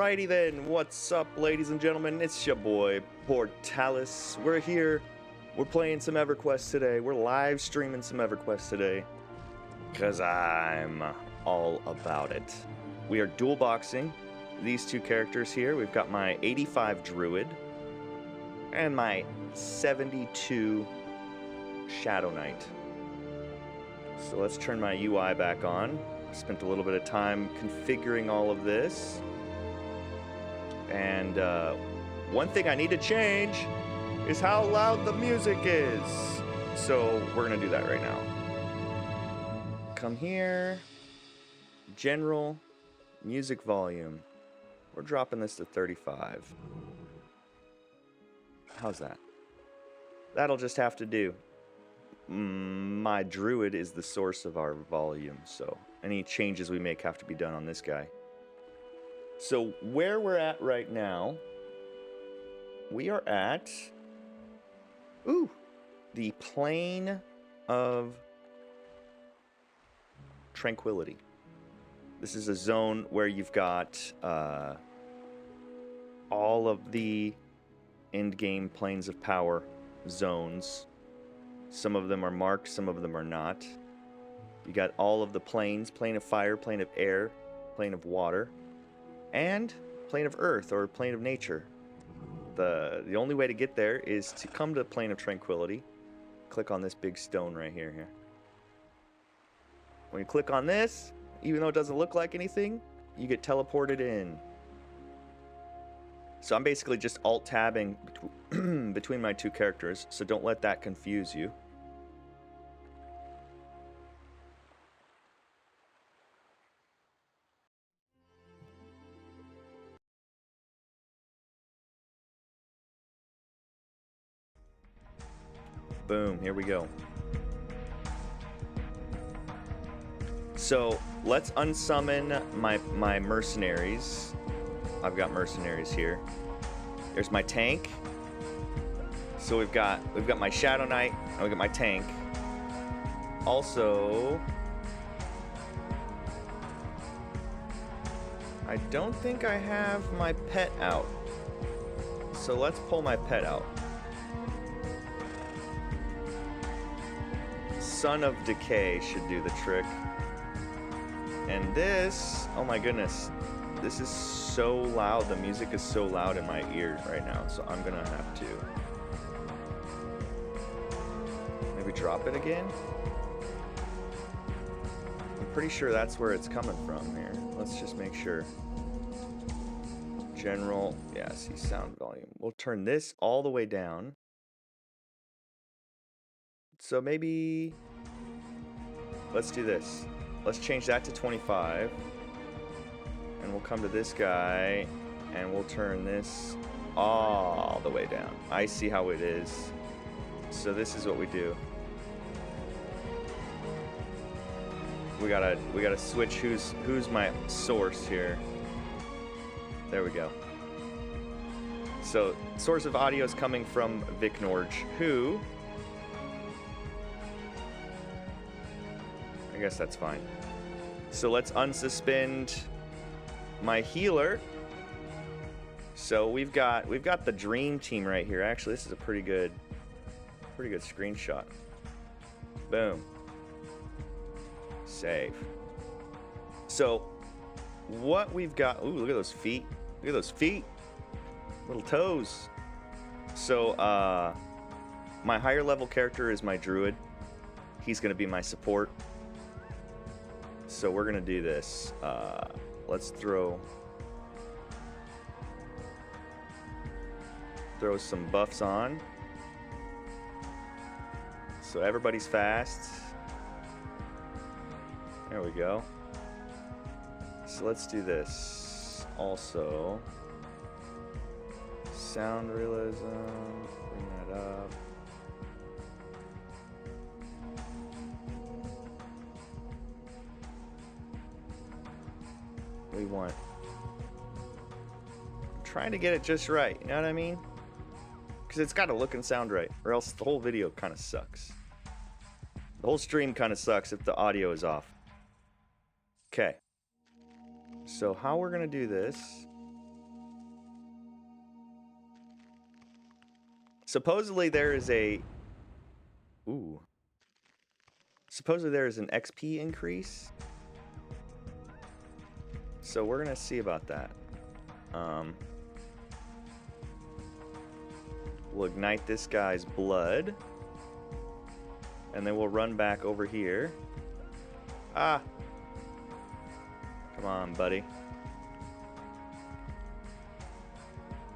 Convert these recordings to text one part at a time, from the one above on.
Alrighty then, what's up ladies and gentlemen, it's your boy Portalis. We're here, we're playing some EverQuest today, we're live streaming some EverQuest today, because I'm all about it. We are dual boxing these two characters here. We've got my 85 Druid and my 72 Shadow Knight. So let's turn my UI back on. Spent a little bit of time configuring all of this. And one thing I need to change is how loud the music is. So we're gonna do that right now. Come here, general, music volume. We're dropping this to 35. How's that? That'll just have to do. My Druid is the source of our volume, so any changes we make have to be done on this guy. So where we're at right now, we are at, the Plane of Tranquility. This is a zone where you've got all of the end-game planes of power zones. Some of them are marked, some of them are not. You got all of the planes, plane of fire, plane of air, plane of water, and plane of earth or plane of nature. The only way to get there is to come to the Plane of Tranquility. Click on this big stone right here. When you click on this, even though it doesn't look like anything, you get teleported in. So I'm basically just alt-tabbing between my two characters, so don't let that confuse you. Boom, here we go. So let's unsummon my mercenaries. I've got mercenaries here. There's my tank. So we've got my Shadow Knight and we've got my tank. Also, I don't think I have my pet out. So let's pull my pet out. Son of Decay should do the trick. And this, oh my goodness, this is so loud. The music is so loud in my ear right now, so I'm gonna have to maybe drop it again. I'm pretty sure that's where it's coming from here. Let's just make sure. General, yeah, see sound volume. We'll turn this all the way down. So maybe, let's do this. Let's change that to 25. And we'll come to this guy and we'll turn this all the way down. I see how it is. So this is what we do. We gotta switch who's my source here. There we go. So source of audio is coming from Vicnorge, who, I guess that's fine. So let's unsuspend my healer. So we've got the dream team right here. Actually, this is a pretty good screenshot. Boom. Save. So what we've got, ooh, look at those feet. Look at those feet. Little toes. So my higher level character is my Druid. He's gonna be my support. So we're gonna do this. Let's throw some buffs on. So everybody's fast. There we go. So let's do this. Also, sound realism, bring that up. We want, I'm trying to get it just right, you know what I mean? Because it's got to look and sound right, or else the whole video kind of sucks. The whole stream kind of sucks if the audio is off. Okay. So how we're going to do this Supposedly there is a... Ooh. Supposedly there is an XP increase. So we're going to see about that. We'll ignite this guy's blood. And then we'll run back over here. Ah! Come on, buddy.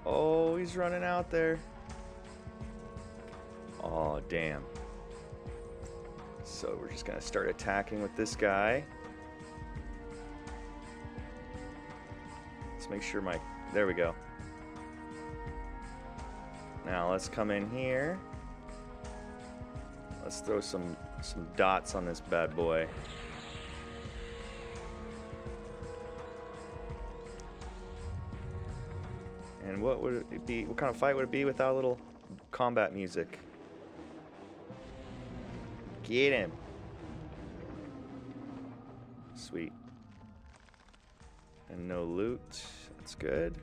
Oh, he's running out there. Oh, damn. So we're just gonna start attacking with this guy. Let's make sure my... There we go. Now let's come in here. Let's throw some dots on this bad boy. And what would it be? What kind of fight would it be without a little combat music? Get him. Sweet. And no loot. That's good.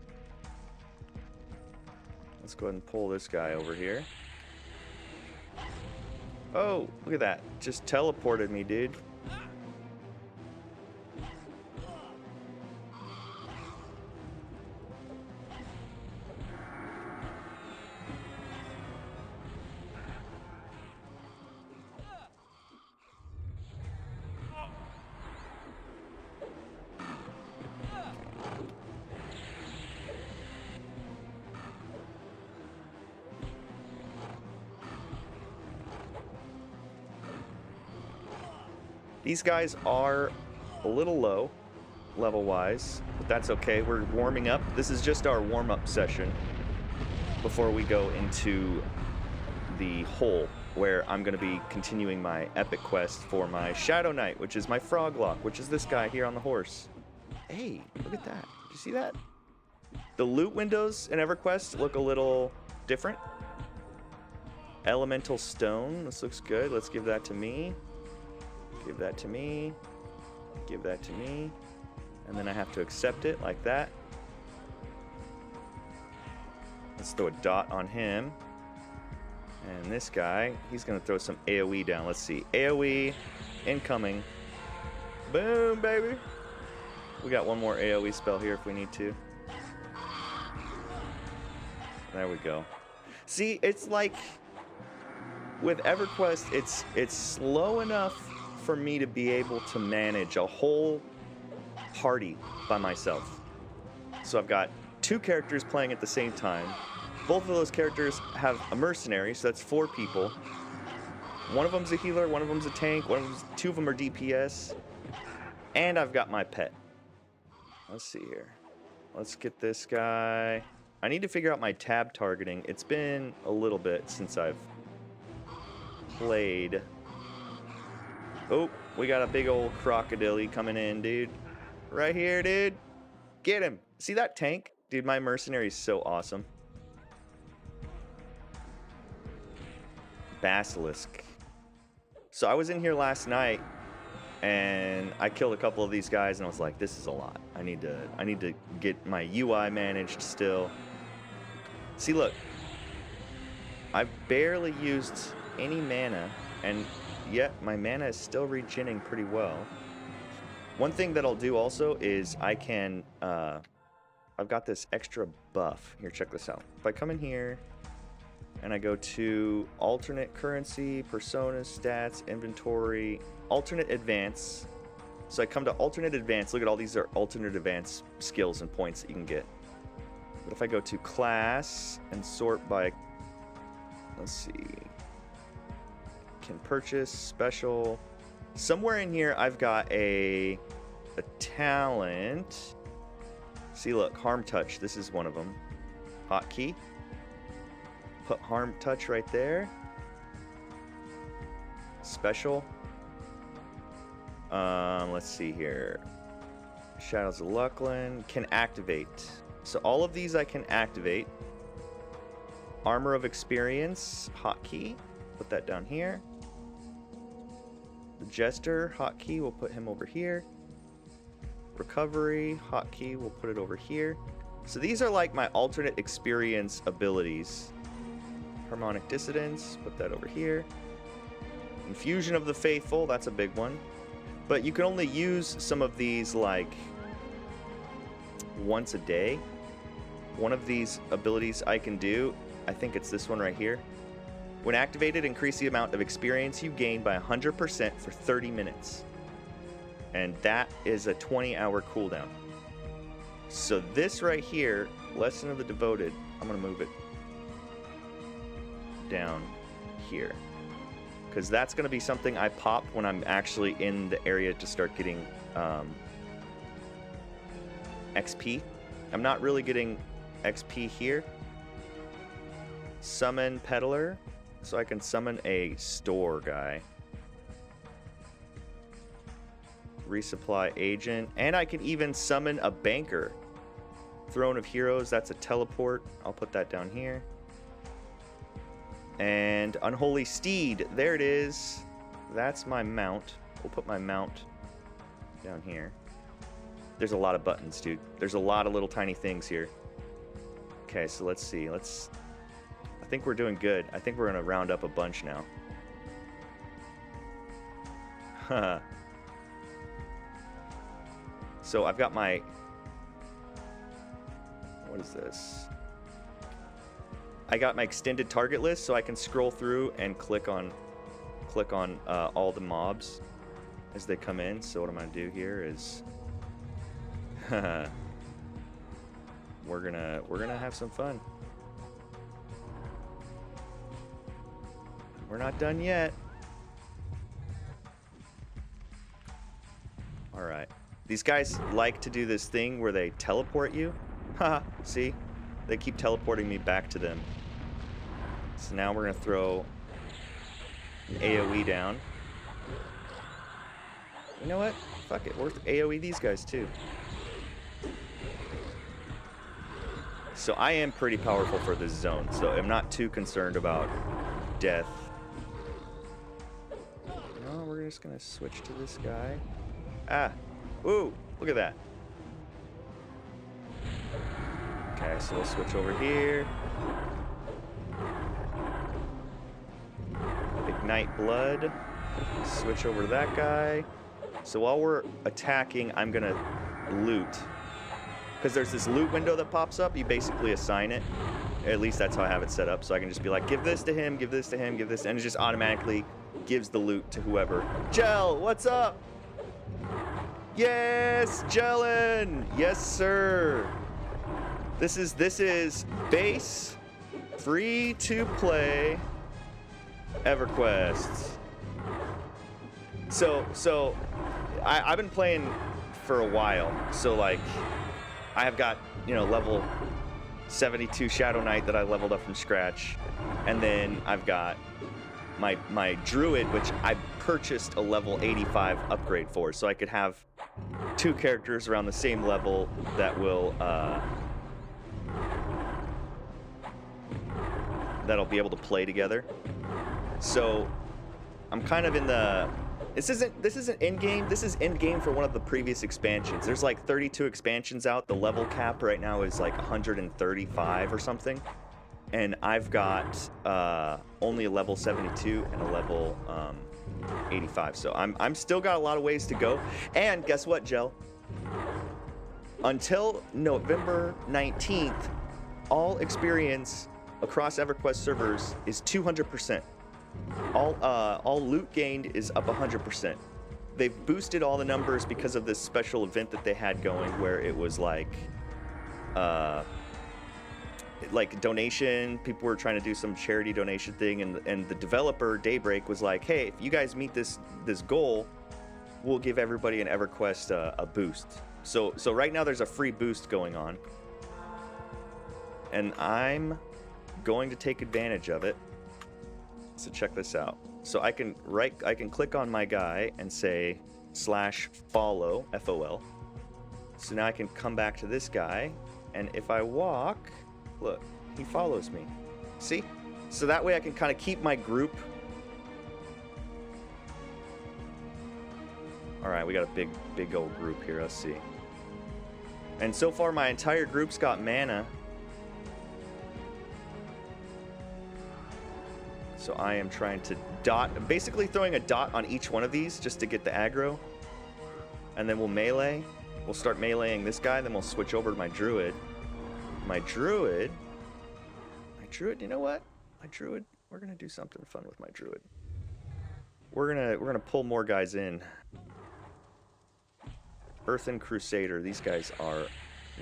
Let's go ahead and pull this guy over here. Oh, look at that. Just teleported me, dude. These guys are a little low, level-wise, but that's okay. We're warming up. This is just our warm-up session before we go into the hole, where I'm going to be continuing my epic quest for my Shadow Knight, which is my frog lock, which is this guy here on the horse. Hey, look at that. Did you see that? The loot windows in EverQuest look a little different. Elemental stone. This looks good. Let's give that to me. Give that to me. Give that to me. And then I have to accept it like that. Let's throw a dot on him. And this guy, he's going to throw some AoE down. Let's see. AoE incoming. Boom, baby. We got one more AoE spell here if we need to. There we go. See, it's like with EverQuest, it's slow enough for me to be able to manage a whole party by myself. So I've got two characters playing at the same time. Both of those characters have a mercenary, so that's 4 people. One of them's a healer, one of them's a tank, two of them are DPS, and I've got my pet. Let's see here. Let's get this guy. I need to figure out my tab targeting. It's been a little bit since I've played. Oh, we got a big old crocodile coming in, dude. Right here, dude. Get him. See that tank? Dude, my mercenary is so awesome. Basilisk. So I was in here last night, and I killed a couple of these guys, and I was like, this is a lot. I need to get my UI managed still. See, look. I've barely used any mana, and yet my mana is still regening pretty well. One thing that I'll do also is I can, I've got this extra buff. Here, check this out. If I come in here and I go to alternate currency, personas, stats, inventory, alternate advance. So I come to alternate advance. Look at all these are alternate advance skills and points that you can get. But if I go to class and sort by, let's see, can purchase, special. Somewhere in here I've got a talent. See, look, harm touch. This is one of them. Hotkey. Put harm touch right there. Special. Let's see here. Shadows of DaKlone can activate. So all of these I can activate. Armor of experience, hotkey. Put that down here. The Jester, hotkey, we'll put him over here. Recovery, hotkey, we'll put it over here. So these are like my alternate experience abilities. Harmonic Dissonance, put that over here. Infusion of the Faithful, that's a big one. But you can only use some of these like once a day. One of these abilities I can do, I think it's this one right here. When activated, increase the amount of experience you gain by 100% for 30 minutes. And that is a 20-hour cooldown. So this right here, Lesson of the Devoted, I'm going to move it down here. Because that's going to be something I pop when I'm actually in the area to start getting XP. I'm not really getting XP here. Summon Peddler, so I can summon a store guy. Resupply Agent, and I can even summon a Banker. Throne of Heroes, that's a teleport. I'll put that down here. And Unholy Steed, there it is. That's my mount. We'll put my mount down here. There's a lot of buttons, dude. There's a lot of little tiny things here. Okay, so let's see. I think we're doing good. I think we're gonna round up a bunch now. So I've got my... What is this? I got my extended target list, so I can scroll through and click on all the mobs as they come in. So what I'm gonna do here is we're gonna have some fun. We're not done yet. All right. These guys like to do this thing where they teleport you. Haha, see? They keep teleporting me back to them. So now we're gonna throw an AoE down. You know what? Fuck it, we're AoE these guys too. So I am pretty powerful for this zone, so I'm not too concerned about death. No, we're just gonna switch to this guy. Ah, ooh, look at that. Okay, so we'll switch over here. Ignite Blood. Switch over to that guy. So while we're attacking, I'm gonna loot. Because there's this loot window that pops up, you basically assign it. At least that's how I have it set up. So I can just be like, give this to him, give this to him, give this, and it just automatically gives the loot to whoever. Gel, what's up? Yes, Jellin! Yes, sir! This is base, free to play EverQuest. So I've been playing for a while. So like, I have got, you know, level 72 Shadow Knight that I leveled up from scratch, and then I've got my Druid, which I purchased a level 85 upgrade for, so I could have two characters around the same level that will that'll be able to play together. So I'm kind of in the... This isn't end game. This is end game for one of the previous expansions. There's like 32 expansions out. The level cap right now is like 135 or something. And I've got only a level 72 and a level 85. So I'm still got a lot of ways to go. And guess what, Gel? Until November 19th, all experience across EverQuest servers is 200%. All loot gained is up 100%. They've boosted all the numbers because of this special event that they had going, where it was like donation. People were trying to do some charity donation thing, and the developer DayBreak was like, hey, if you guys meet this goal, we'll give everybody in EverQuest a boost. So right now there's a free boost going on, and I'm going to take advantage of it. So check this out. So I can click on my guy and say /follow, FOL. So now I can come back to this guy, and if I walk, look, he follows me. See? So that way I can kind of keep my group. All right, we got a big old group here. Let's see. And so far my entire group's got mana. So I am trying to basically throwing a dot on each one of these just to get the aggro. And then we'll melee. We'll start meleeing this guy, then we'll switch over to my druid. My druid, you know what? My druid, we're gonna do something fun with my druid. We're gonna pull more guys in. Earthen Crusader, these guys are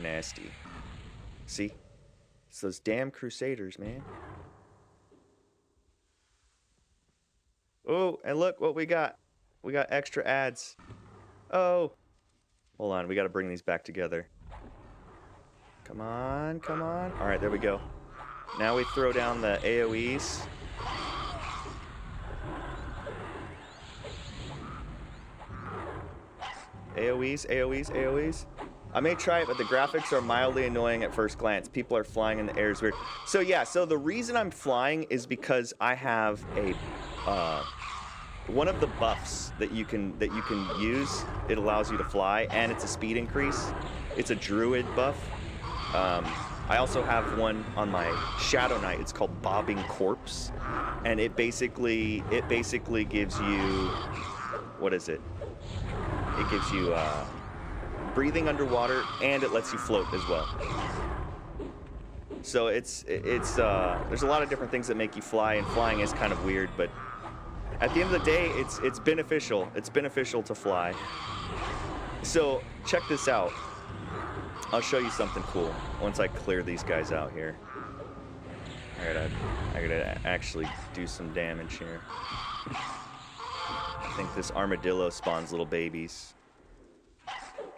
nasty. See? It's those damn Crusaders, man. Oh, and look what we got. We got extra ads. Oh. Hold on, we gotta bring these back together. Come on, come on. All right, there we go. Now we throw down the AoEs. AoEs. I may try it, but the graphics are mildly annoying at first glance. People are flying in the air is weird. So yeah, so the reason I'm flying is because I have a one of the buffs that you can use. It allows you to fly, and it's a speed increase. It's a druid buff. I also have one on my Shadow Knight. It's called Bobbing Corpse, and it basically gives you, what is it? It gives you breathing underwater, and it lets you float as well. So it's there's a lot of different things that make you fly, and flying is kind of weird, but at the end of the day, it's beneficial. It's beneficial to fly. So check this out. I'll show you something cool once I clear these guys out here. I gotta actually do some damage here. I think this armadillo spawns little babies.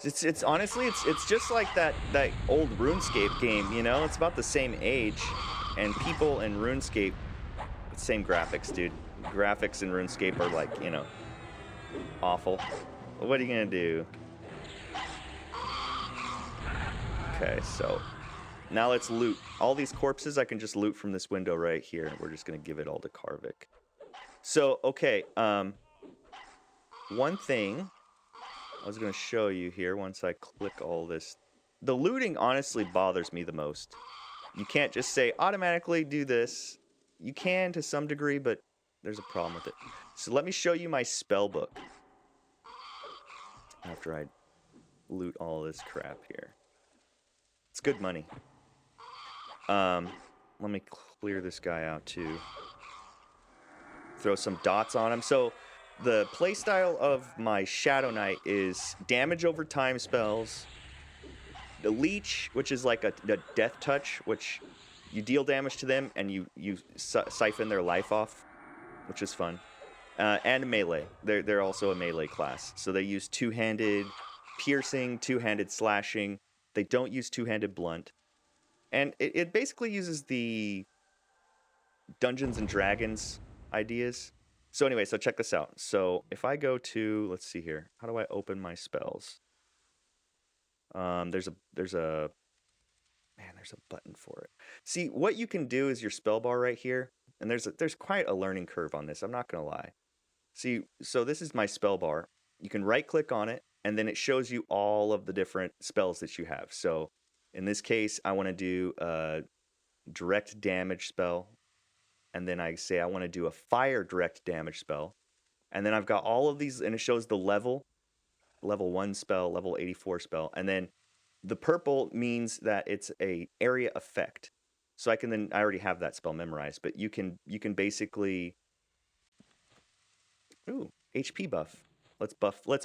It's honestly it's just like that old RuneScape game, you know? It's about the same age, and people in RuneScape, same graphics, dude. Graphics in RuneScape are like, you know, awful. What are you gonna do? Okay, so now let's loot. All these corpses I can just loot from this window right here. We're just gonna give it all to Karvik. So, okay, one thing I was gonna show you here once I click all this. The looting honestly bothers me the most. You can't just say automatically do this. You can to some degree, but there's a problem with it. So let me show you my spell book after I loot all this crap here. It's good money. Let me clear this guy out too. Throw some dots on him. So the playstyle of my Shadow Knight is damage over time spells. The Leech, which is like a death touch, which you deal damage to them and you siphon their life off, which is fun. And melee. They're also a melee class. So they use two-handed piercing, two-handed slashing. They don't use two-handed blunt. And it basically uses the Dungeons and Dragons ideas. So anyway, so check this out. So if I go to, let's see here. How do I open my spells? There's a button for it. See, what you can do is your spell bar right here. And there's quite a learning curve on this. I'm not going to lie. See, so this is my spell bar. You can right click on it, and then it shows you all of the different spells that you have. So in this case, I want to do a direct damage spell. And then I say I want to do a fire direct damage spell. And then I've got all of these, and it shows the level 1 spell, level 84 spell. And then the purple means that it's a area effect. So I already have that spell memorized, but you can basically, ooh, HP buff. Let's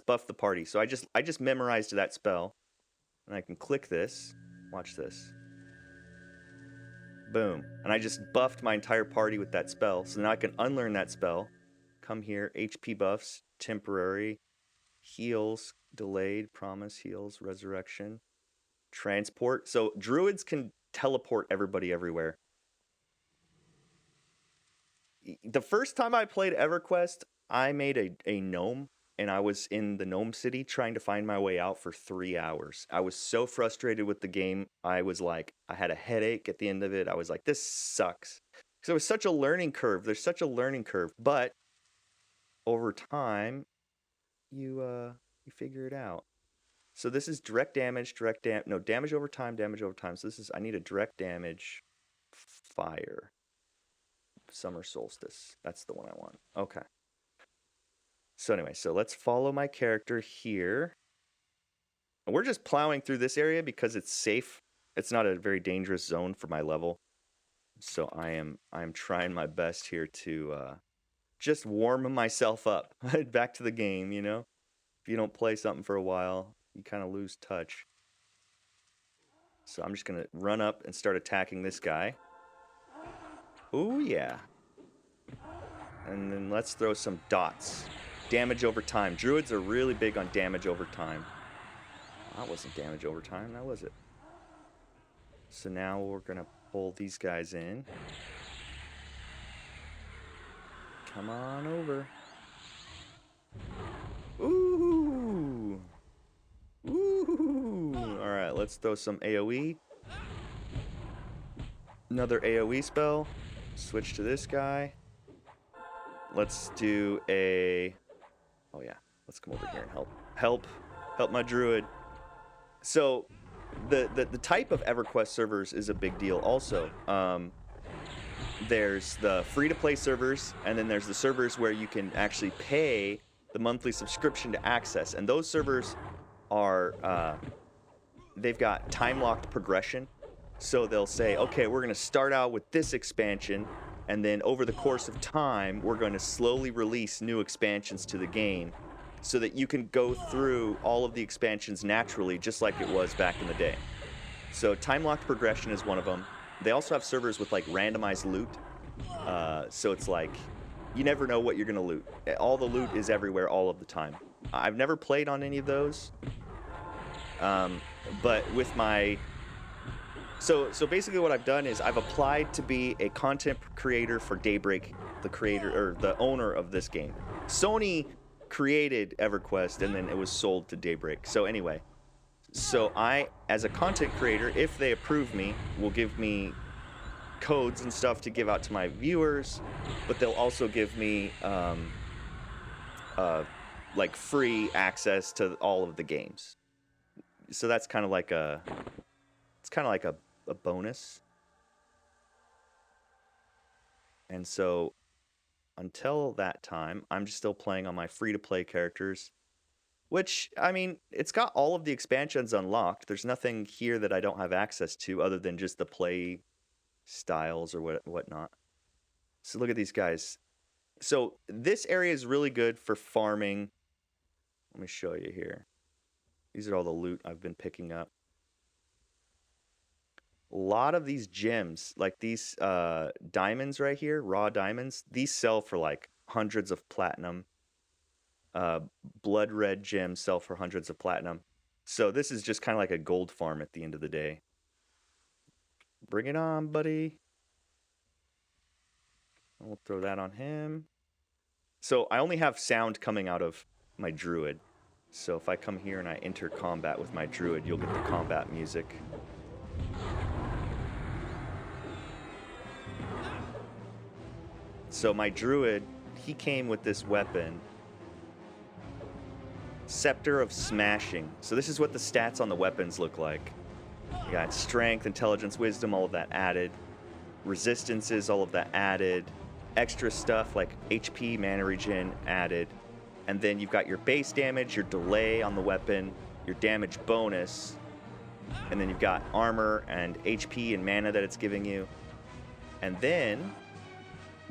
buff the party. So I just memorized that spell, and I can click this. Watch this. Boom. And I just buffed my entire party with that spell. So now I can unlearn that spell. Come here, HP buffs, temporary, heals, delayed, promise, heals, resurrection, transport. So druids can teleport everybody everywhere. The first time I played EverQuest, I made a gnome, and I was in the gnome city trying to find my way out for 3 hours. I was so frustrated with the game. I was like, I had a headache at the end of it. I was like, this sucks. Because it was such a learning curve. There's such a learning curve. But over time, you figure it out. So this is direct damage, damage over time. So this is, I need a direct damage fire. Summer solstice. That's the one I want. Okay. So anyway, so let's follow my character here. And we're just plowing through this area because it's safe. It's not a very dangerous zone for my level. So I'm trying my best here to just warm myself up. Back to the game, you know? If you don't play something for a while, you kind of lose touch. So I'm just going to run up and start attacking this guy. Ooh, yeah. And then let's throw some dots. Damage over time. Druids are really big on damage over time. That wasn't damage over time, now was it? So now we're going to pull these guys in. Come on over. Ooh! Ooh! Alright, let's throw some AoE. Another AoE spell. Switch to this guy. Let's do a... Oh yeah, let's come over here and help my druid. So, the type of EverQuest servers is a big deal also. There's the free-to-play servers, and then there's the servers where you can actually pay the monthly subscription to access. And those servers are, they've got time-locked progression. So they'll say, okay, we're going to start out with this expansion, and then over the course of time, we're going to slowly release new expansions to the game so that you can go through all of the expansions naturally, just like it was back in the day. So time-locked progression is one of them. They also have servers with like randomized loot. So it's like, you never know what you're going to loot. All the loot is everywhere all of the time. I've never played on any of those. But with my... So basically what I've done is I've applied to be a content creator for DayBreak, the creator or the owner of this game. Sony created EverQuest and then it was sold to DayBreak. So anyway, so I, as a content creator, if they approve me, will give me codes and stuff to give out to my viewers, but they'll also give me like free access to all of the games. So that's kind of like a, it's kind of like a bonus. And so until that time, I'm just still playing on my free-to-play characters, which, I mean, it's got all of the expansions unlocked. There's nothing here that I don't have access to other than just the play styles or whatnot. So look at these guys. So this area is really good for farming. Let me show you here. These are all the loot I've been picking up. A lot of these gems, like these diamonds right here, raw diamonds, these sell for like hundreds of platinum. Blood red gems sell for hundreds of platinum. So this is just kind of like a gold farm at the end of the day. Bring it on, buddy. We'll throw that on him. So I only have sound coming out of my druid. So if I come here and I enter combat with my druid, you'll get the combat music. So my druid, he came with this weapon, Scepter of Smashing. So this is what the stats on the weapons look like. You got strength, intelligence, wisdom, all of that added. Resistances, all of that added. Extra stuff like HP, mana regen added. And then you've got your base damage, your delay on the weapon, your damage bonus. And then you've got armor and HP and mana that it's giving you. And then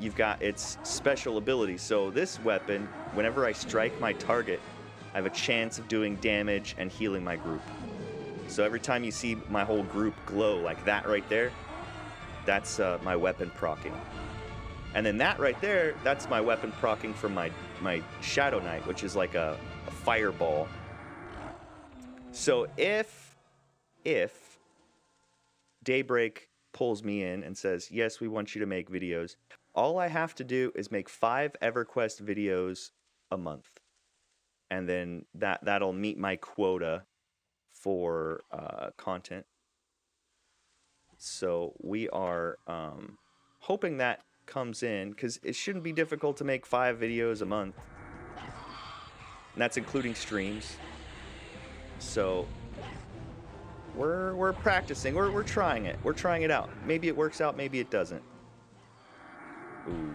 you've got its special ability. So this weapon, whenever I strike my target, I have a chance of doing damage and healing my group. So every time you see my whole group glow like that right there, that's my weapon proccing. And then that right there, that's my weapon proccing from my Shadow Knight, which is like a fireball. So if DayBreak pulls me in and says, yes, we want you to make videos, all I have to do is make 5 EverQuest videos a month. And then that'll meet my quota for content. So we are hoping that comes in, because it shouldn't be difficult to make 5 videos a month. And that's including streams. So we're practicing. We're trying it. We're trying it out. Maybe it works out, maybe it doesn't. Ooh.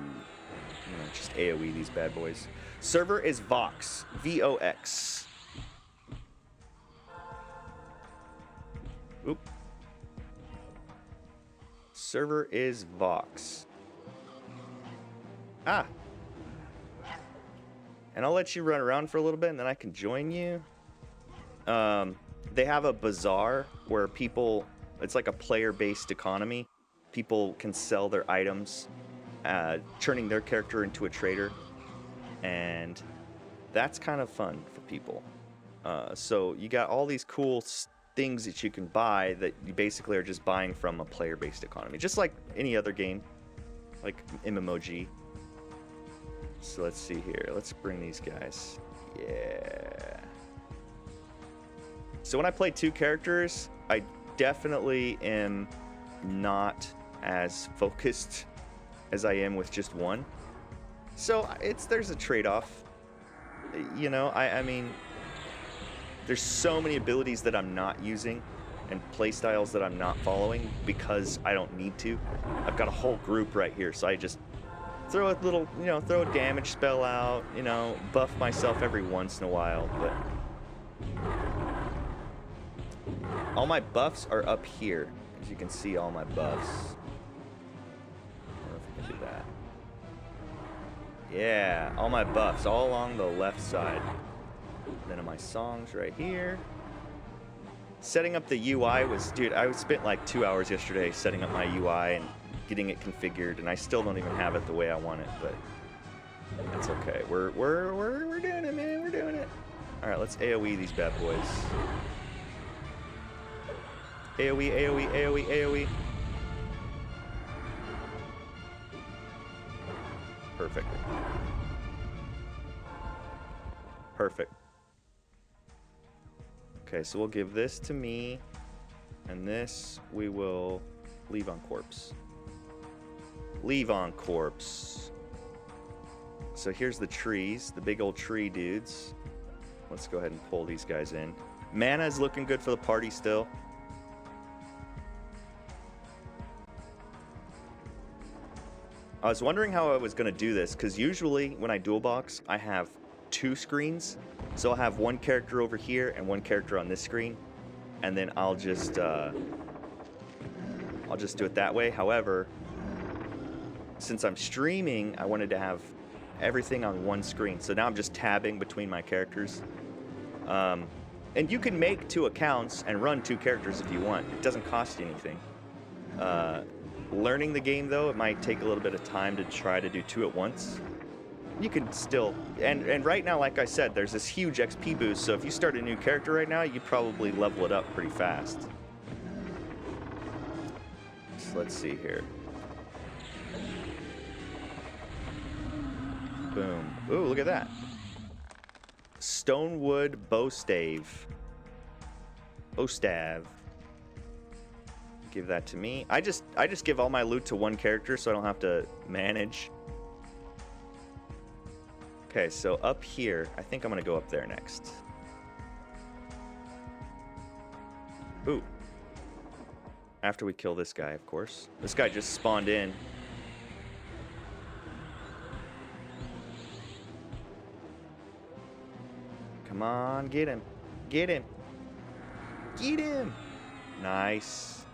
Just AoE these bad boys. Server is Vox. V-O-X. Oop. Server is Vox. Ah. And I'll let you run around for a little bit, and then I can join you. They have a bazaar where people... It's like a player-based economy. People can sell their items, turning their character into a trader. And that's kind of fun for people. So you got all these cool things that you can buy that you basically are just buying from a player-based economy. Just like any other game, like MMOG. So let's see here. Let's bring these guys. Yeah. So when I play two characters, I definitely am not as focused as I am with just one. So there's a trade-off. You know, I mean, there's so many abilities that I'm not using and playstyles that I'm not following because I don't need to. I've got a whole group right here, so I just throw a little, throw a damage spell out, buff myself every once in a while, but all my buffs are up here. As you can see, all my buffs. I don't know if we can do that. Yeah, all my buffs, all along the left side. Then my songs right here. Setting up the UI was, dude, I spent like 2 hours yesterday setting up my UI and getting it configured, and I still don't even have it the way I want it, but that's okay. We're doing it, man. We're doing it. All right, let's AoE these bad boys. AoE, AoE, AoE, AoE. Perfect. Perfect. Okay, so we'll give this to me, and this we will leave on corpse. Leave on corpse. So here's the trees, the big old tree dudes. Let's go ahead and pull these guys in. Mana is looking good for the party still. I was wondering how I was going to do this, because usually when I dual box, I have 2 screens. So I'll have one character over here and one character on this screen, and then I'll just do it that way. However, since I'm streaming, I wanted to have everything on one screen. So now I'm just tabbing between my characters. And you can make 2 accounts and run 2 characters if you want. It doesn't cost you anything. Learning the game, though, it might take a little bit of time to try to do 2 at once. You can still, and right now, like I said, there's this huge XP boost, so if you start a new character right now, you probably level it up pretty fast. So let's see here. Boom. Ooh, look at that. Stonewood Bowstave. Bowstav. Give that to me. I just give all my loot to one character so I don't have to manage. Okay, so up here, I think I'm gonna go up there next. Ooh. After we kill this guy, of course. This guy just spawned in. Come on, get him. Get him. Get him. Nice.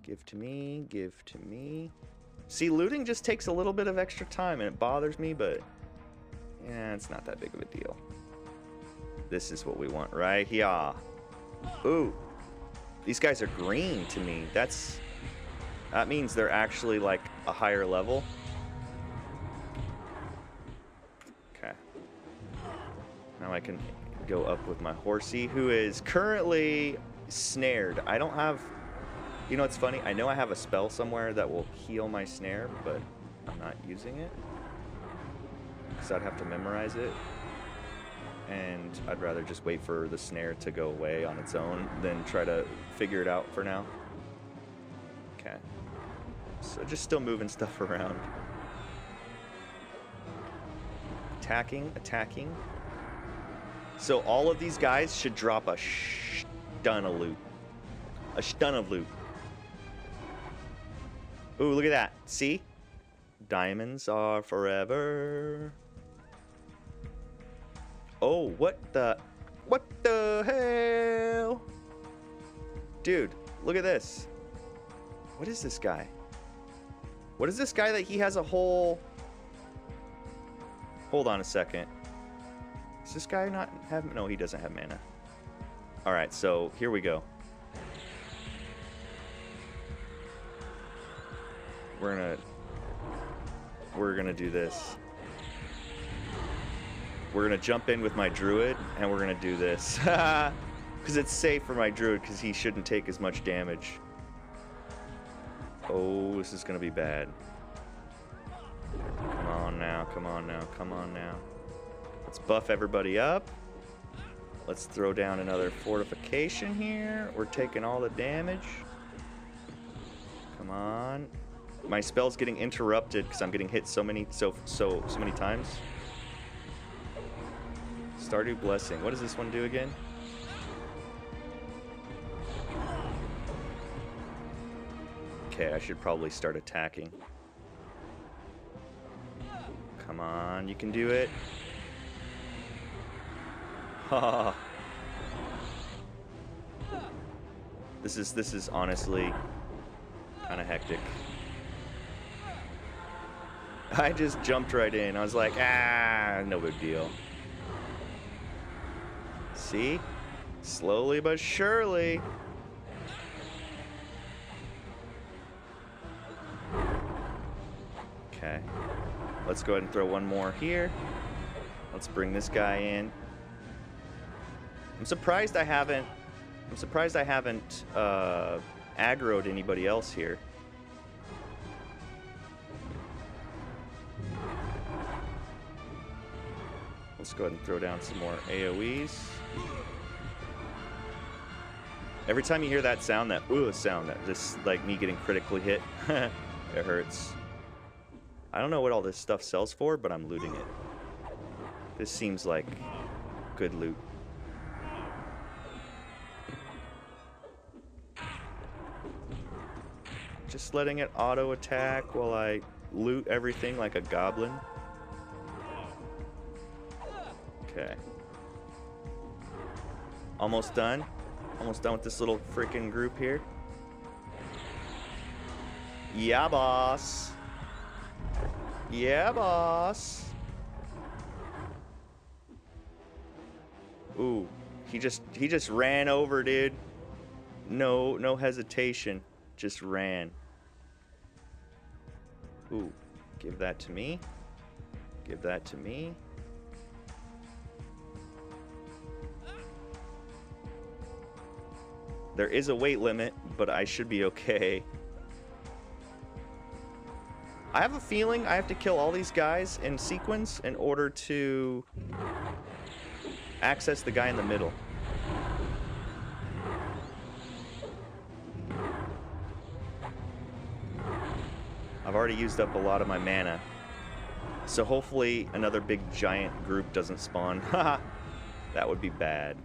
Give to me, give to me. See, looting just takes a little bit of extra time, and it bothers me, but yeah, it's not that big of a deal. This is what we want right here. Ooh. These guys are green to me. That means they're actually like a higher level. Okay. Now I can go up with my horsey, who is currently snared. I don't have... You know what's funny? I know I have a spell somewhere that will heal my snare, but I'm not using it. Because I'd have to memorize it. And I'd rather just wait for the snare to go away on its own than try to figure it out for now. Okay. So just still moving stuff around. Attacking, attacking. So all of these guys should drop a ton of loot. A ton of loot. Ooh, look at that. See? Diamonds are forever. Oh, what the hell? Dude, look at this. What is this guy? What is this guy that he has a whole... Hold on a second. Does this guy not have... No, he doesn't have mana. Alright, so here we go. We're gonna do this. We're gonna jump in with my druid, and we're gonna do this. Because it's safe for my druid, because he shouldn't take as much damage. Oh, this is gonna be bad. Come on now, come on now, come on now. Let's buff everybody up. Let's throw down another fortification here. We're taking all the damage. Come on. My spell's getting interrupted because I'm getting hit so many times. Stardew Blessing. What does this one do again? Okay, I should probably start attacking. Come on, you can do it. Ha. This is honestly kind of hectic. I just jumped right in. I was like, ah, no big deal. See? Slowly but surely. Okay. Let's go ahead and throw one more here. Let's bring this guy in. I'm surprised I haven't aggroed anybody else here. Let's go ahead and throw down some more AoEs. Every time you hear that sound, that sound, that just like me getting critically hit, it hurts. I don't know what all this stuff sells for, but I'm looting it. This seems like good loot. Just letting it auto attack while I loot everything like a goblin. Okay. Almost done. Almost done with this little freaking group here. Yeah, boss. Yeah, boss. Ooh, he just ran over, dude. No hesitation. Just ran. Ooh, give that to me. Give that to me. There is a weight limit, but I should be okay. I have a feeling I have to kill all these guys in sequence in order to access the guy in the middle. I've already used up a lot of my mana. So hopefully another big giant group doesn't spawn. Haha, that would be bad.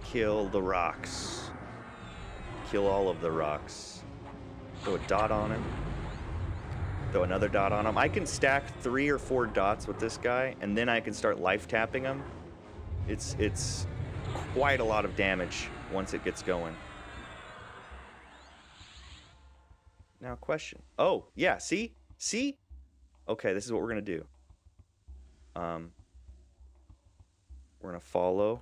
Kill the rocks. Kill all of the rocks. Throw a dot on him. Throw another dot on him. I can stack 3 or 4 dots with this guy, and then I can start life tapping him. It's quite a lot of damage once it gets going. Now, question. Oh, yeah, see? See? Okay, this is what we're gonna do. We're gonna follow.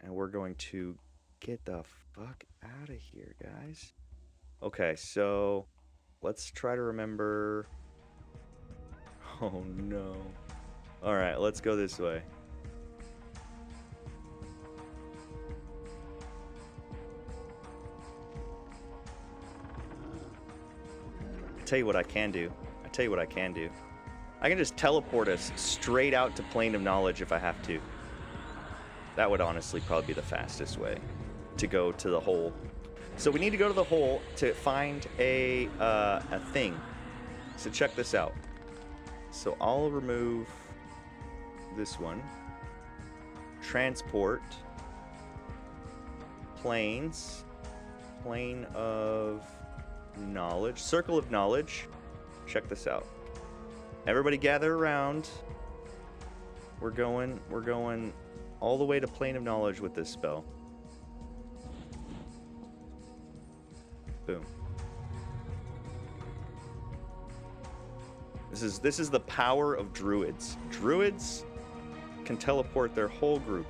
And we're going to get the fuck out of here, guys. Okay, so let's try to remember. Oh no. All right, let's go this way. I tell you what I can do. I tell you what I can do. I can just teleport us straight out to Plane of Knowledge if I have to. That would honestly probably be the fastest way to go to the hole. So we need to go to the hole to find a thing. So check this out. So I'll remove this one. Transport. Planes. Plane of knowledge. Circle of knowledge. Check this out. Everybody gather around. We're going all the way to plane of knowledge with this spell. Boom. This is the power of druids. Druids can teleport their whole group.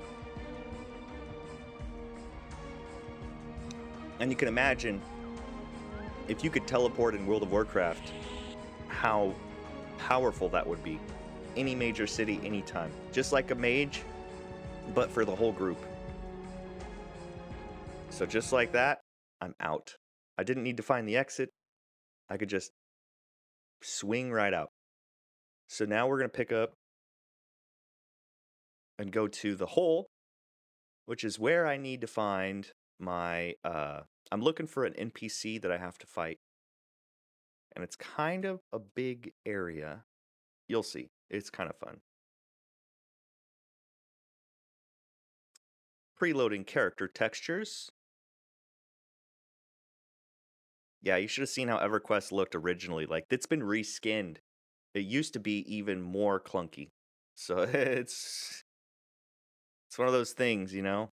And you can imagine if you could teleport in World of Warcraft, how powerful that would be. Any major city, anytime. Just like a mage, but for the whole group. So just like that, I'm out. I didn't need to find the exit. I could just swing right out. So now we're going to pick up and go to the hole, which is where I need to find my... I'm looking for an NPC that I have to fight. And it's kind of a big area. You'll see. It's kind of fun. Preloading character textures. Yeah, you should have seen how EverQuest looked originally. Like, it's been reskinned. It used to be even more clunky. So it's one of those things, you know?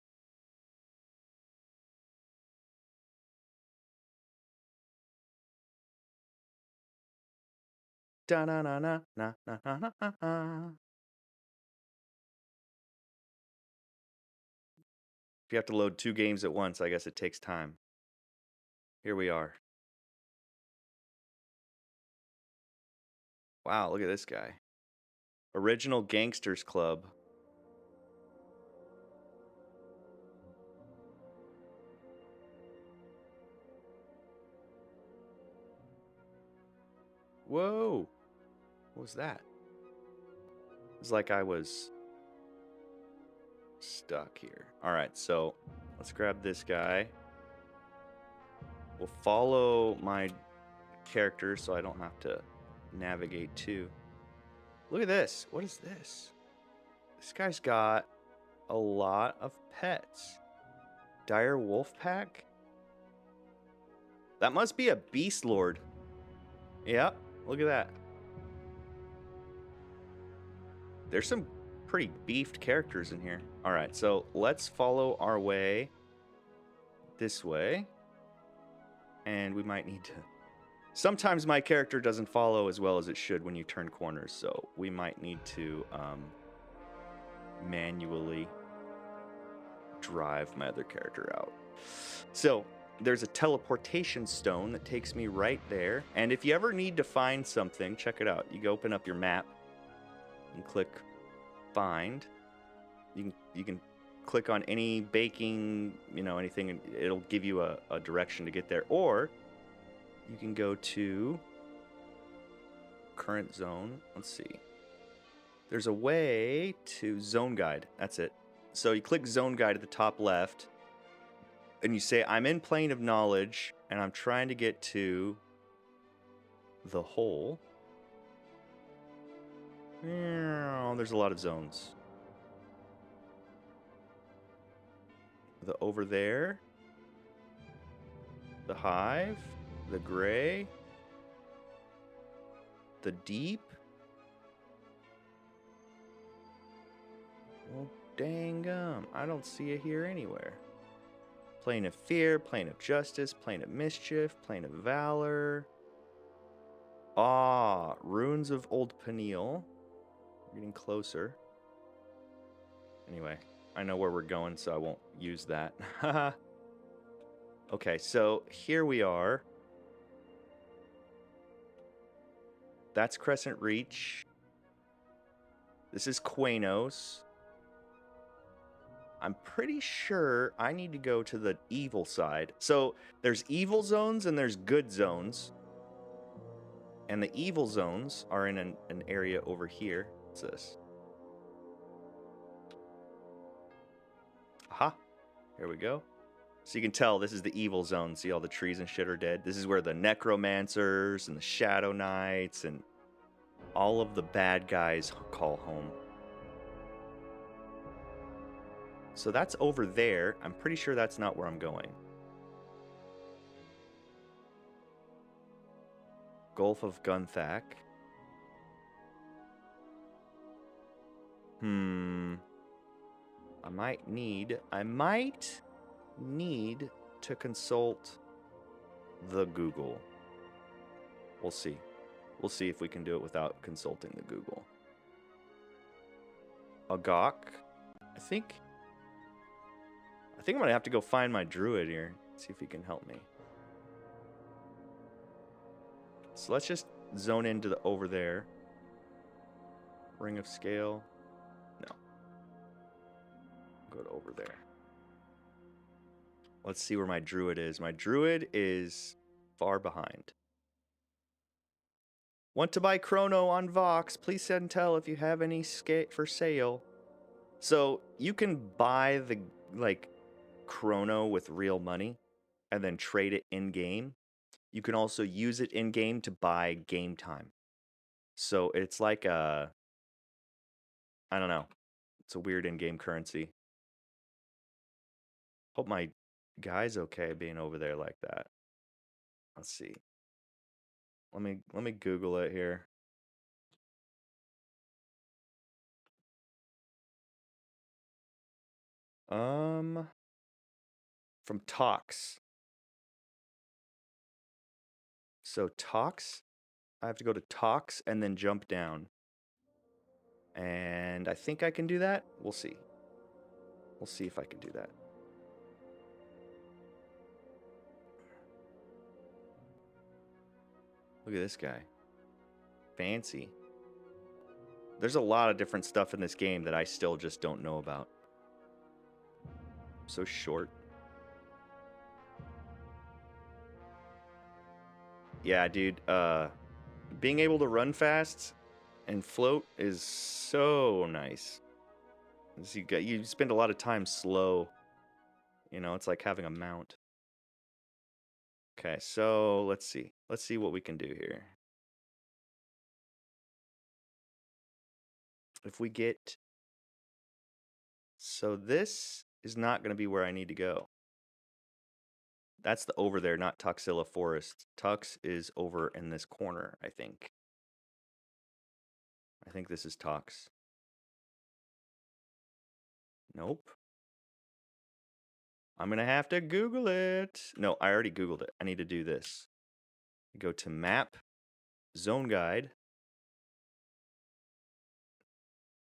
Da-na-na-na-na-na-na-na. If you have to load 2 games at once, I guess it takes time. Here we are. Wow, look at this guy. Original Gangsters Club. Whoa! What was that? It was like I was stuck here. Alright, so let's grab this guy. We'll follow my character so I don't have to navigate too. Look at this. What is this? This guy's got a lot of pets. Dire Wolf Pack? That must be a Beast Lord. Yep, look at that. There's some pretty beefed characters in here. Alright, so let's follow our way this way. And we might need to... Sometimes my character doesn't follow as well as it should when you turn corners, so we might need to manually drive my other character out. So there's a teleportation stone that takes me right there. And if you ever need to find something, check it out. You go open up your map and click find. You can click on any baking, anything, and it'll give you a direction to get there. Or you can go to current zone. Let's see. There's a way to zone guide. That's it. So you click zone guide at the top left, and you say, I'm in plane of knowledge, and I'm trying to get to the hole. There's a lot of zones. The over there. The hive. The gray. The deep. Well, dang gum. I don't see it here anywhere. Plane of fear, plane of justice, plane of mischief, plane of valor. Ah, ruins of old Peniel. We're getting closer. Anyway, I know where we're going, so I won't use that. Okay, so here we are. That's Crescent Reach. This is Quanos. I'm pretty sure I need to go to the evil side. So there's evil zones and there's good zones. And the evil zones are in an area over here. What's this? Aha. Here we go. So you can tell this is the evil zone. See, all the trees and shit are dead. This is where the necromancers and the shadow knights and all of the bad guys call home. So that's over there. I'm pretty sure that's not where I'm going. Gulf of Gunthak. I might need to consult the Google. We'll see. We'll see if we can do it without consulting the Google. Agok. I think I'm gonna have to go find my druid here. See if he can help me. So let's just zone into the over there. Ring of Scale. No. Go to over there. Let's see where my druid is. My druid is far behind. Want to buy Chrono on Vox? Please send and tell if you have any for sale. So you can buy the Chrono with real money and then trade it in game. You can also use it in game to buy game time. So it's like I don't know. It's a weird in-game currency. Hope my guy's okay being over there like that. Let's see. Let me Google it here. From Tox. So Tox, I have to go to Tox and then jump down. And I think I can do that. We'll see. We'll see if I can do that. Look at this guy. Fancy. There's a lot of different stuff in this game that I still just don't know about. So short. Yeah, dude. Being able to run fast and float is so nice. You spend a lot of time slow. You know, it's like having a mount. Okay, so let's see. Let's see what we can do here. If we get... So this is not going to be where I need to go. That's the over there, not Tuxilla Forest. Tux is over in this corner, I think. I think this is Tux. Nope. I'm going to have to Google it. No, I already Googled it. I need to do this. Go to map, zone guide.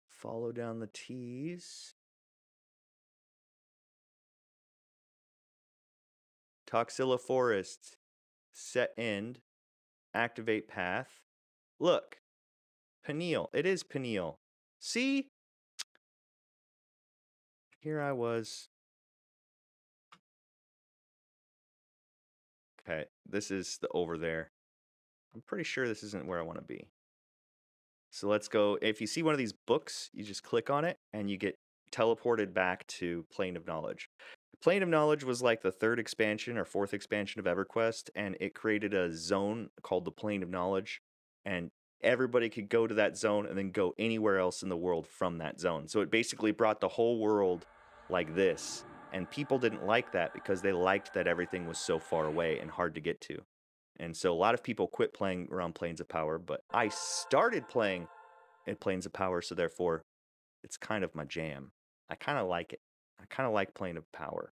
Follow down the T's. Tuxilla Forest. Set end. Activate path. Look. Peniel. It is Peniel. See? Here I was. Okay, this is the over there. I'm pretty sure this isn't where I want to be. So let's go. If you see one of these books, you just click on it and you get teleported back to Plane of Knowledge. Plane of Knowledge was like the third expansion or fourth expansion of EverQuest, and it created a zone called the Plane of Knowledge, and everybody could go to that zone and then go anywhere else in the world from that zone. So it basically brought the whole world like this, and people didn't like that because they liked that everything was so far away and hard to get to. And so a lot of people quit playing around Planes of Power, but I started playing in Planes of Power, so therefore it's kind of my jam. I kind of like it. I kind of like Plane of Power.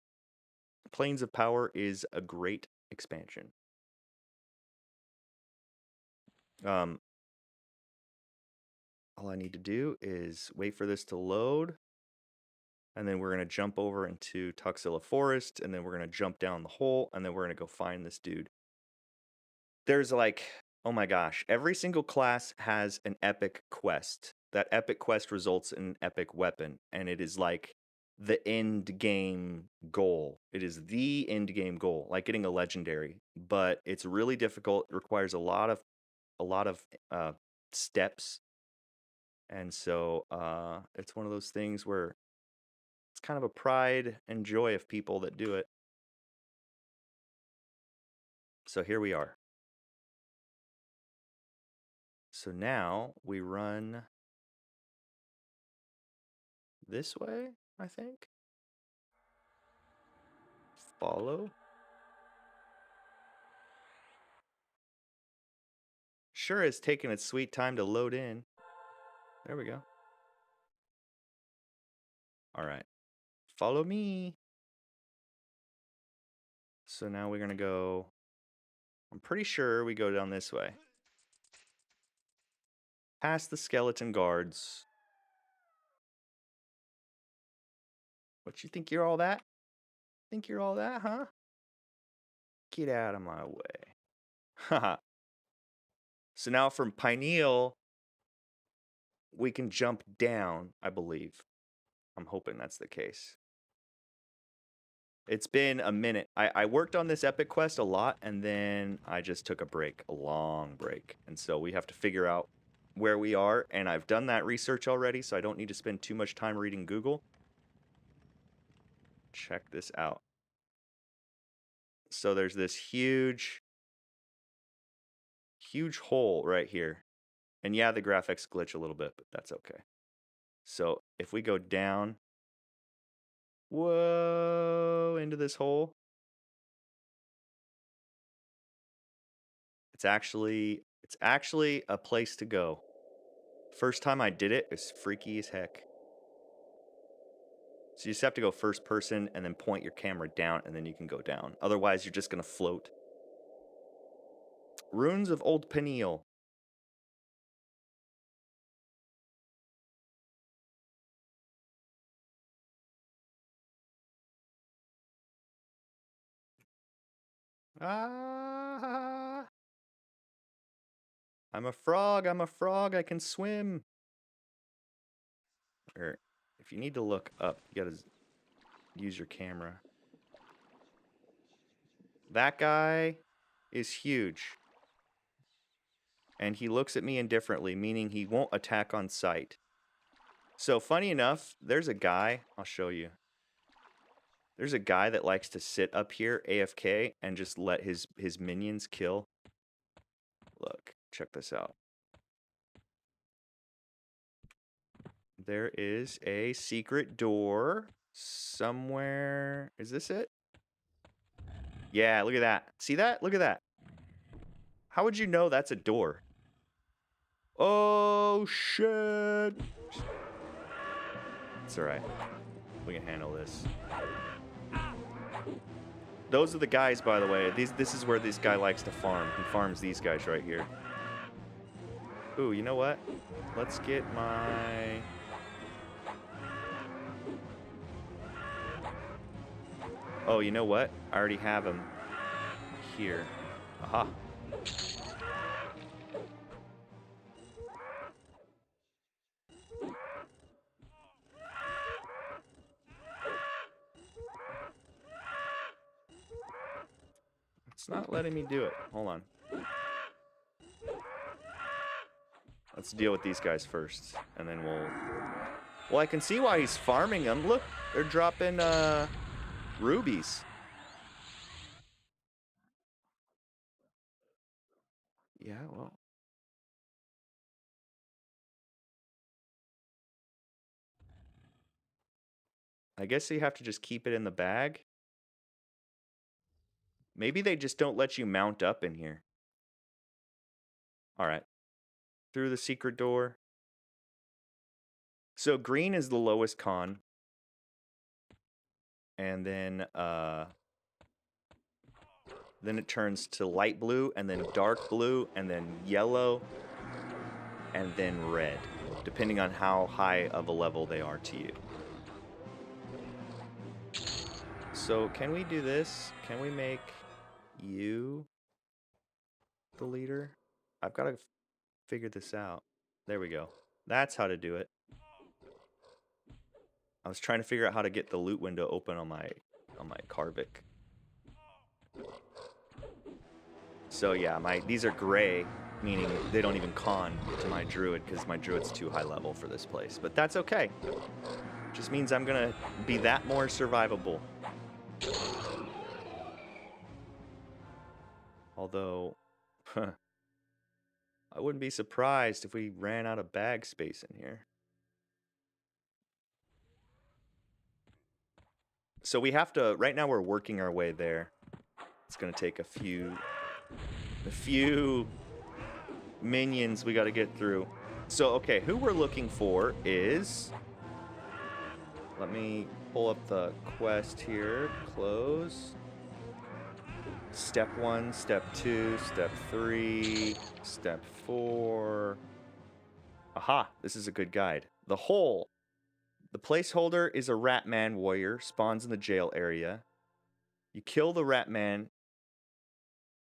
Planes of Power is a great expansion. All I need to do is wait for this to load, and then we're going to jump over into Tuxilla Forest, and then we're going to jump down the hole, and then we're going to go find this dude. There's like, oh my gosh, every single class has an epic quest. That epic quest results in an epic weapon, and it is like the end game goal. It is the end game goal, like getting a legendary, but it's really difficult. It requires a lot of steps, and so it's one of those things where it's kind of a pride and joy of people that do it. So here we are. So now we run this way, I think. Follow. Sure is taking its sweet time to load in. There we go. All right. Follow me. So now we're going to go... I'm pretty sure we go down this way. Past the skeleton guards. What, you think you're all that? Think you're all that, huh? Get out of my way. Haha. So now from Pineal, we can jump down, I believe. I'm hoping that's the case. It's been a minute. I worked on this epic quest a lot, and then I just took a break, a long break. And so we have to figure out where we are, and I've done that research already, so I don't need to spend too much time reading Google. Check this out. So there's this huge hole right here. And yeah, the graphics glitch a little bit, but that's okay. So if we go down, whoa, into this hole, it's actually a place to go. First time I did it, it's freaky as heck. So you just have to go first person and then point your camera down, and then you can go down. Otherwise, you're just gonna float. Ruins of Old Pineal. Ah! I'm a frog, I can swim. Or if you need to look up, you gotta use your camera. That guy is huge. And he looks at me indifferently, meaning he won't attack on sight. So funny enough, there's a guy, I'll show you. There's a guy that likes to sit up here, AFK, and just let his minions kill. Look, check this out. There is a secret door somewhere. Is this it? Yeah, look at that. See that? Look at that. How would you know that's a door? Oh, shit. It's all right. We can handle this. Those are the guys, by the way. This is where this guy likes to farm. He farms these guys right here. Ooh, you know what? Let's get my... Oh, you know what? I already have him here. Aha. It's not letting me do it. Hold on. Let's deal with these guys first, and then we'll... Well, I can see why he's farming them. Look, they're dropping rubies. Yeah, well... I guess you have to just keep it in the bag. Maybe they just don't let you mount up in here. All right. Through the secret door. So green is the lowest con. And then it turns to light blue, and then dark blue, and then yellow, and then red, depending on how high of a level they are to you. So can we do this? Can we make you the leader? I've got to figure this out. There we go. That's how to do it. I was trying to figure out how to get the loot window open on my Carvic. So yeah, these are gray, meaning they don't even con to my druid because my druid's too high level for this place. But that's okay. Just means I'm gonna be that more survivable. Although, I wouldn't be surprised if we ran out of bag space in here. So we have to, right now we're working our way there. It's gonna take a few minions we gotta get through. So, okay, who we're looking for is, let me pull up the quest here, close. Step 1, Step 2, Step 3, Step 4. Aha, this is a good guide. The hole. The placeholder is a Ratman warrior, spawns in the jail area. You kill the Ratman,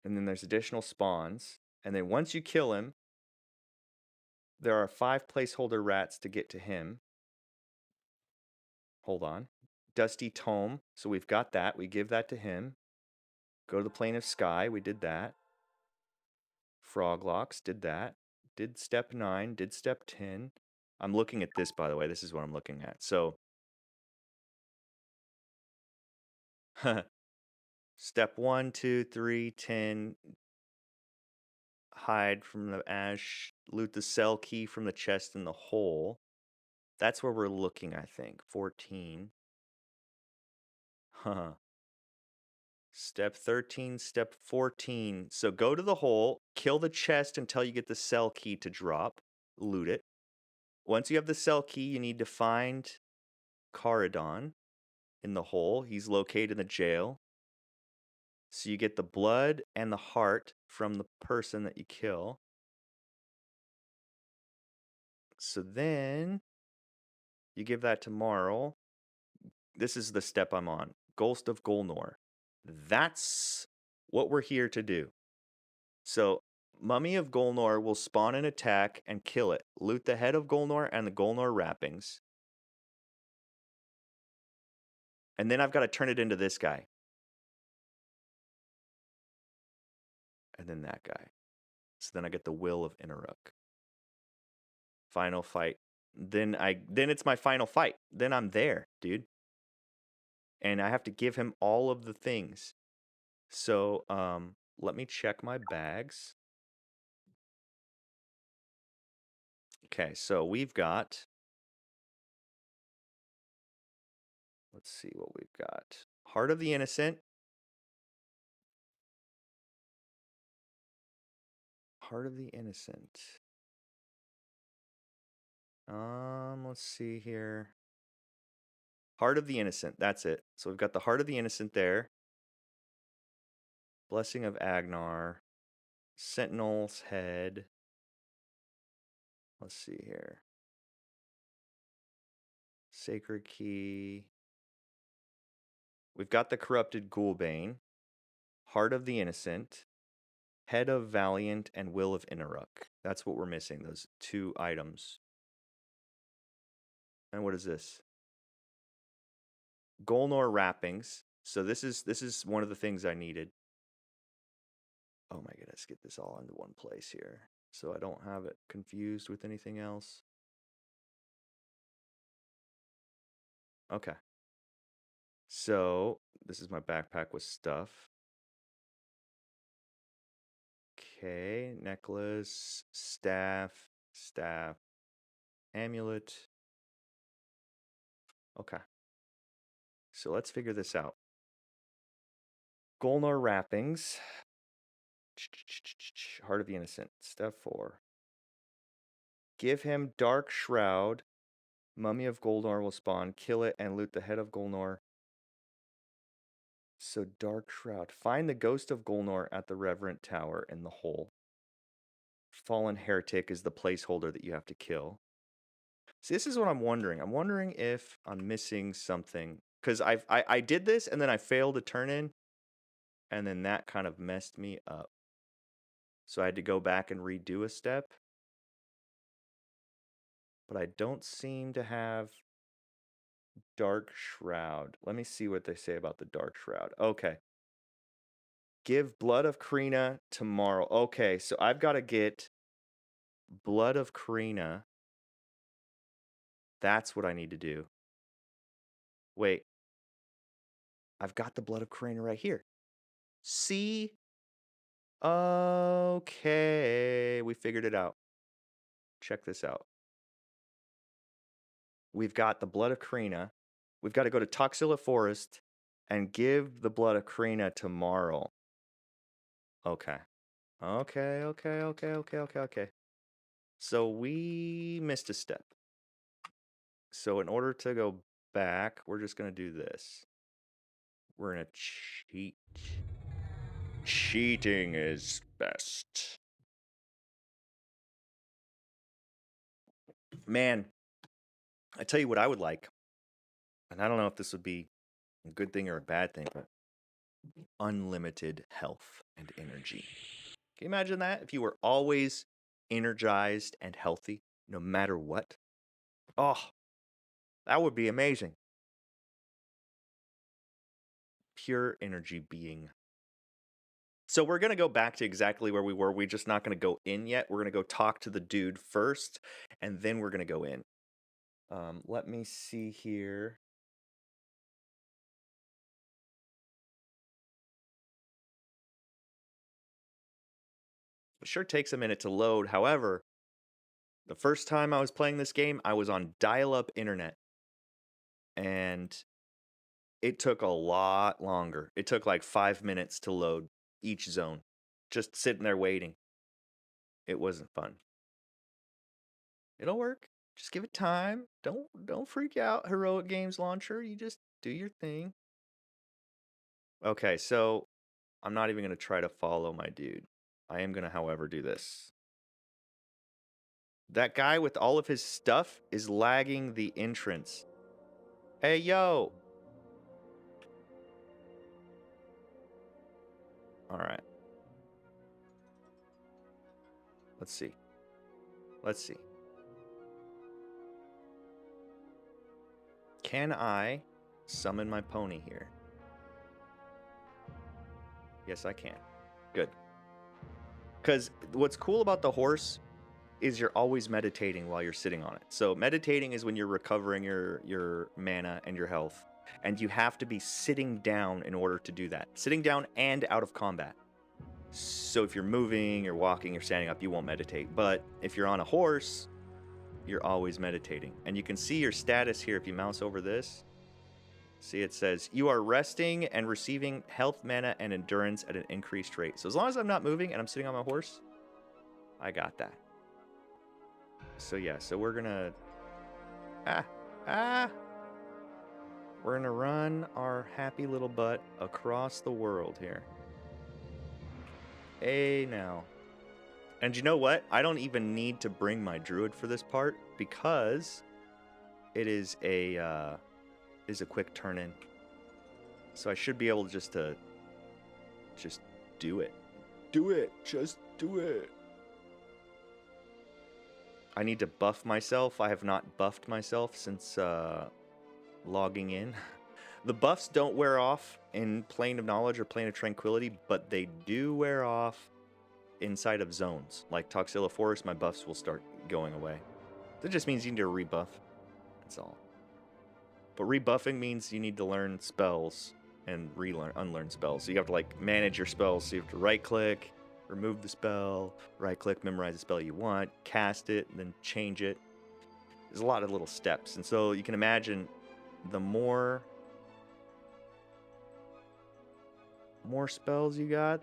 and then there's additional spawns. And then once you kill him, there are 5 placeholder rats to get to him. Hold on. Dusty Tome. So we've got that. We give that to him. Go to the Plane of Sky. We did that. Froglocks. Did that. Did Step 9. Did Step 10. I'm looking at this, by the way. This is what I'm looking at. So, Step 1, 2, 3, 10. Hide from the ash. Loot the cell key from the chest in the hole. That's where we're looking, I think. 14. Huh. Step 13, Step 14. So go to the hole, kill the chest until you get the cell key to drop. Loot it. Once you have the cell key, you need to find Caradon in the hole. He's located in the jail. So you get the blood and the heart from the person that you kill. So then you give that to Marl. This is the step I'm on. Ghost of Golnor. That's what we're here to do. So, Mummy of Golnor will spawn an attack and kill it. Loot the head of Golnor and the Golnor wrappings. And then I've got to turn it into this guy. And then that guy. So then I get the Will of Innoruuk. Final fight. Then it's my final fight. Then I'm there, dude. And I have to give him all of the things. So, let me check my bags. Okay, so we've got, let's see what we've got. Heart of the Innocent. Heart of the Innocent. Let's see here. Heart of the Innocent, that's it. So we've got the Heart of the Innocent there. Blessing of Agnar. Sentinel's Head. Let's see here. Sacred Key. We've got the Corrupted Ghoulbane. Heart of the Innocent. Head of Valiant and Will of Innoruuk. That's what we're missing, those 2 items. And what is this? Golnor wrappings. So this is one of the things I needed. Oh my goodness, get this all into one place here so I don't have it confused with anything else. Okay. So this is my backpack with stuff. Okay, necklace, staff, amulet. Okay. So let's figure this out. Golnor wrappings. Heart of the Innocent. Step 4. Give him Dark Shroud. Mummy of Golnor will spawn. Kill it and loot the head of Golnor. So Dark Shroud. Find the Ghost of Golnor at the Reverent Tower in the hole. Fallen Heretic is the placeholder that you have to kill. See, this is what I'm wondering. I'm wondering if I'm missing something. Because I did this and then I failed to turn in. And then that kind of messed me up. So I had to go back and redo a step. But I don't seem to have Dark Shroud. Let me see what they say about the Dark Shroud. Okay. Give Blood of Krina tomorrow. Okay, so I've got to get Blood of Krina. That's what I need to do. Wait. I've got the Blood of Krina right here. See? Okay, we figured it out. Check this out. We've got the blood of Krina. We've got to go to Toxilla Forest and give the blood of Krina to Marl. Okay. Okay. So we missed a step. So in order to go back, we're just going to do this. We're going to cheat. Cheating is best. Man, I tell you what I would like. And I don't know if this would be a good thing or a bad thing, but unlimited health and energy. Can you imagine that? If you were always energized and healthy, no matter what? Oh, that would be amazing. Pure energy being. So we're going to go back to exactly where we were. We're just not going to go in yet. We're going to go talk to the dude first, and then we're going to go in. Let me see here. It sure takes a minute to load. However, the first time I was playing this game, I was on dial-up internet. And it took a lot longer. It took like 5 minutes to load each zone. Just sitting there waiting. It wasn't fun. It'll work. Just give it time. Don't freak out, Heroic Games Launcher. You just do your thing. Okay, so I'm not even going to try to follow my dude. I am going to, however, do this. That guy with all of his stuff is lagging the entrance. Hey, yo! Alright. Let's see. Can I summon my pony here? Yes, I can. Good. Because what's cool about the horse is you're always meditating while you're sitting on it. So meditating is when you're recovering your mana and your health. And you have to be sitting down in order to do that. Sitting down and out of combat. So if you're moving, you're walking, you're standing up, you won't meditate. But if you're on a horse, you're always meditating. And you can see your status here if you mouse over this. See, it says, you are resting and receiving health, mana, and endurance at an increased rate. So as long as I'm not moving and I'm sitting on my horse, I got that. So yeah, so we're gonna... We're gonna run our happy little butt across the world here. Hey, now. And you know what? I don't even need to bring my druid for this part because it is a quick turn in. So I should be able just to do it. Just do it. I need to buff myself. I have not buffed myself since logging in. The buffs don't wear off in Plane of Knowledge or Plane of Tranquility, but they do wear off inside of zones. Like Toxilla Forest, my buffs will start going away. That just means you need to rebuff. That's all. But rebuffing means you need to learn spells and unlearn spells. So you have to like manage your spells. So you have to right click, remove the spell, right click, memorize the spell you want, cast it, and then change it. There's a lot of little steps. And so you can imagine the more spells you got,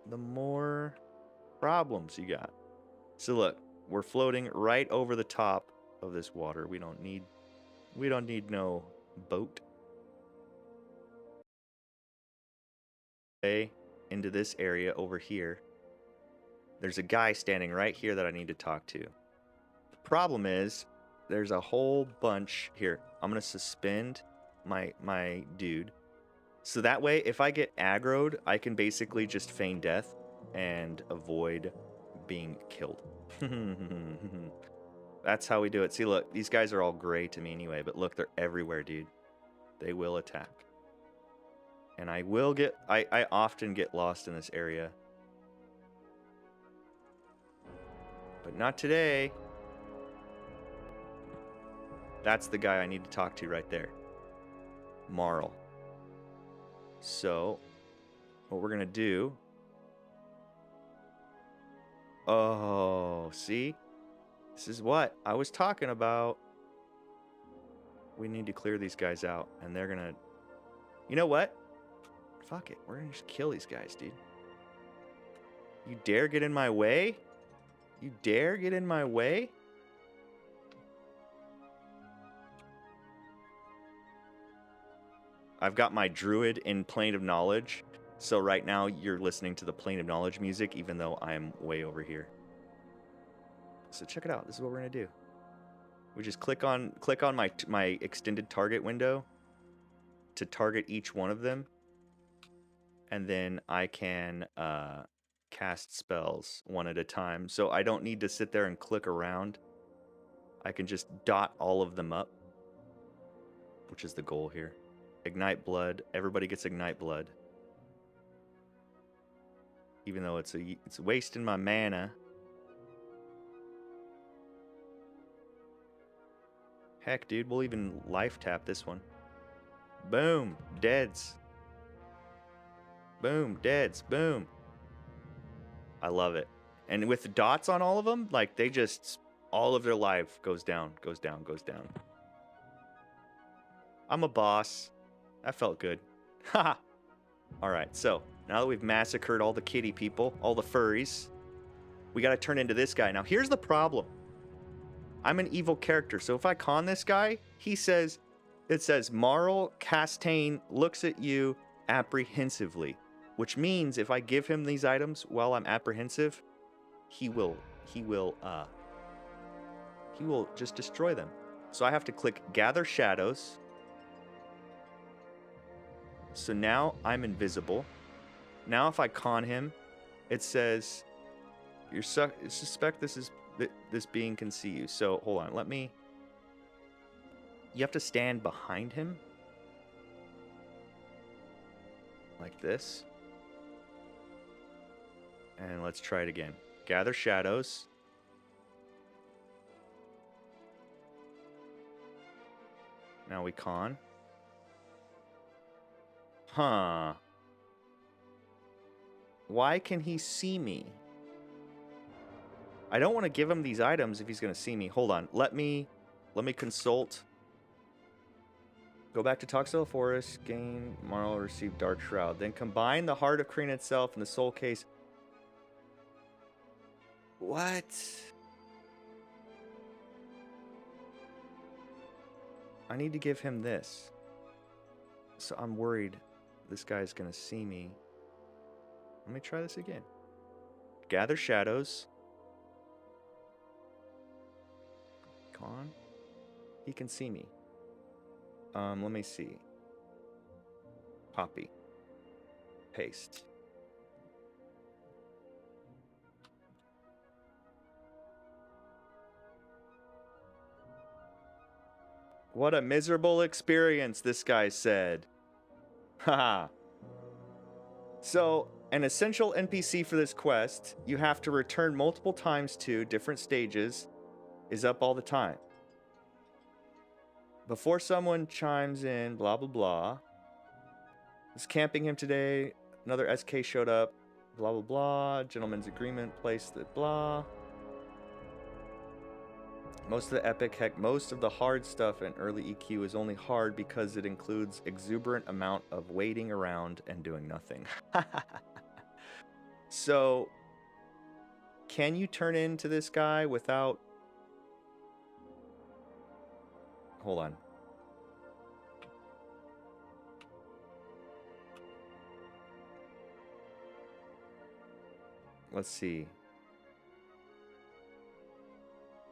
the more problems you got. So look, we're floating right over the top of this water. We don't need no boat. Okay, into this area over here. There's a guy standing right here that I need to talk to. The problem is there's a whole bunch here. I'm gonna suspend my dude. So that way, if I get aggroed, I can basically just feign death and avoid being killed. That's how we do it. See, look, these guys are all gray to me anyway, but look, they're everywhere, dude. They will attack. And I often get lost in this area. But not today. That's the guy I need to talk to right there. Marl. So, what we're going to do Oh, see? This is what I was talking about. We need to clear these guys out, and they're gonna... You know what? Fuck it. We're gonna just kill these guys, dude. You dare get in my way? You dare get in my way? I've got my Druid in Plane of Knowledge, so right now you're listening to the Plane of Knowledge music, even though I'm way over here. So check it out. This is what we're gonna do. We just click on my extended target window to target each one of them, and then I can cast spells one at a time. So I don't need to sit there and click around. I can just dot all of them up, which is the goal here. Ignite blood. Everybody gets ignite blood. Even though it's wasting my mana. Heck, dude, we'll even life tap this one. Boom, deads. Boom, deads, boom. I love it. And with the dots on all of them, like they just, all of their life goes down, goes down, goes down. I'm a boss. That felt good. Haha. All right, so now that we've massacred all the kitty people, all the furries, we got to turn into this guy. Now, here's the problem. I'm an evil character, so if I con this guy, it says, Marl Castaigne looks at you apprehensively, which means if I give him these items while I'm apprehensive, he will just destroy them. So I have to click Gather Shadows. So now I'm invisible. Now if I con him, it says, you suspect this being can see you. So hold on, you have to stand behind him. Like this. And let's try it again. Gather Shadows. Now we con. Huh. Why can he see me? I don't want to give him these items if he's going to see me. Hold on. Let me consult. Go back to Toxel Forest. Gain Marl, receive Dark Shroud. Then combine the Heart of Kreen itself and the Soul Case. What? I need to give him this. So I'm worried this guy's going to see me. Let me try this again. Gather Shadows. Con. He can see me. Let me see. Copy. Paste. What a miserable experience, this guy said. Haha. So, an essential NPC for this quest, you have to return multiple times to different stages, is up all the time. Before someone chimes in, blah, blah, blah. Was camping him today. Another SK showed up. Blah, blah, blah. Gentleman's agreement placed the blah. Most of the epic, heck, most of the hard stuff in early EQ is only hard because it includes exuberant amount of waiting around and doing nothing. So, can you turn into this guy without... Hold on. Let's see.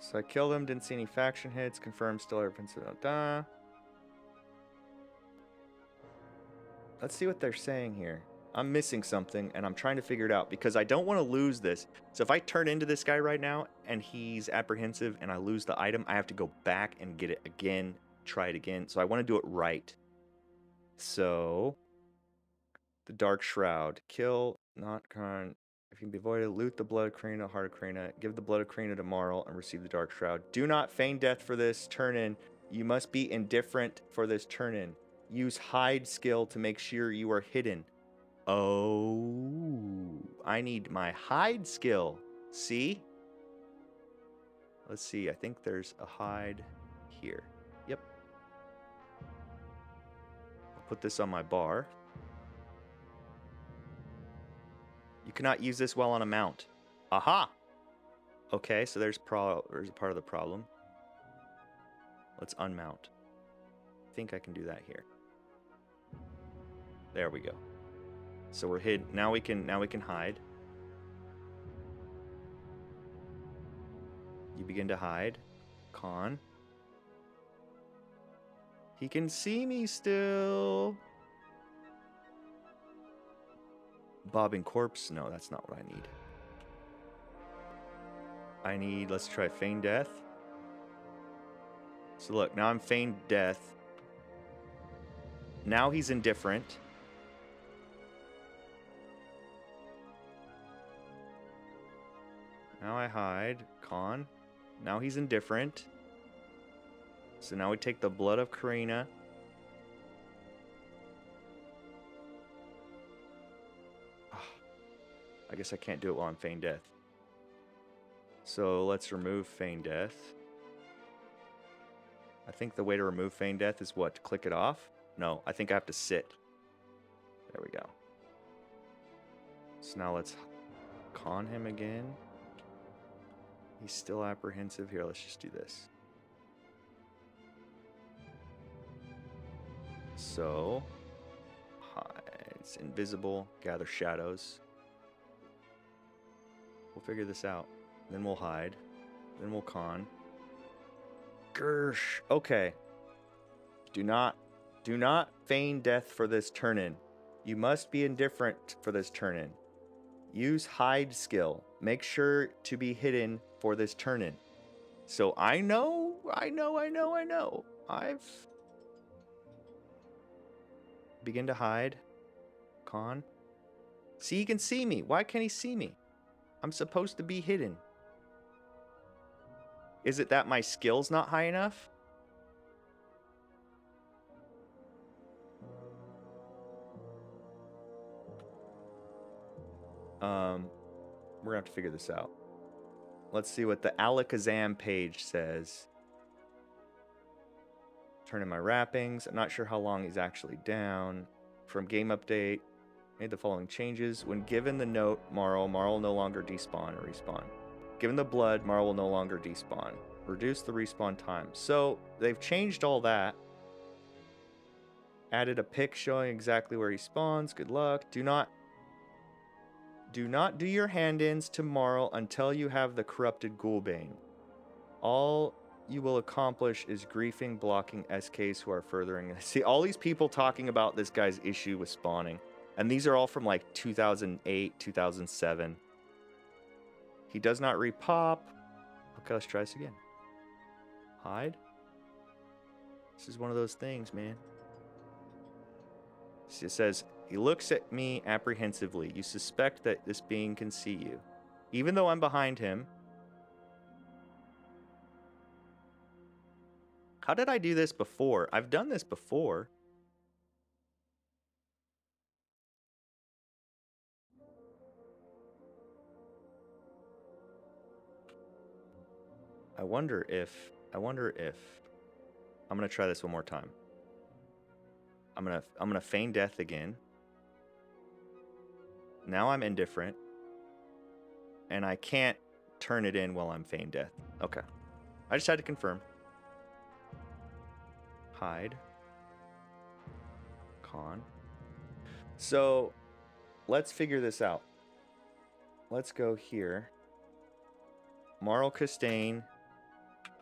So I killed him, didn't see any faction hits, confirmed still everything's done. Let's see what they're saying here. I'm missing something, and I'm trying to figure it out, because I don't want to lose this. So if I turn into this guy right now, and he's apprehensive, and I lose the item, I have to go back and get it again, try it again. So I want to do it right. So, the Dark Shroud. Kill, not con. If you can be avoided, loot the Blood of Krena, Heart of Krena, give the Blood of Krena to Marl, and receive the Dark Shroud. Do not feign death for this turn-in. You must be indifferent for this turn-in. Use Hide skill to make sure you are hidden. Oh, I need my Hide skill. See? Let's see. I think there's a hide here. Yep. I'll put this on my bar. You cannot use this while on a mount. Aha! Okay, so there's a part of the problem. Let's unmount. I think I can do that here. There we go. So we're hidden. Now we can hide. You begin to hide. Con. He can see me still. Bobbing corpse. No, that's not what I need. Let's try feign death. So look, now I'm feigned death. Now he's indifferent. Now I hide. Con. Now he's indifferent. So now we take the blood of Karina. I guess I can't do it while I'm feigned death. So let's remove feign death. I think the way to remove feign death is what? To click it off? No, I think I have to sit. There we go. So now let's con him again. He's still apprehensive. Here, let's just do this. So, hides, invisible, gather shadows. We'll figure this out. Then we'll hide. Then we'll con. Gersh. Okay. Do not feign death for this turn-in. You must be indifferent for this turn-in. Use hide skill. Make sure to be hidden for this turn-in. So I know. I've... Begin to hide. Con. See, he can see me. Why can't he see me? I'm supposed to be hidden. Is it that my skill's not high enough? We're gonna have to figure this out. Let's see what the Alakazam page says. Turn in my wrappings. I'm not sure how long he's actually down. From game update, made the following changes. When given the note, Marl will no longer despawn or respawn. Given the blood, Marl will no longer despawn. Reduce the respawn time. So they've changed all that. Added a pic showing exactly where he spawns. Good luck. Do not do your hand-ins to Marl until you have the corrupted Ghoulbane. All you will accomplish is griefing, blocking SKs who are furthering. See, all these people talking about this guy's issue with spawning. And these are all from like 2008, 2007. He does not repop. Okay, let's try this again. Hide. This is one of those things, man. It says, he looks at me apprehensively. You suspect that this being can see you. Even though I'm behind him. How did I do this before? I've done this before. I wonder if I'm gonna try this one more time. I'm gonna feign death again. Now I'm indifferent. And I can't turn it in while I'm feign death. Okay. I just had to confirm. Hide. Con. So let's figure this out. Let's go here. Marl Castaigne,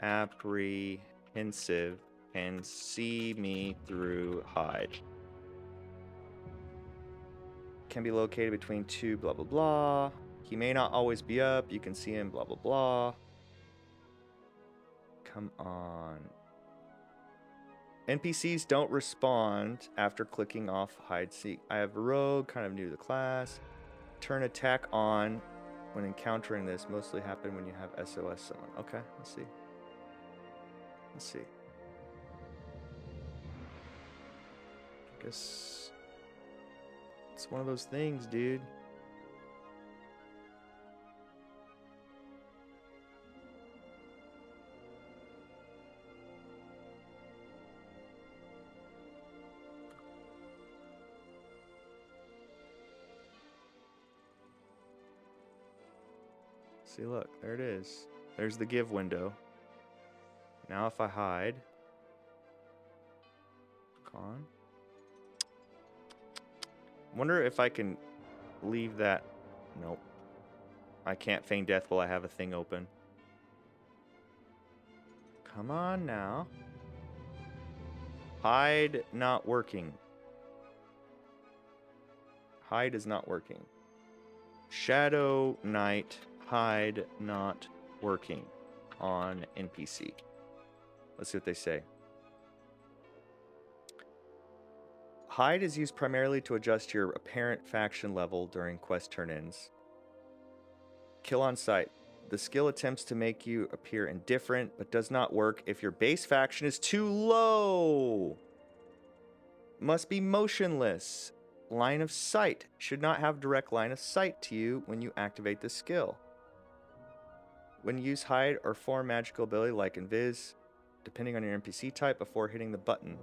apprehensive, and see me through hide. Can be located between two, blah, blah, blah. He may not always be up. You can see him, blah, blah, blah. Come on. NPCs don't respond after clicking off hide seek. I have rogue, kind of new to the class. Turn attack on when encountering this. Mostly happen when you have SOS someone. Okay, let's see. Let's see. I guess it's one of those things, dude. See, look, there it is. There's the give window. Now if I hide, con. Wonder if I can leave that. Nope. I can't feign death while I have a thing open. Come on now. Hide not working. Hide is not working. Shadow Knight, hide not working on NPC. Let's see what they say. Hide is used primarily to adjust your apparent faction level during quest turn-ins. Kill on sight. The skill attempts to make you appear indifferent, but does not work if your base faction is too low. Must be motionless. Line of sight. Should not have direct line of sight to you when you activate the skill. When you use hide or form magical ability like invis, depending on your NPC type before hitting the button.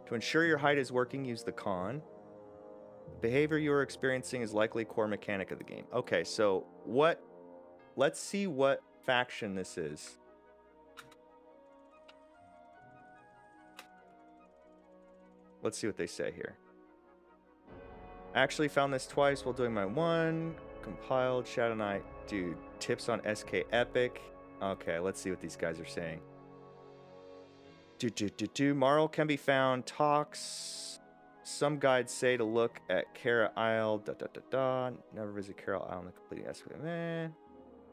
To ensure your hide is working, use the con. The behavior you are experiencing is likely a core mechanic of the game. Okay, so what... Let's see what faction this is. Let's see what they say here. I actually found this twice while doing my one. Compiled Shadow Knight. Dude, tips on SK Epic. Okay, let's see what these guys are saying. Marl can be found. Talks. Some guides say to look at Kara Isle. Never visit Kara Isle in the completing SK.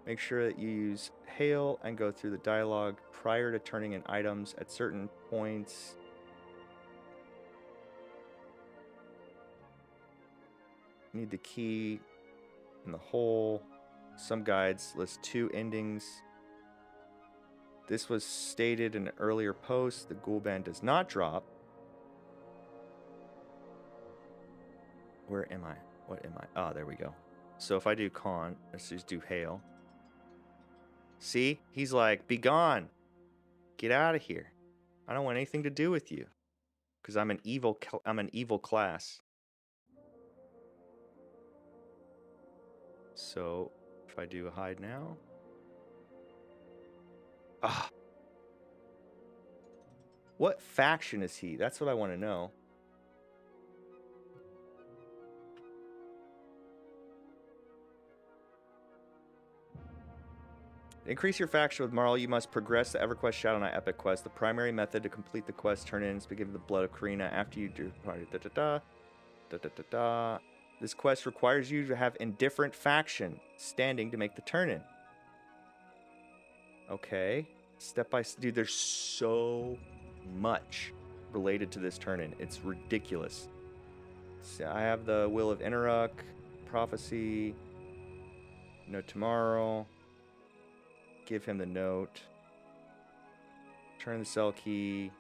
Make sure that you use Hail and go through the dialogue prior to turning in items at certain points. Need the key in the hole. Some guides list 2 endings. This was stated in an earlier post. The ghoul band does not drop. Where am I? What am I? Oh, there we go. So if I do con, let's just do hail. See? He's like, be gone. Get out of here. I don't want anything to do with you. Because I'm an evil class. So if I do a hide now. Ah. What faction is he? That's what I want to know. To increase your faction with Marl, you must progress the EverQuest Shadow Knight Epic Quest. The primary method to complete the quest turn-in is to begin the Blood of Karina after you do... This quest requires you to have indifferent faction standing to make the turn-in. Okay. Step by step. Dude, there's so much related to this turn-in. It's ridiculous. So I have the Will of Innoruuk, Prophecy, Note Tomorrow. Give him the note. Turn the cell key.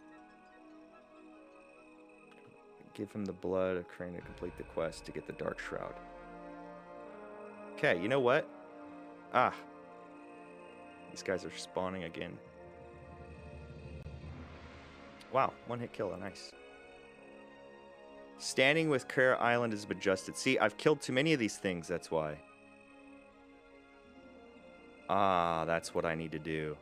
Give him the blood of Crane to complete the quest to get the Dark Shroud. Okay, you know what? Ah. These guys are spawning again. Wow, one hit kill, nice. Standing with Kara Island is adjusted. See, I've killed too many of these things, that's why. Ah, that's what I need to do.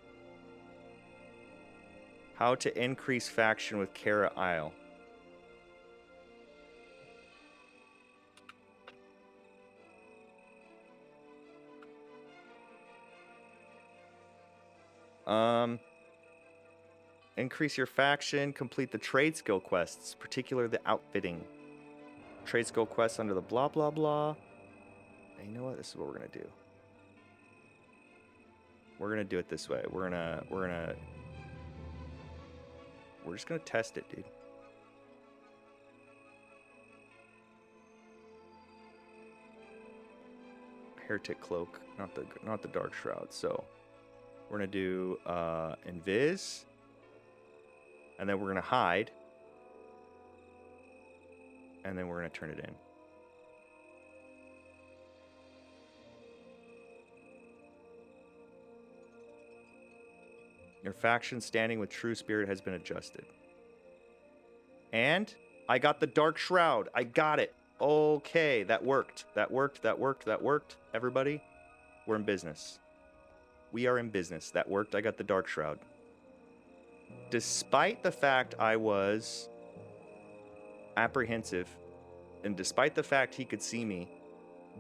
How to increase faction with Kara Isle. Increase your faction, complete the trade skill quests, particularly the outfitting. Trade skill quests under the blah blah blah. And you know what? This is what we're gonna do. We're gonna do it this way. We're just gonna test it, dude. Heretic Cloak, not the Dark Shroud. So we're gonna do Invis, and then we're gonna hide, and then we're gonna turn it in. Your faction standing with True Spirit has been adjusted. And I got the Dark Shroud. I got it. Okay, that worked. That worked. Everybody. We're in business. We are in business. That worked. I got the Dark Shroud. Despite the fact I was apprehensive, and despite the fact he could see me,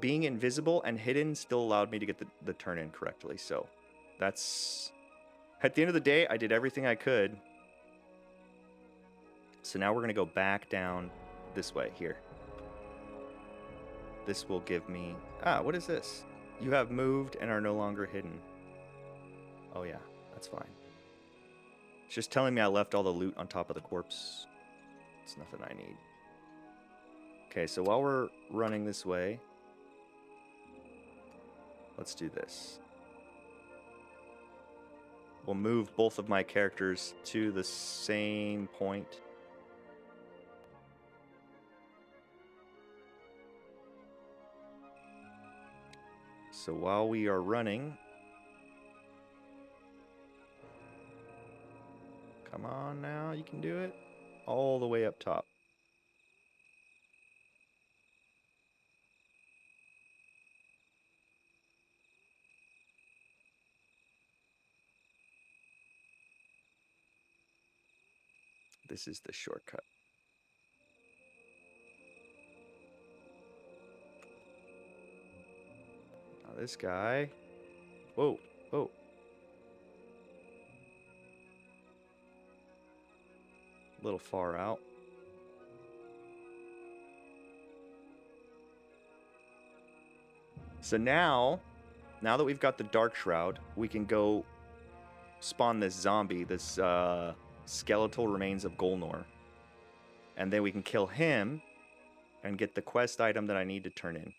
being invisible and hidden still allowed me to get the turn in correctly. So that's... At the end of the day, I did everything I could. So now we're going to go back down this way here. This will give me... Ah, what is this? You have moved and are no longer hidden. Oh yeah, that's fine. It's just telling me I left all the loot on top of the corpse. It's nothing I need. Okay, so while we're running this way, let's do this. We'll move both of my characters to the same point. So while we are running... Come on now, you can do it. All the way up top. This is the shortcut. Now this guy... Whoa, whoa. A little far out. So now that we've got the Dark Shroud, we can go spawn this zombie, this skeletal remains of Golnor. And then we can kill him and get the quest item that I need to turn in.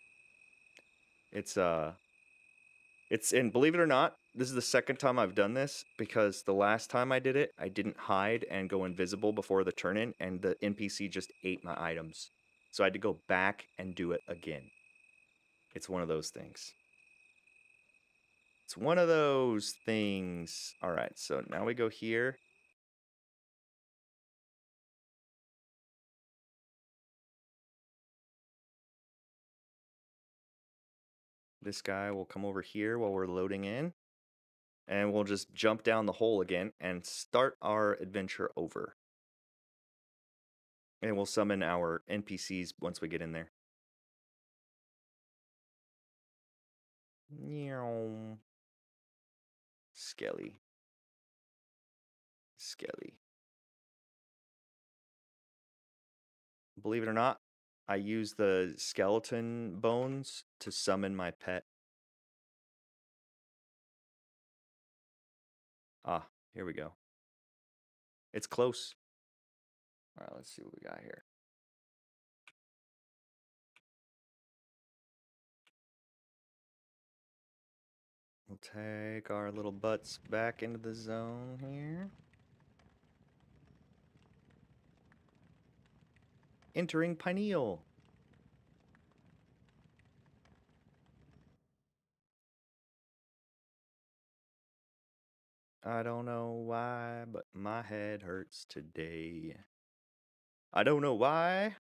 And believe it or not, this is the second time I've done this, because the last time I did it, I didn't hide and go invisible before the turn-in, and the NPC just ate my items. So I had to go back and do it again. It's one of those things. It's one of those things. All right, so now we go here. This guy will come over here while we're loading in. And we'll just jump down the hole again and start our adventure over. And we'll summon our NPCs once we get in there. Skelly. Skelly. Believe it or not, I use the skeleton bones to summon my pet. Ah, here we go. It's close. All right, let's see what we got here. We'll take our little butts back into the zone here. Entering Pineal. I don't know why, but my head hurts today. I don't know why,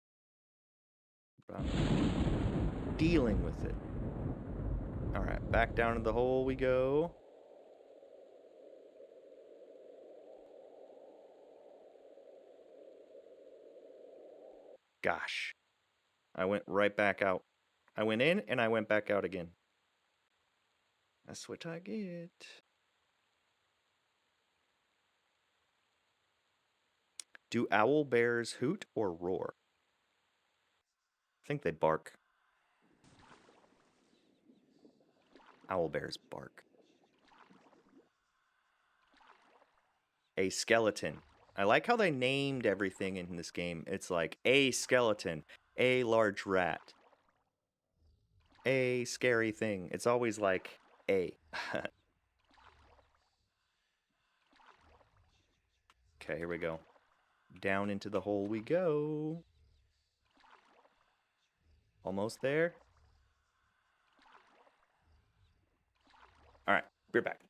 but I'm dealing with it. Alright, back down to the hole we go. Gosh. I went right back out. I went in and I went back out again. That's what I get. Do owl bears hoot or roar? I think they bark. Owl bears bark. A skeleton. I like how they named everything in this game. It's like a skeleton, a large rat, a scary thing. It's always like a. Okay, here we go. Down into the hole we go. Almost there. Alright, we're back.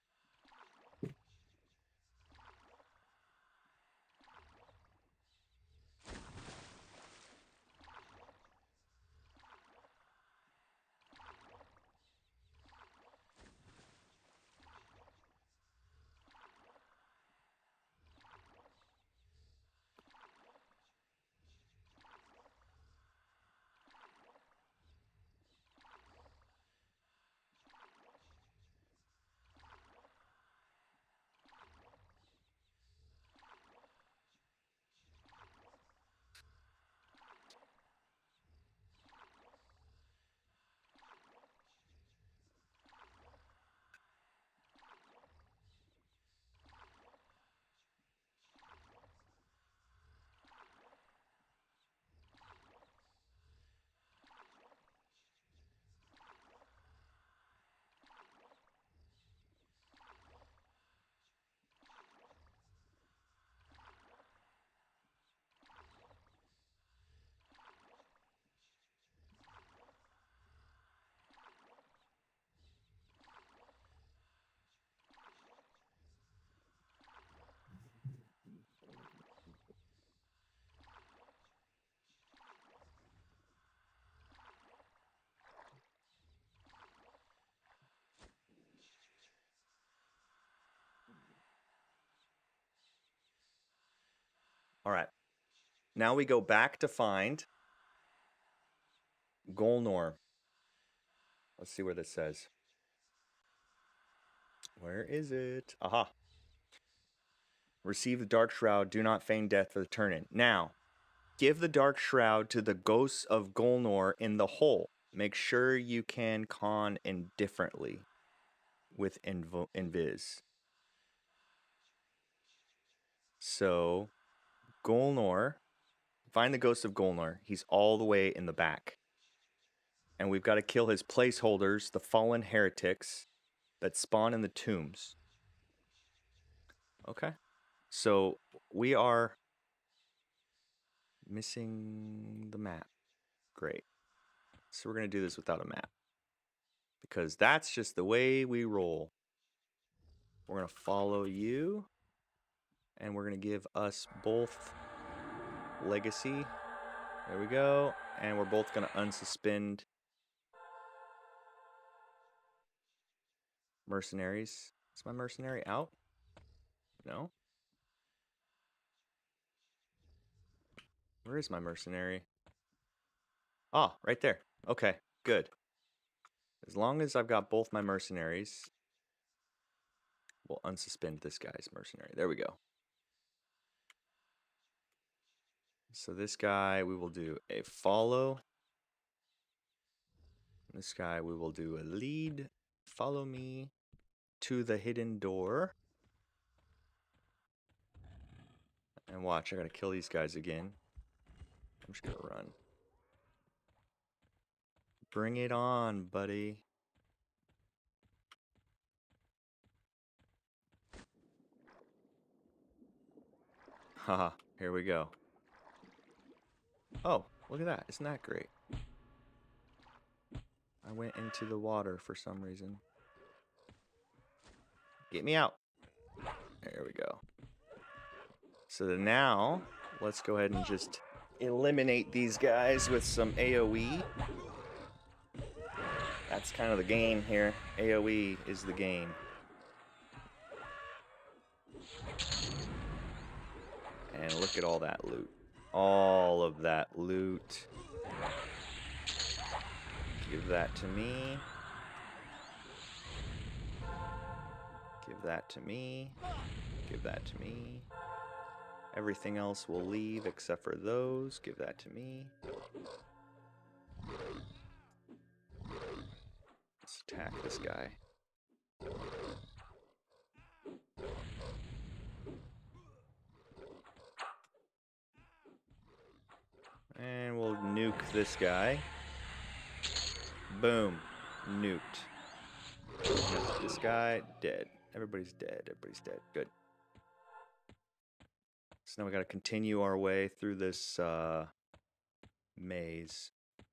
All right. Now we go back to find Golnor. Let's see where this says. Where is it? Aha. Receive the Dark Shroud. Do not feign death for the turn-in. Now, give the Dark Shroud to the ghosts of Golnor in the hole. Make sure you can con indifferently with invis. So, Golnor, find the ghost of Golnor. He's all the way in the back. And we've got to kill his placeholders, the fallen heretics that spawn in the tombs. Okay. So, we are missing the map. Great. So we're going to do this without a map. Because that's just the way we roll. We're going to follow you. And we're going to give us both legacy. There we go. And we're both going to unsuspend mercenaries. Is my mercenary out? No. Where is my mercenary? Ah, right there. Okay, good. As long as I've got both my mercenaries, we'll unsuspend this guy's mercenary. There we go. So this guy, we will do a follow. This guy, we will do a lead. Follow me to the hidden door. And watch, I gotta kill these guys again. I'm just gonna run. Bring it on, buddy. Haha, here we go. Oh, look at that. Isn't that great? I went into the water for some reason. Get me out. There we go. So now, let's go ahead and just eliminate these guys with some AoE. That's kind of the game here. AoE is the game. And look at all that loot. All of that loot. Give that to me. Give that to me. Give that to me. Everything else will leave except for those. Give that to me. Let's attack this guy. And we'll nuke this guy. Boom. Nuked. This guy, dead. Everybody's dead. Everybody's dead. Good. So now we got to continue our way through this maze.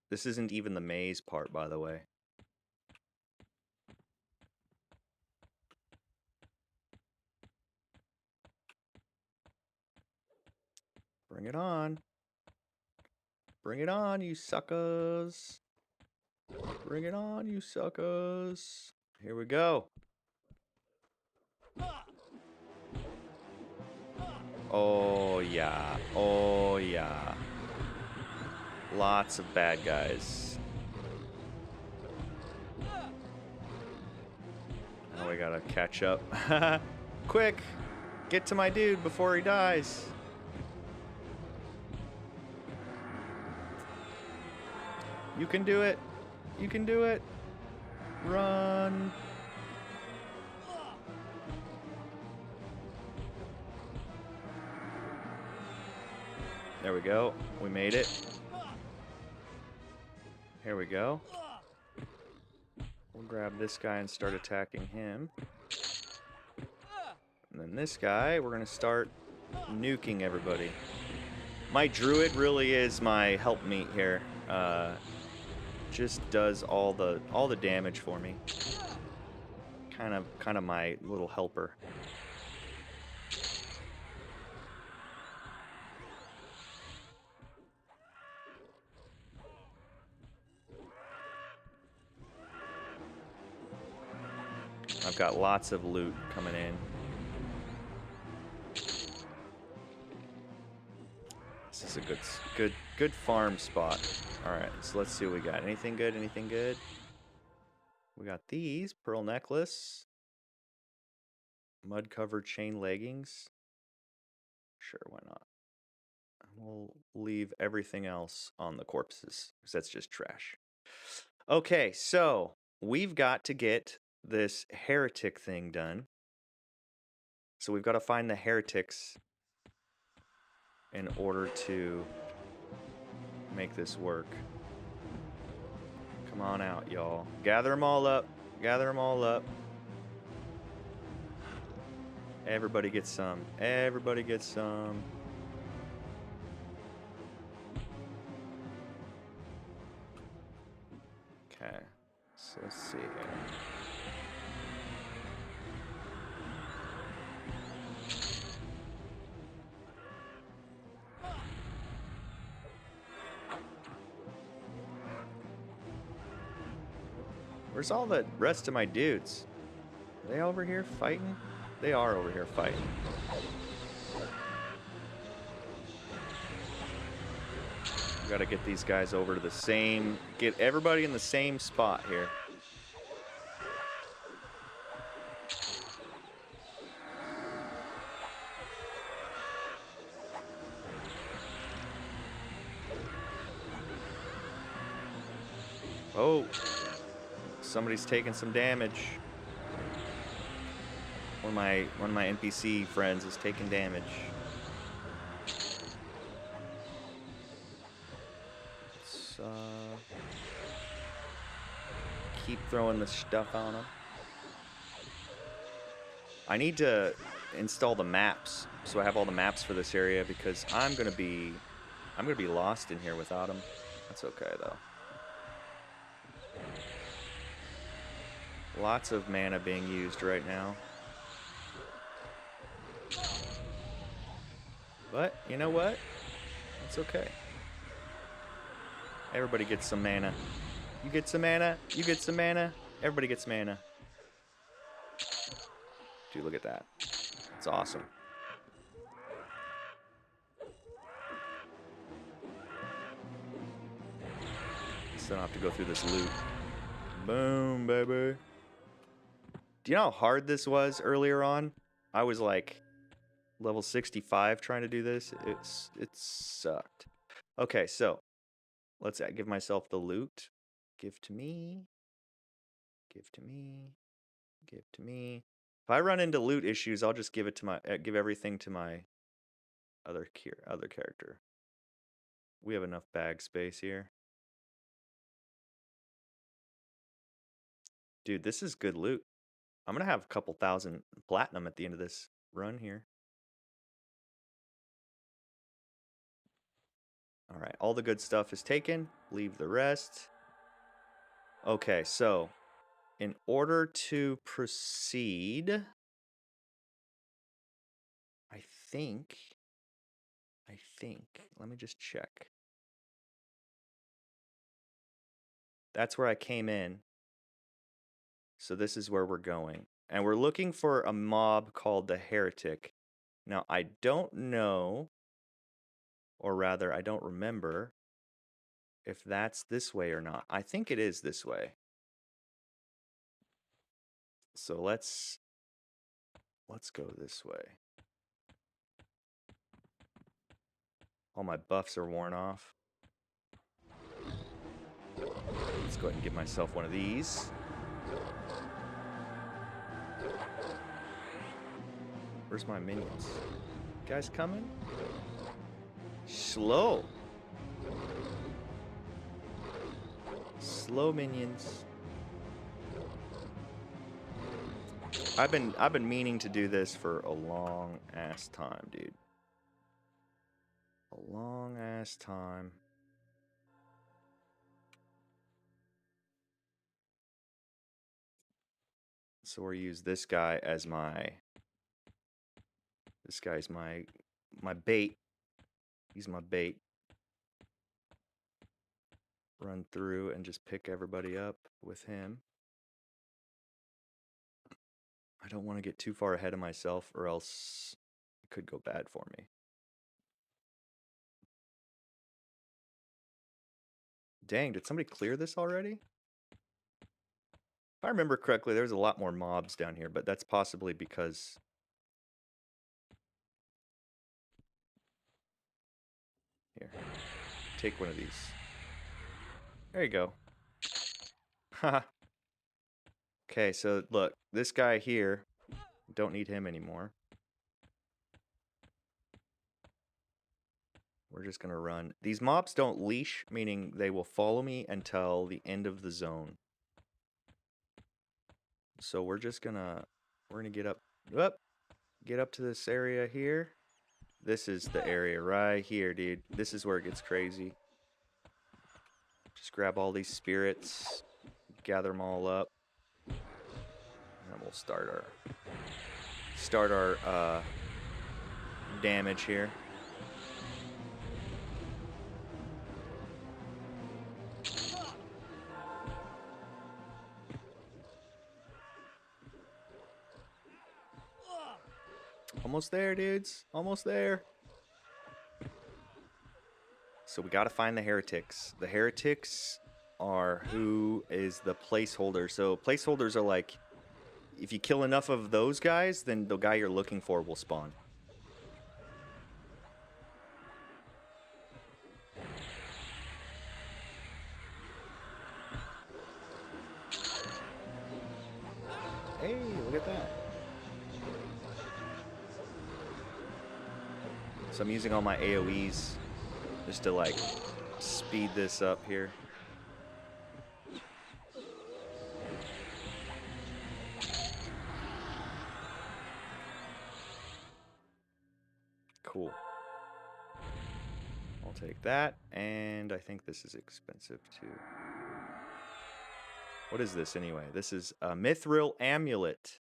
This isn't even the maze part, by the way. Bring it on. Bring it on, you suckers. Bring it on, you suckers. Here we go. Oh, yeah. Oh, yeah. Lots of bad guys. Now we gotta catch up. Quick! Get to my dude before he dies. You can do it. You can do it. Run. There we go. We made it. Here we go. We'll grab this guy and start attacking him. And then this guy, we're going to start nuking everybody. My druid really is my helpmeet here. Just does all the damage for me. Kind of my little helper. I've got lots of loot coming in. is a good farm spot. All right, so let's see what we got. Anything good? Anything good? We got these pearl necklace, mud covered chain leggings. Sure, why not? We'll leave everything else on the corpses because that's just trash. Okay, so we've got to get this heretic thing done. So we've got to find the heretics in order to make this work. Come on out, y'all. Gather them all up. Gather them all up. Everybody gets some. Everybody gets some. Okay. So let's see here. Where's all the rest of my dudes? Are they over here fighting? They are over here fighting. We gotta get these guys over to the same... Get everybody in the same spot here. Oh! Somebody's taking some damage. One of my NPC friends is taking damage. Let's keep throwing the stuff on them. I need to install the maps so I have all the maps for this area because I'm gonna be lost in here without them. That's okay though. Lots of mana being used right now. But, you know what? It's okay. Everybody gets some mana. You get some mana, you get some mana, everybody gets mana. Dude, look at that. It's awesome. So I don't have to go through this loop. Boom, baby. Do you know how hard this was earlier on? I was like level 65 trying to do this. It sucked. Okay, so let's give myself the loot. Give to me. Give to me. Give to me. If I run into loot issues, I'll just give it to my give everything to my other character. We have enough bag space here. Dude, this is good loot. I'm gonna have a couple thousand platinum at the end of this run here. All right, all the good stuff is taken. Leave the rest. Okay, so in order to proceed, I think, let me just check. That's where I came in. So this is where we're going. And we're looking for a mob called the Heretic. Now, I don't know, or rather, I don't remember if that's this way or not. I think it is this way. So let's go this way. All my buffs are worn off. Let's go ahead and give myself one of these. Where's my minions? You guys coming? Slow. Slow minions. I've been meaning to do this for a long ass time, dude. A long ass time. So we'll use this guy as my... This guy's my bait. He's my bait. Run through and just pick everybody up with him. I don't want to get too far ahead of myself or else it could go bad for me. Dang, did somebody clear this already? If I remember correctly, there's a lot more mobs down here, but that's possibly because... Here, take one of these. There you go. Haha. Okay, so look, this guy here, don't need him anymore. We're just gonna run. These mobs don't leash, meaning they will follow me until the end of the zone. So we're gonna get up to this area here. This is the area right here, dude. This is where it gets crazy. Just grab all these spirits, gather them all up, and then we'll start our damage here. Almost there, dudes. Almost there. So we gotta find the heretics. The heretics are who is the placeholder. So placeholders are like, if you kill enough of those guys, then the guy you're looking for will spawn. Hey, look at that. So I'm using all my AoEs just to like speed this up here. Cool. I'll take that, and I think this is expensive too. What is this anyway? This is a Mithril Amulet.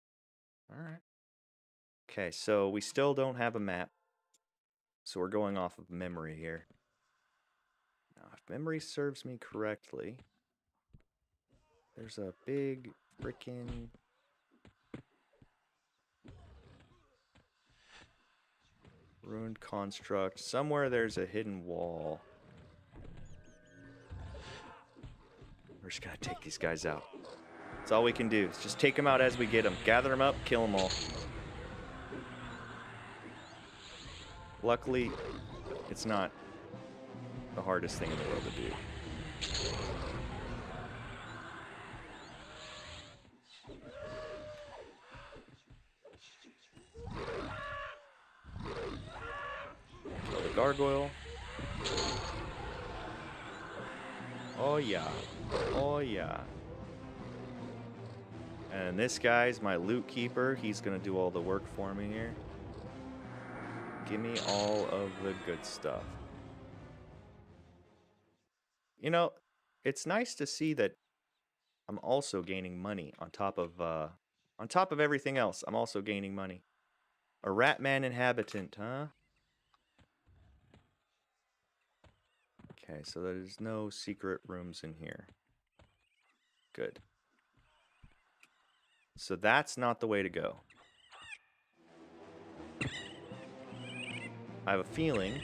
All right. Okay, so we still don't have a map. So we're going off of memory here. Now, if memory serves me correctly, there's a big frickin' ruined construct. Somewhere there's a hidden wall. We're just gonna take these guys out. That's all we can do. Is just take them out as we get them. Gather them up, kill them all. Luckily, it's not the hardest thing in the world to do. Kill the gargoyle. Oh yeah. Oh yeah. And this guy's my loot keeper. He's gonna do all the work for me here. Give me all of the good stuff. You know, it's nice to see that I'm also gaining money on top of everything else. I'm also gaining money. A Ratman inhabitant, huh? Okay, so there's no secret rooms in here. Good. So that's not the way to go. I have a feeling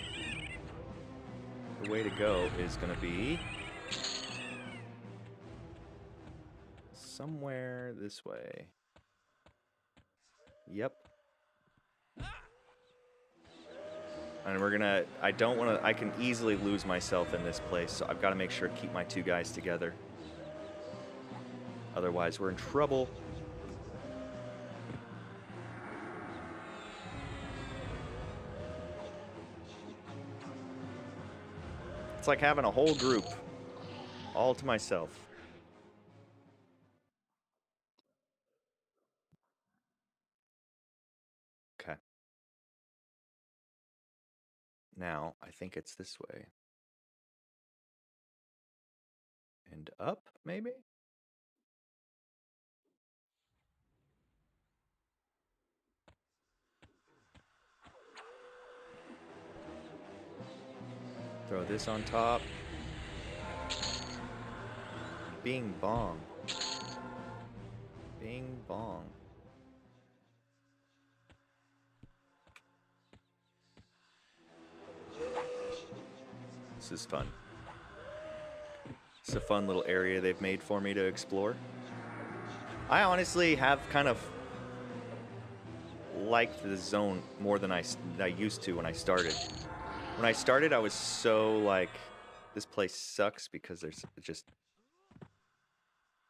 the way to go is going to be somewhere this way. Yep. And we're gonna, I can easily lose myself in this place, so I've got to make sure to keep my two guys together. Otherwise, we're in trouble. It's like having a whole group all to myself. Okay. Now, I think it's this way. And up, maybe? Throw this on top. Bing bong. Bing bong. This is fun. It's a fun little area they've made for me to explore. I honestly have kind of liked the zone more than I used to when I started. When I started, I was so like, this place sucks because it just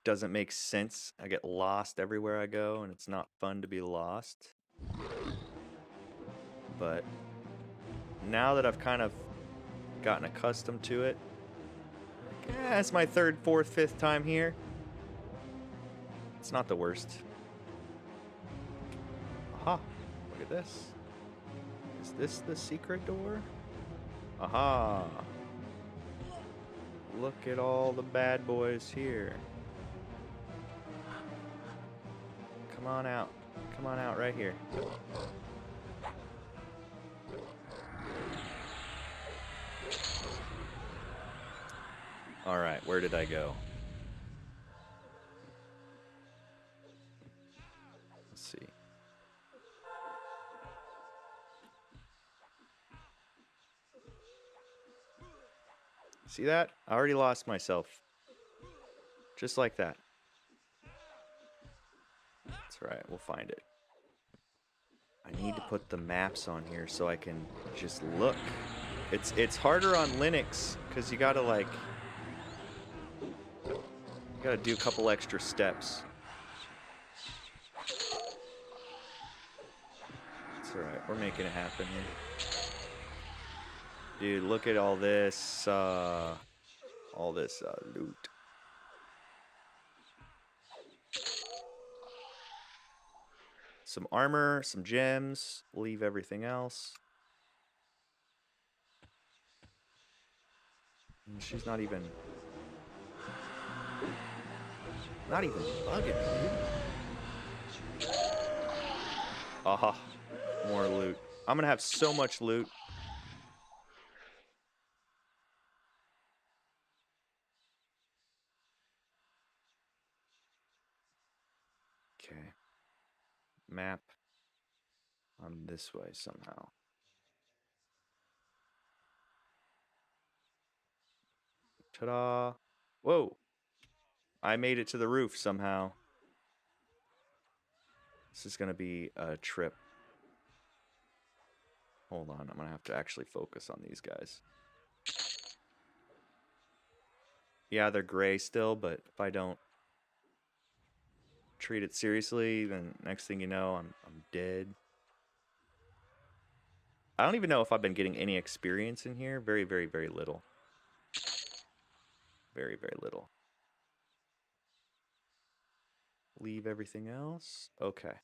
doesn't make sense. I get lost everywhere I go, and it's not fun to be lost. But now that I've kind of gotten accustomed to it, like, it's my third, fourth, fifth time here. It's not the worst. Aha, look at this. Is this the secret door? Aha. Look at all the bad boys here. Come on out. Come on out right here. Alright, where did I go? Let's see. See that? I already lost myself. Just like that. That's right, we'll find it. I need to put the maps on here so I can just look. It's harder on Linux because you gotta like, you gotta do a couple extra steps. That's alright, we're making it happen here. Dude, look at all this loot. Some armor, some gems, leave everything else. And she's not even bugging me, dude. Aha, more loot. I'm gonna have so much loot. Okay. Map on this way somehow. Ta-da! Whoa! I made it to the roof somehow. This is gonna be a trip. Hold on, I'm gonna have to actually focus on these guys. Yeah, they're gray still, but if I don't treat it seriously, then next thing you know, I'm dead. I don't even know if I've been getting any experience in here. Very, very, very little. Very, very little. Leave everything else. Okay.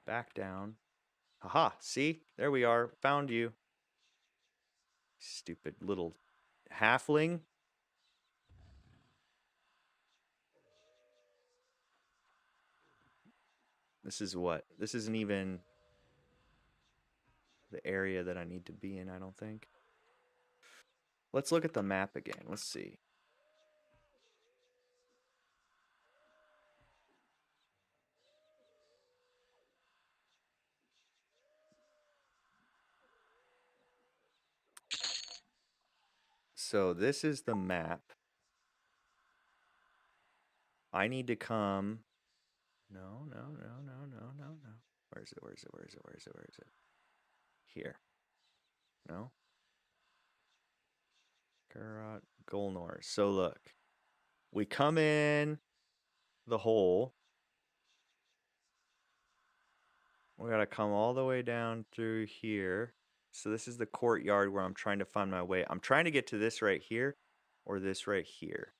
Back down. Haha, see? There we are. Found you. Stupid little halfling. This is what? This isn't even the area that I need to be in, I don't think. Let's look at the map again. Let's see. So this is the map. I need to come. No. Where is it? Here. No? Karat Golnor. So look. We come in the hole. We gotta come all the way down through here. So this is the courtyard where I'm trying to find my way. I'm trying to get to this right here or this right here.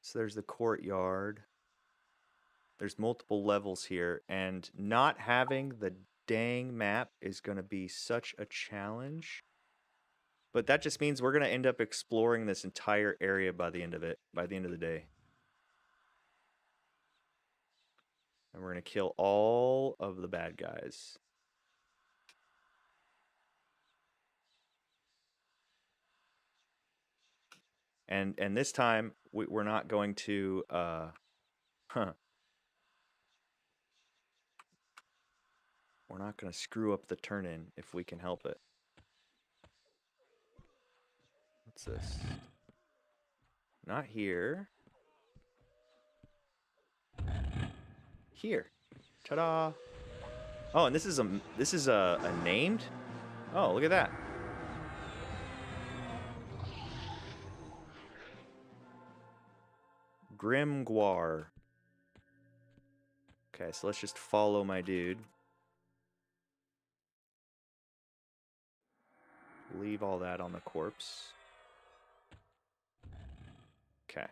So there's the courtyard. There's multiple levels here, and not having the dang map is going to be such a challenge. But that just means we're going to end up exploring this entire area by the end of it, by the end of the day. And we're going to kill all of the bad guys. And this time, we're not going to, we're not going to screw up the turn-in if we can help it. What's this? Not here. Here. Ta-da! Oh, and this is a named? Oh, look at that. Grimoire. Okay, so let's just follow my dude. Leave all that on the corpse. Okay.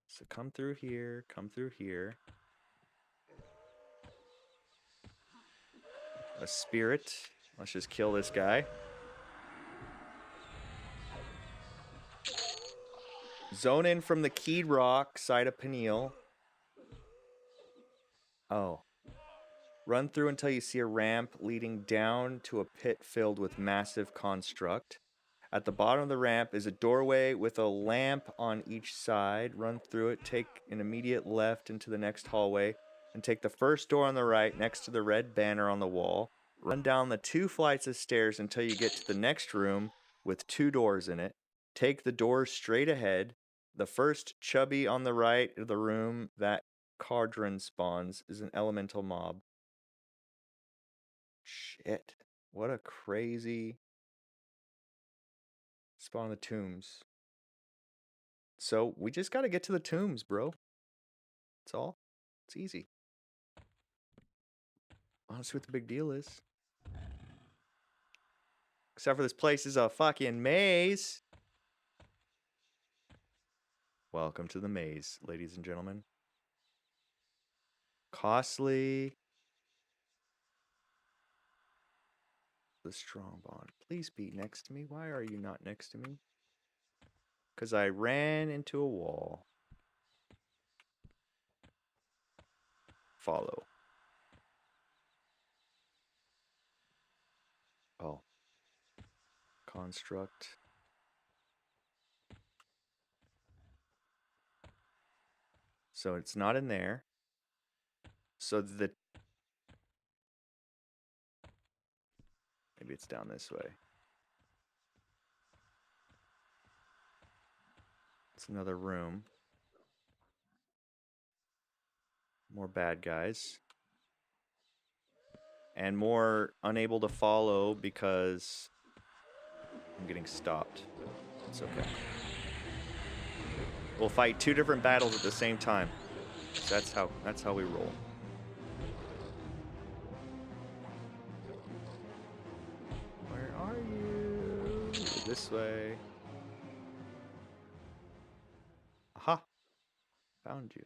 So come through here, come through here. A spirit. Let's just kill this guy. Zone in from the keyed rock, side of Peniel. Oh. Run through until you see a ramp leading down to a pit filled with massive construct. At the bottom of the ramp is a doorway with a lamp on each side. Run through it, take an immediate left into the next hallway, and take the first door on the right next to the red banner on the wall. Run down the 2 flights of stairs until you get to the next room with 2 doors in it. Take the door straight ahead. The first chubby on the right of the room that Cauldron spawns is an elemental mob. Shit. What a crazy spawn the tombs. So we just got to get to the tombs, bro. That's all. It's easy. Honestly, what the big deal is. Except for this place is a fucking maze. Welcome to the maze, ladies and gentlemen. Costly. The strong bond. Please be next to me. Why are you not next to me? Because I ran into a wall. Follow. Oh. Construct. So it's not in there. So maybe it's down this way. It's another room. More bad guys. And more unable to follow because I'm getting stopped. It's okay. We'll fight 2 different battles at the same time. That's how we roll. Where are you? This way. Aha! Found you.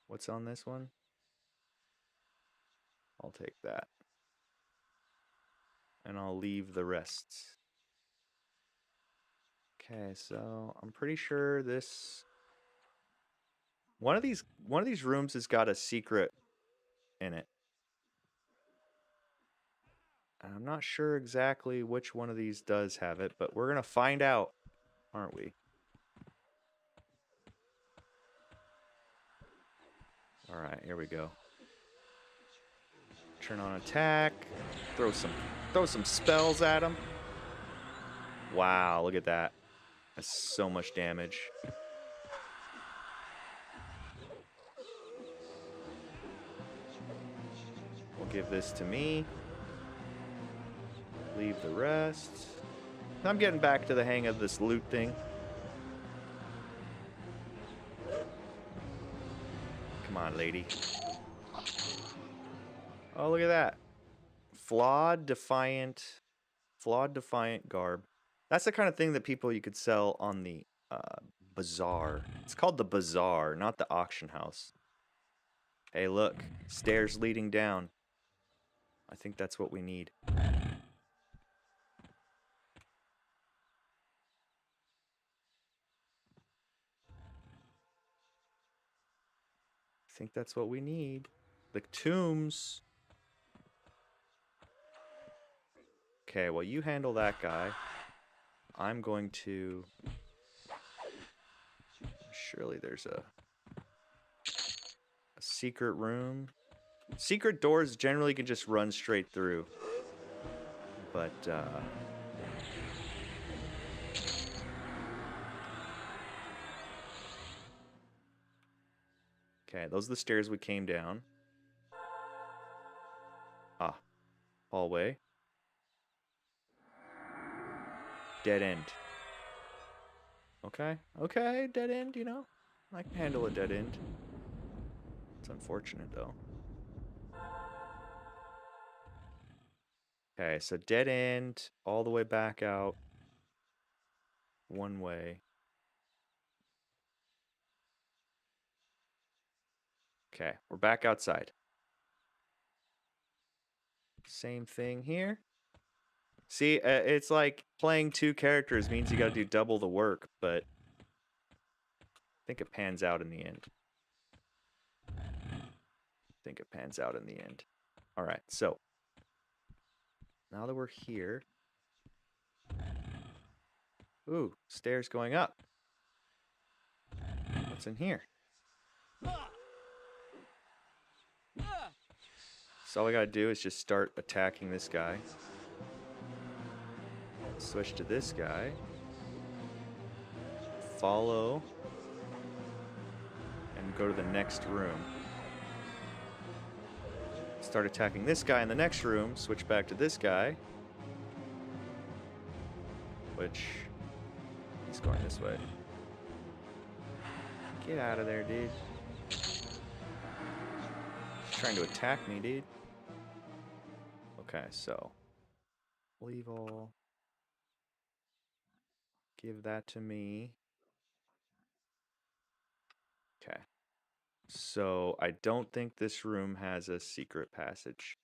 What's on this one? I'll take that. And I'll leave the rest. Okay, so I'm pretty sure this one of these rooms has got a secret in it. And I'm not sure exactly which one of these does have it, but we're gonna find out, aren't we? Alright, here we go. Turn on attack. Throw some spells at him. Wow, look at that. That's so much damage. We'll give this to me. Leave the rest. I'm getting back to the hang of this loot thing. Come on, lady. Oh, look at that. Flawed defiant garb. That's the kind of thing that you could sell on the bazaar. It's called the bazaar, not the auction house. Hey, look. Stairs leading down. I think that's what we need. I think that's what we need. The tombs. Okay, well, you handle that guy. I'm going to... Surely there's a secret room. Secret doors generally can just run straight through. But, okay, those are the stairs we came down. Ah, hallway. Dead end. Okay, okay, dead end, you know? I can handle a dead end. It's unfortunate, though. Okay, so dead end, all the way back out. One way. Okay, we're back outside. Same thing here. See, it's like playing two characters means you gotta do double the work, but I think it pans out in the end. All right, so now that we're here. Ooh, stairs going up. What's in here? So all we gotta do is just start attacking this guy. Switch to this guy. Follow. And go to the next room. Start attacking this guy in the next room. Switch back to this guy. Which... he's going this way. Get out of there, dude. He's trying to attack me, dude. Okay, so... leave all. Give that to me. Okay. So, I don't think this room has a secret passage.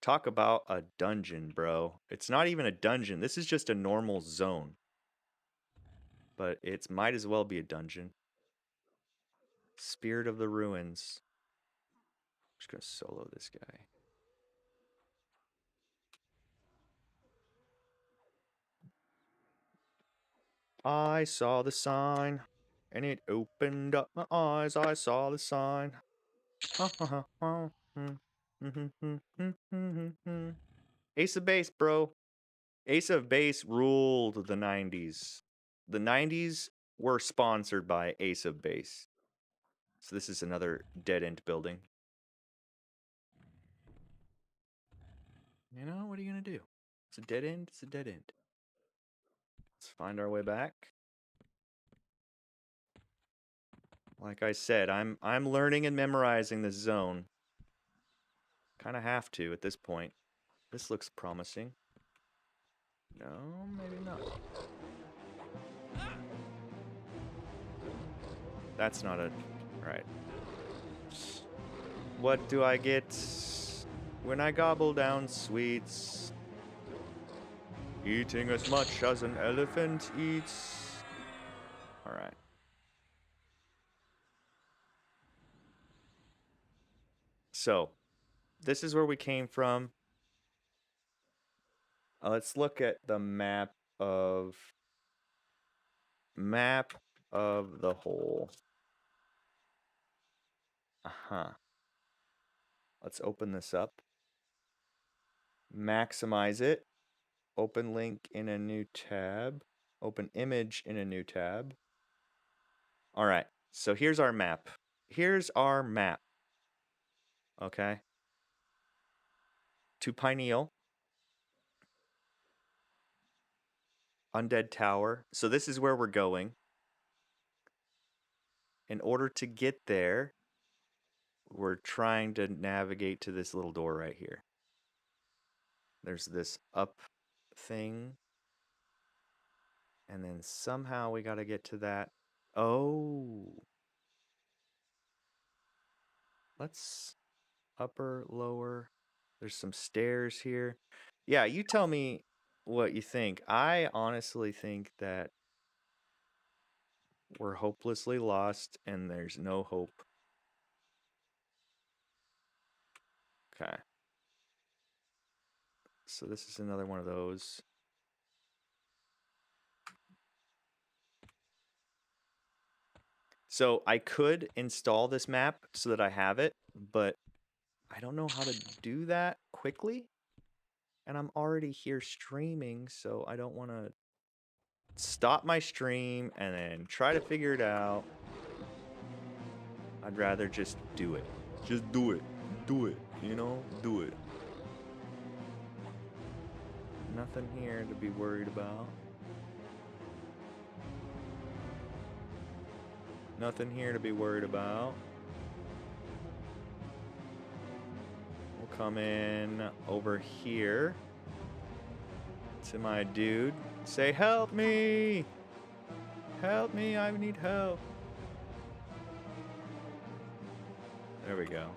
Talk about a dungeon, bro. It's not even a dungeon. This is just a normal zone. But it might as well be a dungeon. Spirit of the Ruins. I'm just gonna solo this guy. I saw the sign, and it opened up my eyes. I saw the sign. Ace of Base, bro. Ace of Base ruled the 90s. The 90s were sponsored by Ace of Base. So this is another dead-end building. You know, what are you gonna do? It's a dead end, it's a dead end. Let's find our way back. Like I said, I'm learning and memorizing this zone. Kinda have to at this point. This looks promising. No, maybe not. That's not a... right. What do I get when I gobble down sweets? Eating as much as an elephant eats. Alright. So, this is where we came from. Let's look at the map of the hole. Let's open this up. Maximize it. Open link in a new tab. Open image in a new tab. All right. So here's our map. Okay. To Pineal. Undead Tower. So this is where we're going. In order to get there, we're trying to navigate to this little door right here. There's this up thing. And then somehow we got to get to that. Oh. Let's upper, lower. There's some stairs here. Yeah, you tell me what you think. I honestly think that we're hopelessly lost and there's no hope. Okay. So this is another one of those. So I could install this map so that I have it, but I don't know how to do that quickly. And I'm already here streaming, so I don't want to stop my stream and then try to figure it out. I'd rather just do it. Just do it. Do it. You know? Do it. Nothing here to be worried about. Nothing here to be worried about. We'll come in over here to my dude. Say, help me! Help me, I need help. There we go.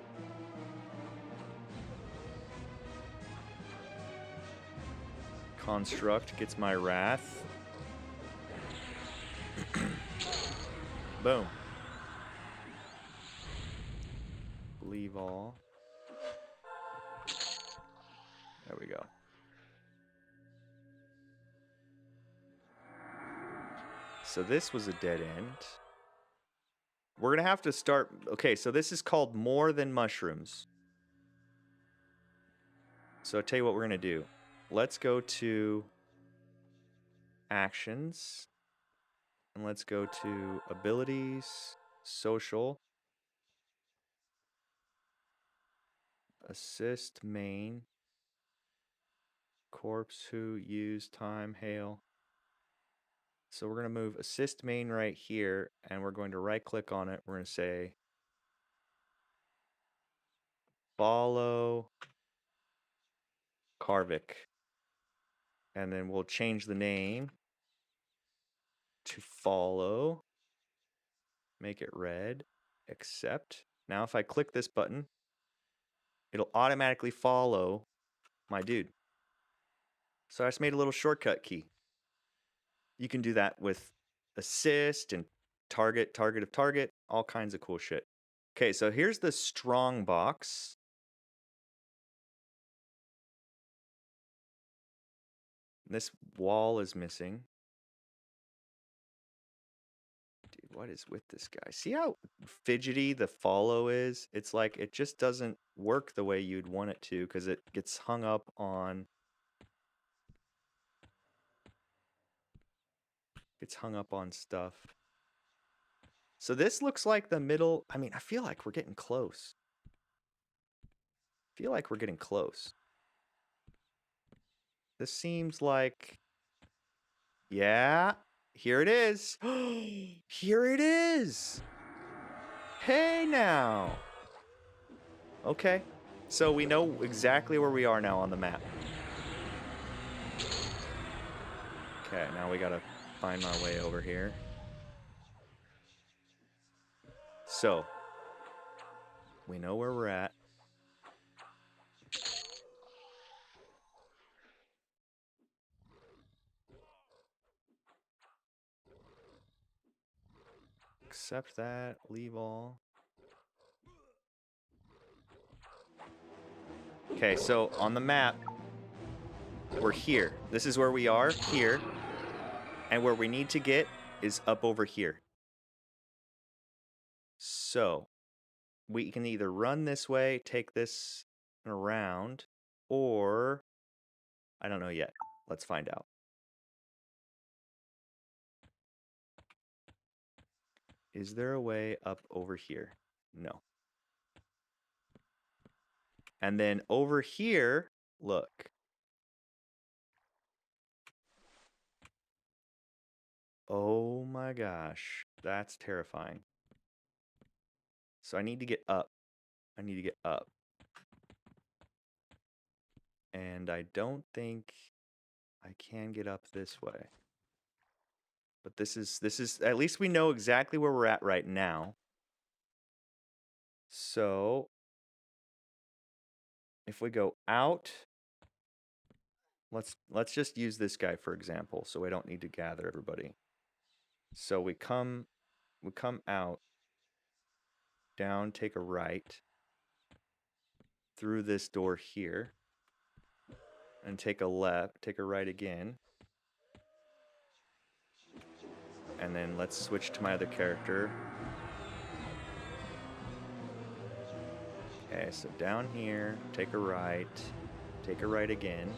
Construct gets my wrath. Boom. Leave all. There we go. So this was a dead end. We're going to have to start... Okay, so this is called More Than Mushrooms. So I'll tell you what we're going to do. Let's go to Actions. And let's go to Abilities, Social, Assist, Main, Corpse, Who, Use, Time, Hail. So we're going to move Assist Main right here, and we're going to right-click on it. We're going to say Follow Karvik. And then we'll change the name to Follow. Make it red. Accept. Now if I click this button, it'll automatically follow my dude. So I just made a little shortcut key. You can do that with assist and target, target of target, all kinds of cool shit. Okay, so here's the strong box. This wall is missing. Dude, what is with this guy? See how fidgety the follow is? It's like it just doesn't work the way you'd want it to because it gets hung up on... It's hung up on stuff. So this looks like the middle... I mean, I feel like we're getting close. I feel like we're getting close. This seems like... Yeah, here it is. Here it is. Hey now. Okay, so we know exactly where we are now on the map. Okay, now we gotta find my way over here. So, we know where we're at. Accept that, leave all. Okay, so on the map, we're here. This is where we are, here. And where we need to get is up over here. So, we can either run this way, take this around, or... I don't know yet. Let's find out. Is there a way up over here? No. And then over here, look. Oh my gosh. That's terrifying. So I need to get up. I need to get up. And I don't think I can get up this way. But this is at least we know exactly where we're at right now. So if we go out, let's just use this guy for example, so we don't need to gather everybody. So we come out, down, take a right, through this door here, and take a left, take a right again. And then let's switch to my other character. Okay, so down here, take a right again.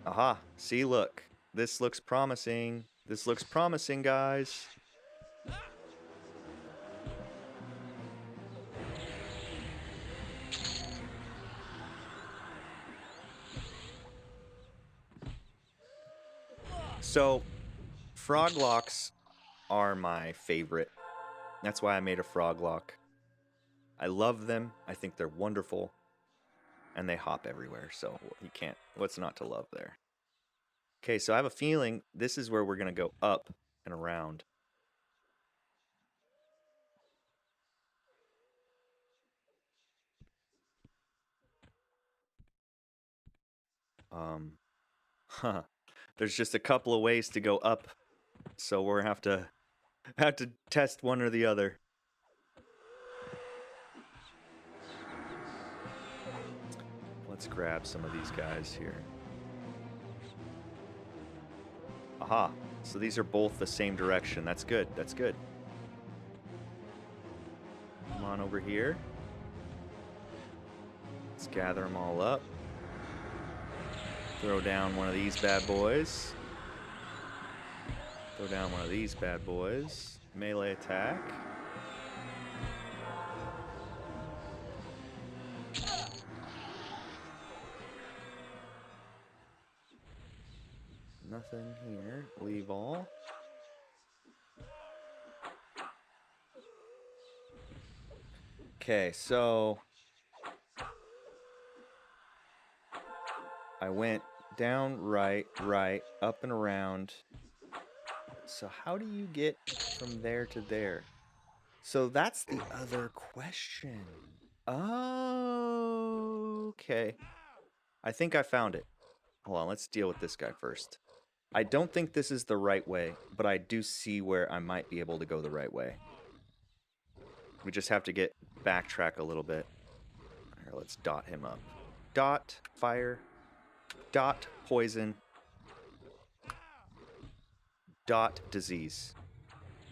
Aha, see, look. This looks promising. This looks promising, guys. So, frog locks are my favorite. That's why I made a frog lock. I love them. I think they're wonderful. And they hop everywhere, so you can't... What's not to love there? Okay, so I have a feeling this is where we're going to go up and around. Huh. There's just a couple of ways to go up, so we're have to test one or the other. Let's grab some of these guys here. Aha. So these are both the same direction. That's good. That's good. Come on over here. Let's gather them all up. Throw down one of these bad boys. Throw down one of these bad boys. Melee attack. Nothing here. Leave all. Okay, so I went down, right, up and around. So how do you get from there to there? So that's the other question. Oh, okay. I think I found it. Hold on, let's deal with this guy first. I don't think this is the right way, but I do see where I might be able to go the right way. We just have to backtrack a little bit. Here, let's dot him up. Dot, fire. Dot, poison. Dot, disease.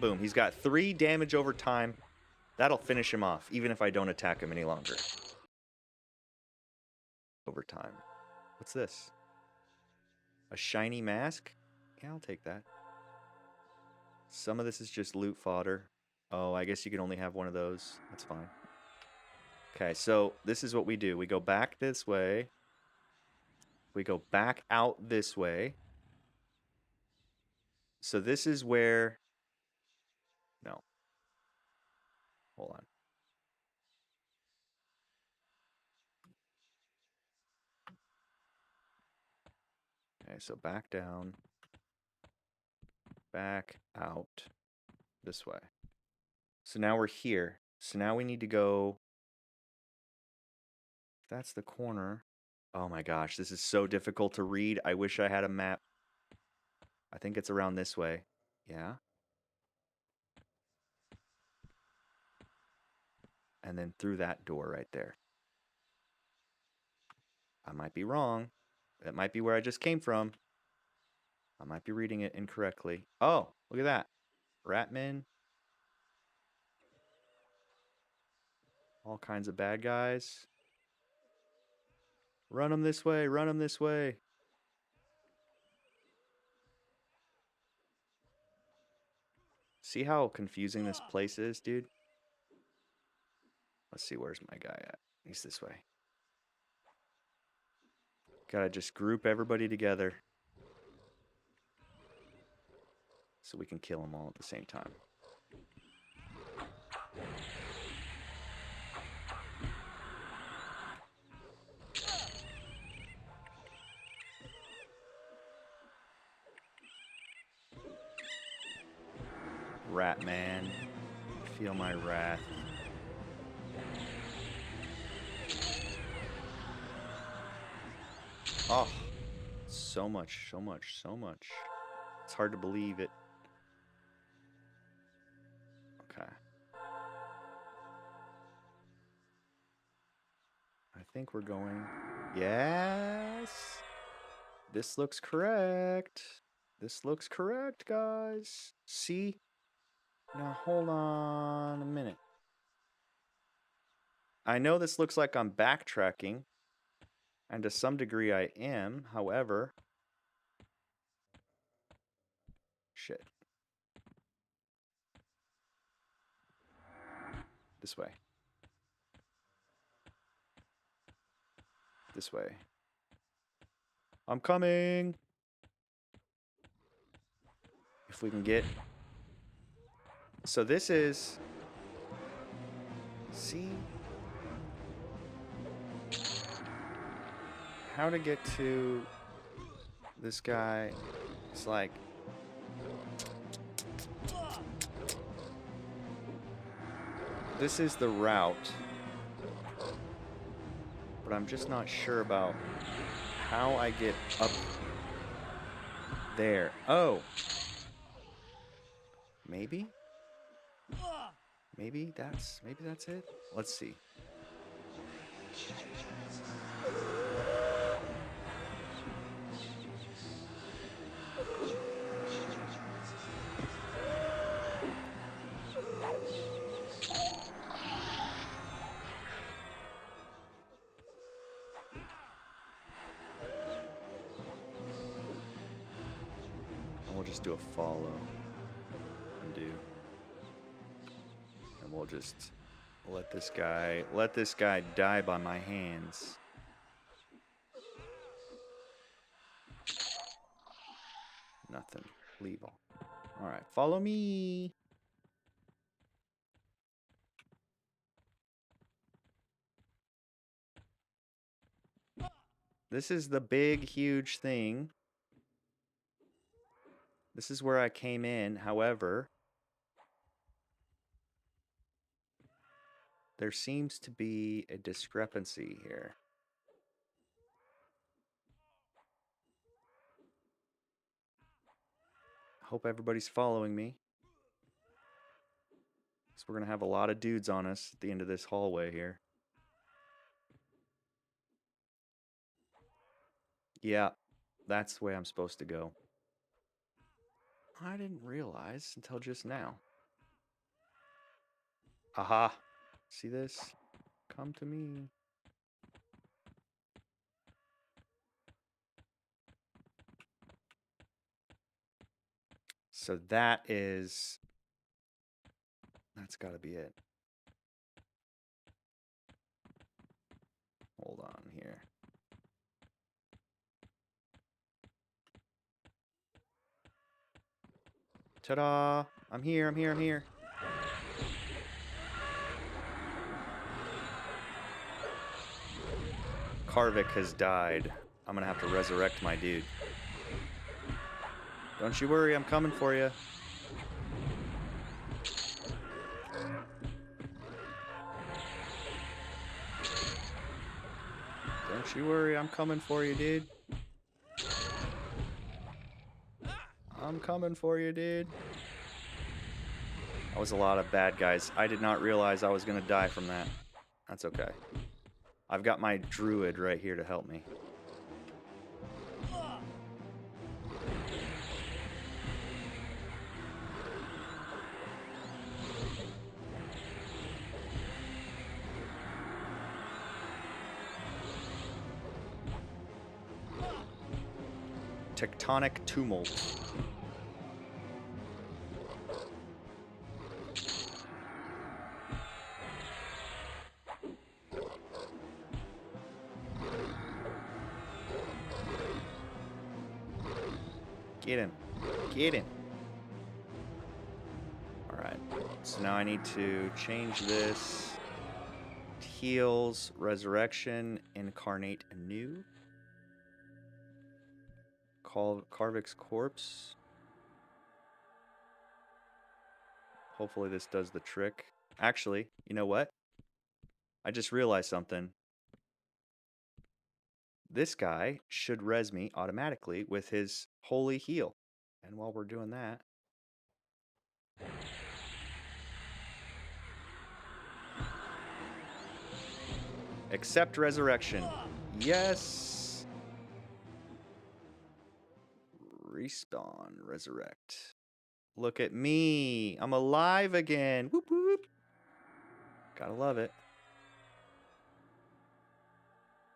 Boom, he's got 3 damage over time. That'll finish him off, even if I don't attack him any longer. Over time. What's this? A shiny mask? Yeah, I'll take that. Some of this is just loot fodder. Oh, I guess you can only have one of those. That's fine. Okay, so this is what we do. We go back this way. We go back out this way. So this is where... No. Hold on. Okay, so back down. Back out this way. So now we're here. So now we need to go... That's the corner. Oh my gosh, this is so difficult to read. I wish I had a map. I think it's around this way. Yeah. And then through that door right there. I might be wrong. That might be where I just came from. I might be reading it incorrectly. Oh, look at that. Ratmen. All kinds of bad guys. Run them this way. Run them this way. See how confusing this place is, dude? Let's see, where's my guy at? He's this way. Gotta just group everybody together so we can kill them all at the same time. Ratman, feel my wrath. Oh, so much, so much, so much. It's hard to believe it. Okay. I think we're going... Yes! This looks correct. This looks correct, guys. See? Now, hold on a minute. I know this looks like I'm backtracking, and to some degree I am. However... Shit. This way. This way. I'm coming! If we can get... So this is... See? How to get to this guy. It's like... This is the route. But I'm just not sure about how I get up there. Oh! Maybe? Maybe that's it? Let's see. And we'll just do a follow. Undo. And we'll just let this guy die by my hands. Nothing. Leave all. Alright, follow me. This is the big, huge thing. This is where I came in. However, there seems to be a discrepancy here. Hope everybody's following me. So we're going to have a lot of dudes on us at the end of this hallway here. Yeah, that's the way I'm supposed to go. I didn't realize until just now. Aha. See this? Come to me. So that's got to be it. Hold on here. Ta-da! I'm here, I'm here, I'm here. Karvik has died. I'm gonna have to resurrect my dude. Don't you worry, I'm coming for you. Don't you worry, I'm coming for you, dude. I'm coming for you, dude. That was a lot of bad guys. I did not realize I was gonna die from that. That's okay. I've got my druid right here to help me. Tectonic tumult. Get him. Get him. Alright. So now I need to change this. Heals, resurrection, incarnate anew. Call Karvik's corpse. Hopefully this does the trick. Actually, you know what? I just realized something. This guy should res me automatically with his holy heal. And while we're doing that... Accept resurrection. Yes! Respawn, resurrect. Look at me. I'm alive again. Whoop whoop. Gotta love it.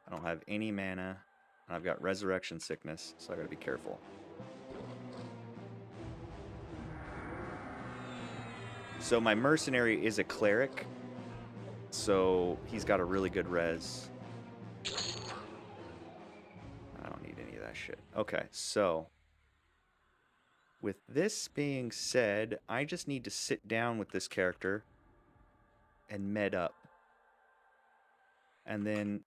I don't have any mana. And I've got resurrection sickness, so I gotta be careful. So my mercenary is a cleric. So he's got a really good res. I don't need any of that shit. Okay, so with this being said, I just need to sit down with this character and med up. And then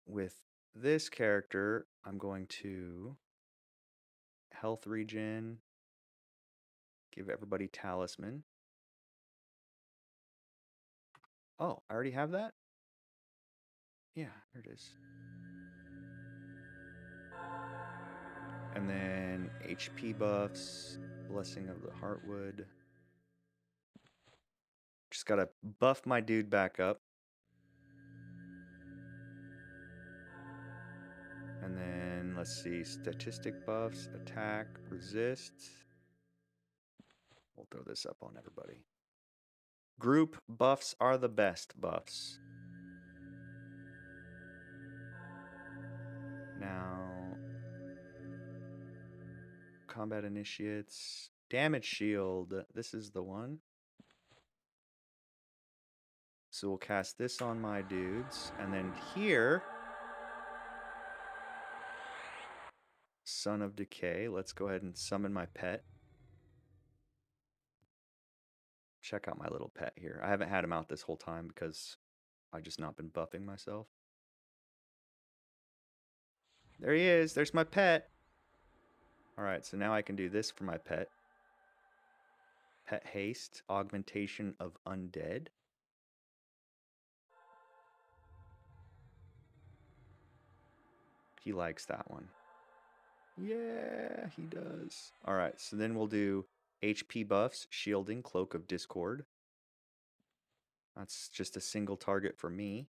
with this character, I'm going to health regen, give everybody talisman. Oh, I already have that? Yeah, here it is. And then HP buffs, Blessing of the Heartwood. Just gotta buff my dude back up. And then, let's see, statistic buffs, attack, resist. We'll throw this up on everybody. Group buffs are the best buffs. Now, combat initiates, damage shield. This is the one. So we'll cast this on my dudes. And then here, Son of Decay. Let's go ahead and summon my pet. Check out my little pet here. I haven't had him out this whole time because I've just not been buffing myself. There he is. There's my pet. Alright, so now I can do this for my pet. Pet haste, augmentation of undead. He likes that one. Yeah, he does. Alright, so then we'll do HP buffs, shielding, cloak of discord. That's just a single target for me.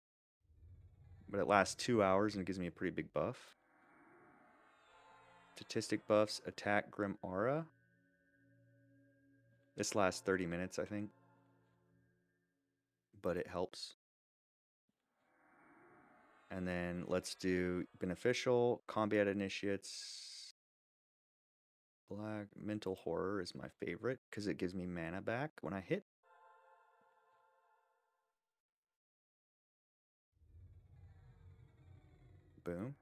But it lasts 2 hours and it gives me a pretty big buff. Statistic buffs, attack, grim aura. This lasts 30 minutes, I think. But it helps. And then let's do beneficial, combat initiates. Black mental horror is my favorite because it gives me mana back when I hit. Boom.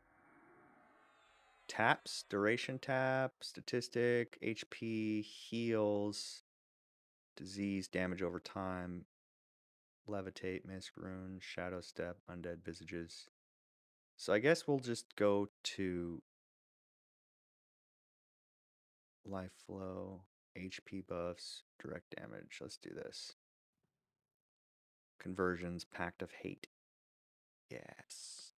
Taps, duration tap, statistic, HP, heals, disease, damage over time, levitate, mist, rune, shadow step, undead visages. So I guess we'll just go to life flow, HP buffs, direct damage. Let's do this. Conversions, pact of hate. Yes.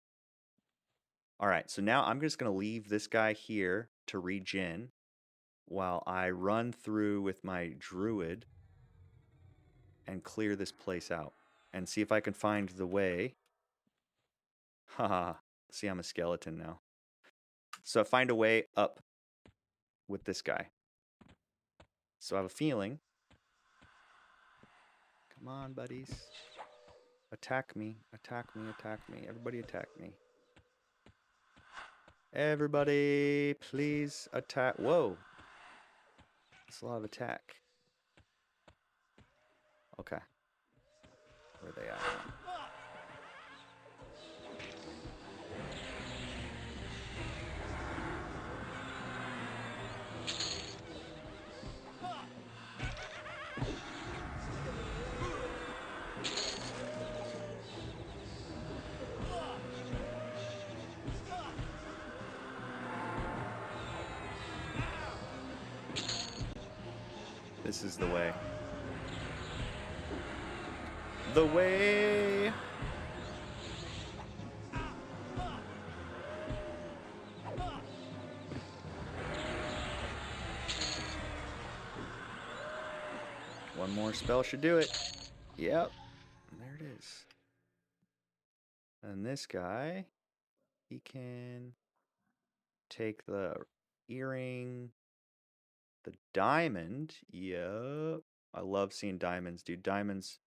All right, so now I'm just going to leave this guy here to regen while I run through with my druid and clear this place out and see if I can find the way. Haha, see, I'm a skeleton now. So find a way up with this guy. So I have a feeling. Come on, buddies. Attack me, attack me, attack me. Everybody attack me. Everybody, please attack. Whoa. That's a lot of attack. Okay. Where are they at now? This is the way. The way. One more spell should do it. Yep. There it is. And this guy, he can take the earring. The diamond. Yep. I love seeing diamonds, dude. Diamonds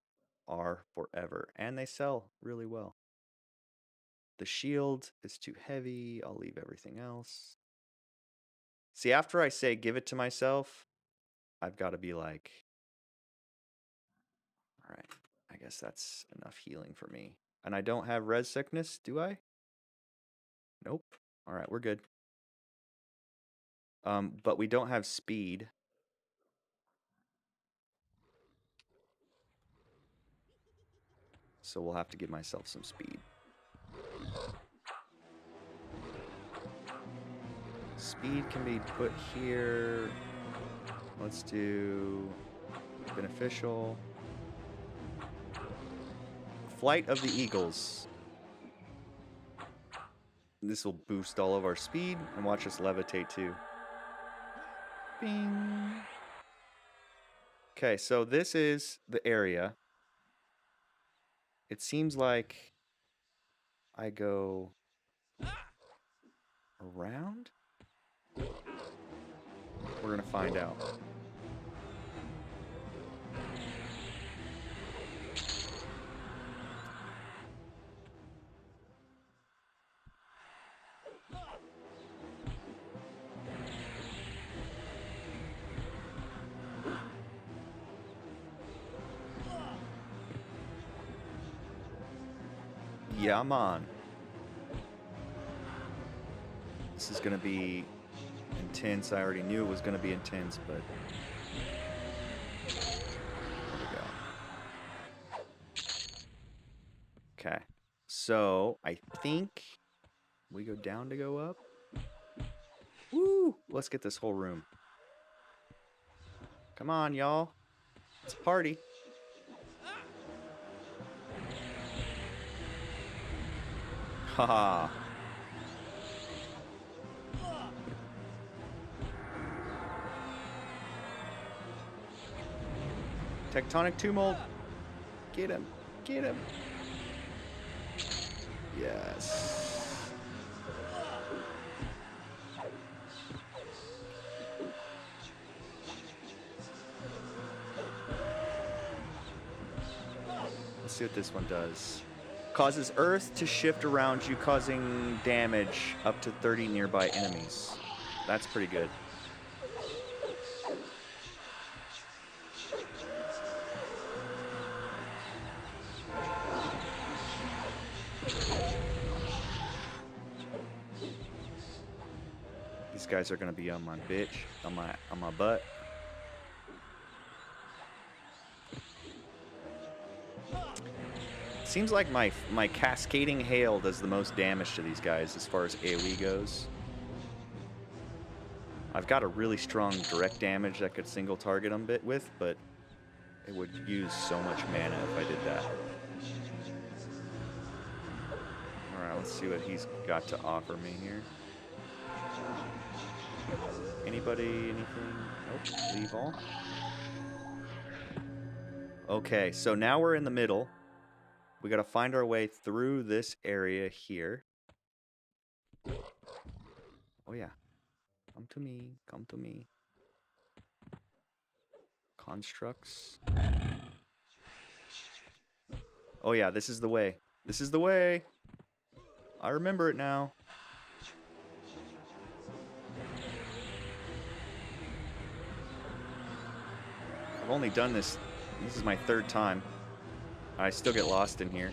are forever. And they sell really well. The shield is too heavy. I'll leave everything else. See, after I say give it to myself, I've got to be like, all right, I guess that's enough healing for me. And I don't have res sickness, do I? Nope. All right, we're good. But we don't have speed. So we'll have to give myself some speed. Speed can be put here. Let's do beneficial. Flight of the Eagles. This will boost all of our speed and watch us levitate too. Bing. Okay, so this is the area. It seems like I go around. We're gonna find out. Yeah, man. This is gonna be intense. I already knew it was gonna be intense, but there we go. Okay, so I think we go down to go up. Woo! Let's get this whole room. Come on, y'all. It's a party. Haha. Tectonic tumult. Get him. Get him. Yes. Let's see what this one does. Causes Earth to shift around you, causing damage up to 30 nearby enemies. That's pretty good. These guys are gonna be on my bitch, on my butt. Seems like my cascading hail does the most damage to these guys as far as AoE goes. I've got a really strong direct damage that could single target them bit with, but it would use so much mana if I did that. Alright, let's see what he's got to offer me here. Anybody, anything? Nope, leave all. Okay, so now we're in the middle. We gotta find our way through this area here. Oh yeah. Come to me, come to me. Constructs. Oh yeah, this is the way. This is the way. I remember it now. I've only done this. This is my third time. I still get lost in here.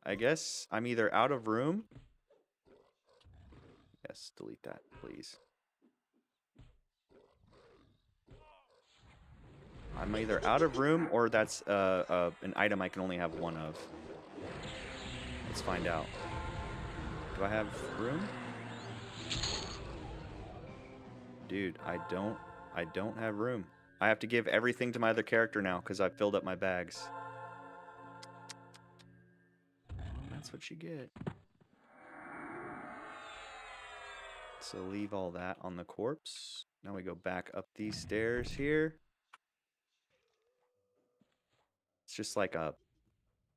I guess I'm either out of room. Yes, delete that, please. I'm either out of room or that's an item I can only have one of. Let's find out. Do I have room? Dude, I don't have room. I have to give everything to my other character now because I've filled up my bags. That's what you get. So leave all that on the corpse. Now we go back up these stairs here. It's just like a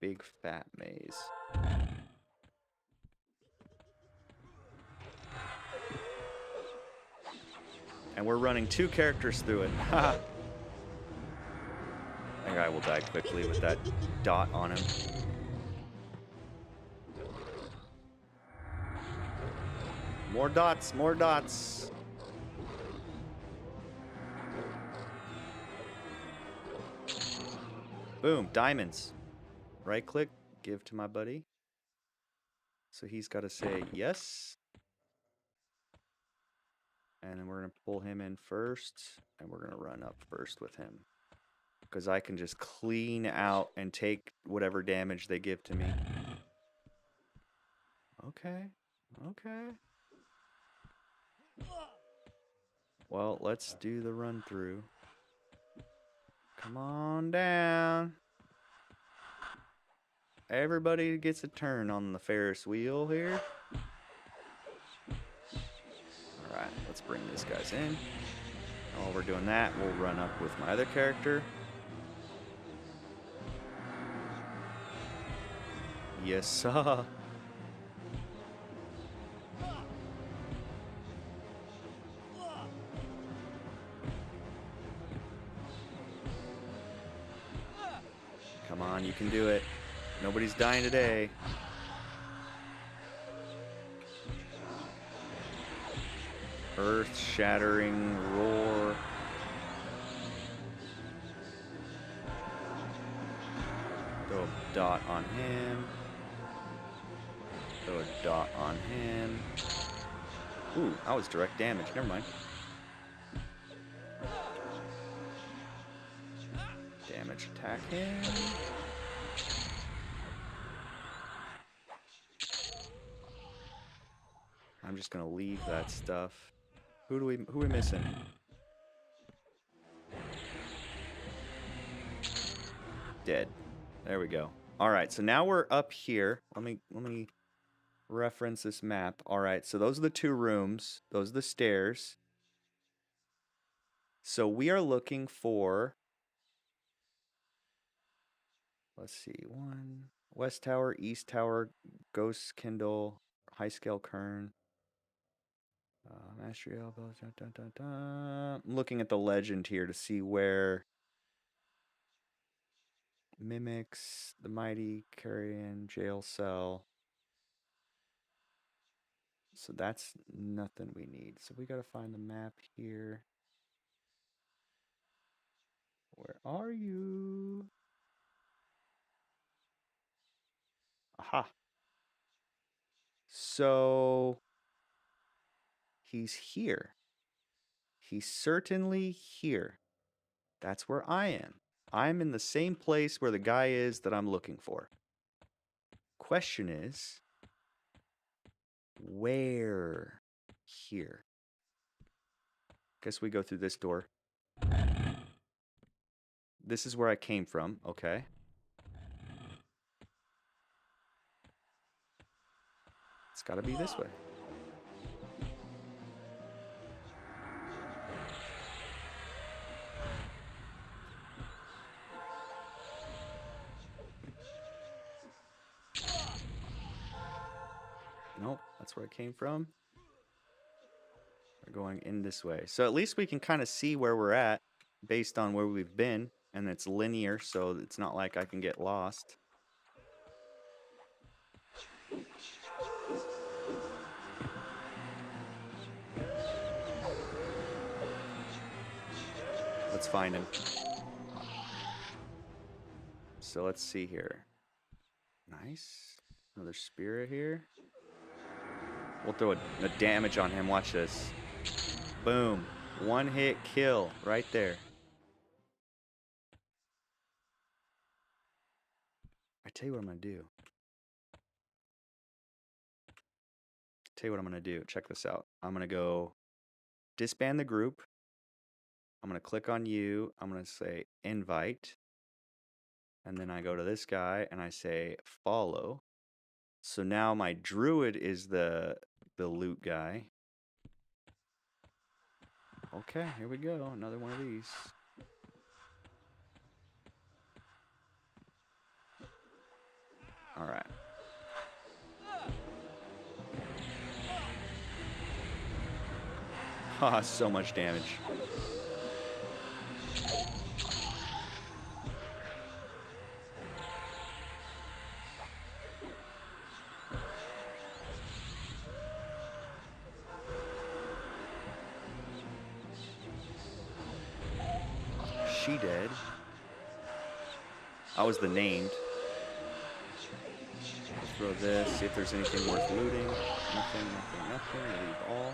big fat maze. And we're running 2 characters through it. Haha. That guy will die quickly with that dot on him. More dots, more dots. Boom, diamonds. Right click, give to my buddy. So he's got to say yes. And then we're going to pull him in first. And we're going to run up first with him. Because I can just clean out and take whatever damage they give to me. Okay, okay. Well, let's do the run through. Come on down. Everybody gets a turn on the Ferris wheel here. Alright, let's bring these guys in. While we're doing that, we'll run up with my other character. Yes, sir. Come on, you can do it. Nobody's dying today. Earth-shattering roar. Throw a dot on him. Throw a dot on him. Ooh, that was direct damage. Never mind. Damage attack him. I'm just gonna leave that stuff. Who are we missing? Dead. There we go. All right, so now we're up here. Let me reference this map. All right, so those are the 2 rooms. Those are the stairs. So we are looking for, let's see, 1 West Tower, East Tower, Ghost Kindle, High Scale Kern. Mastery Elbow. I'm looking at the legend here to see where Mimics, the Mighty, Carrion, Jail Cell. So that's nothing we need. So we gotta find the map here. Where are you? Aha. So he's here. He's certainly here. That's where I am. I'm in the same place where the guy is that I'm looking for. Question is, where here? Guess we go through this door. This is where I came from. Okay. It's got to be this way. Nope, that's where I came from. We're going in this way. So at least we can kind of see where we're at based on where we've been. And it's linear, so it's not like I can get lost. Let's find him. So let's see here. Nice. Another spirit here. We'll throw a damage on him. Watch this. Boom. 1 hit kill right there. I tell you what I'm going to do. Check this out. I'm going to go disband the group. I'm going to click on you. I'm going to say invite. And then I go to this guy and I say follow. So now my druid is the loot guy. Okay, here we go. Another one of these. All right. Ah, so much damage. She dead. I was the named. Throw this, see if there's anything worth looting. Nothing, nothing, nothing. Leave all.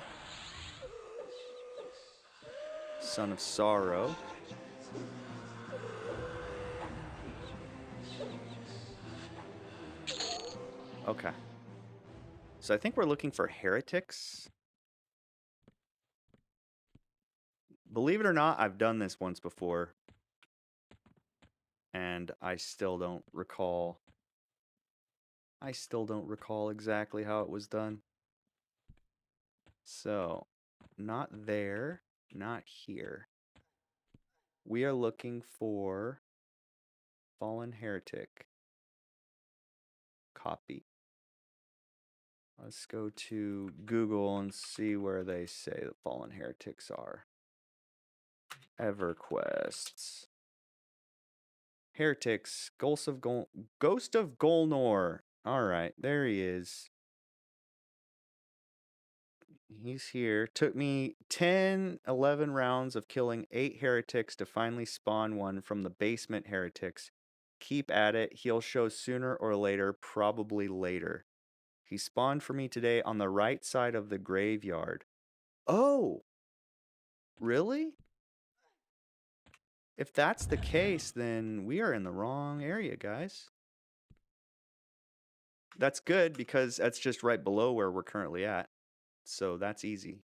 Son of Sorrow. Okay. So I think we're looking for heretics. Believe it or not, I've done this once before. And I still don't recall. Exactly how it was done. So, not there, not here. We are looking for Fallen Heretic. Copy. Let's go to Google and see where they say the Fallen Heretics are. EverQuest. Heretics. Ghost of Golnor. Alright, there he is. He's here. Took me 10, 11 rounds of killing 8 heretics to finally spawn one from the basement heretics. Keep at it. He'll show sooner or later, probably later. He spawned for me today on the right side of the graveyard. Oh! Really? If that's the case, then we are in the wrong area, guys. That's good because that's just right below where we're currently at. So that's easy.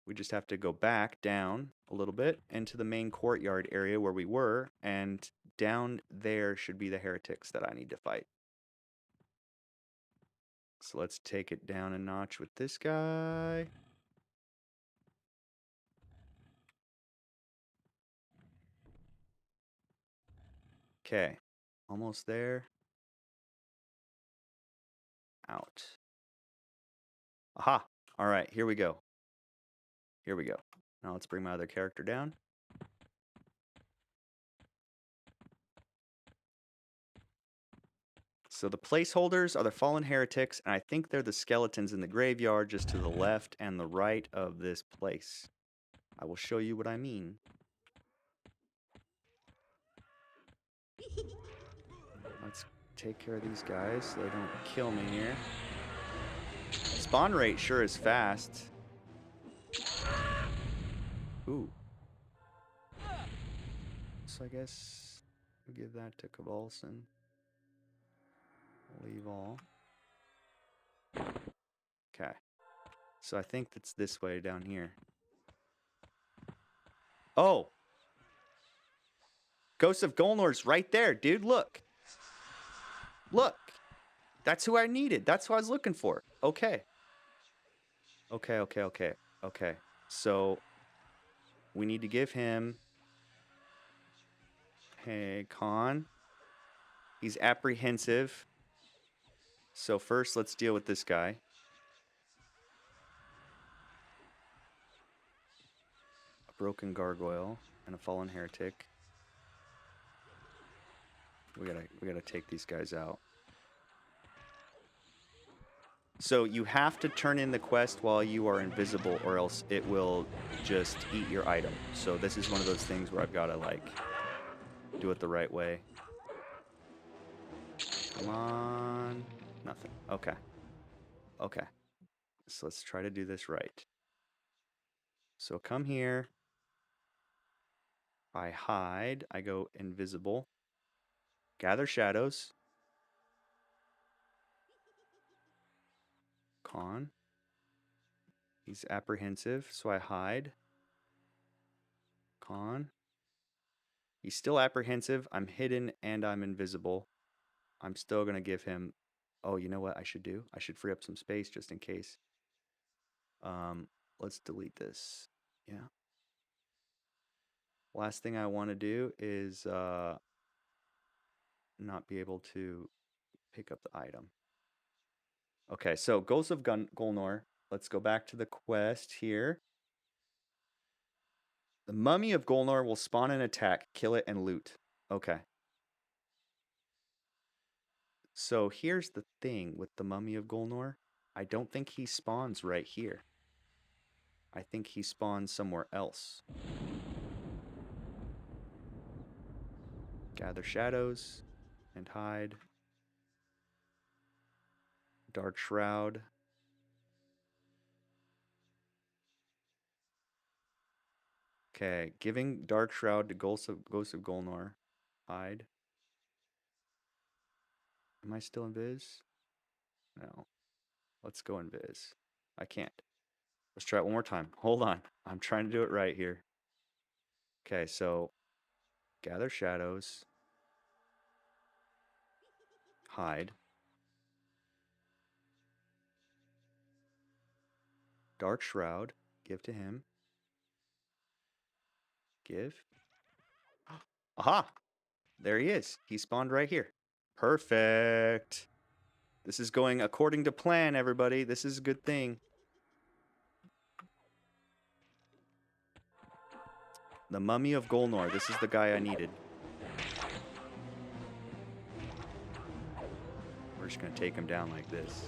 We just have to go back down a little bit into the main courtyard area where we were, and down there should be the heretics that I need to fight. So let's take it down a notch with this guy. Okay, almost there. Out. Aha! All right, here we go. Here we go. Now let's bring my other character down. So the placeholders are the fallen heretics, and I think they're the skeletons in the graveyard just to the left and the right of this place. I will show you what I mean. Let's take care of these guys so they don't kill me here. Spawn rate sure is fast. Ooh. So I guess we'll give that to Cavalson. Leave all. Okay. So I think that's this way down here. Oh! Ghost of Golnor's right there, dude. Look. Look. That's who I needed. That's who I was looking for. Okay. Okay. So we need to give him... Hey, Khan. He's apprehensive. So first, let's deal with this guy. A broken gargoyle and a fallen heretic. We gotta take these guys out. So you have to turn in the quest while you are invisible, or else it will just eat your item. So this is one of those things where I've gotta like do it the right way. Come on. Nothing. Okay. Okay. So let's try to do this right. So come here. I hide. I go invisible. Gather shadows. Con. He's apprehensive, so I hide. Con. He's still apprehensive. I'm hidden and I'm invisible. I'm still going to give him... Oh, you know what I should do? I should free up some space just in case. Let's delete this. Yeah. Last thing I want to do is not be able to pick up the item. Okay, so Ghost of Golnor. Let's go back to the quest here. The Mummy of Golnor will spawn an attack, kill it, and loot. Okay. So here's the thing with the Mummy of Golnor. I don't think he spawns right here. I think he spawns somewhere else. Gather shadows and hide. Dark Shroud. Okay, giving Dark Shroud to Ghost of Golnor. Hide. Am I still invis? No. Let's go invis. I can't. Let's try it one more time. Hold on. I'm trying to do it right here. Okay, so gather shadows. Hide. Dark Shroud. Give to him. Give. Aha! There he is. He spawned right here. Perfect. This is going according to plan, everybody. This is a good thing. The Mummy of Golnor. This is the guy I needed. We're just going to take him down like this.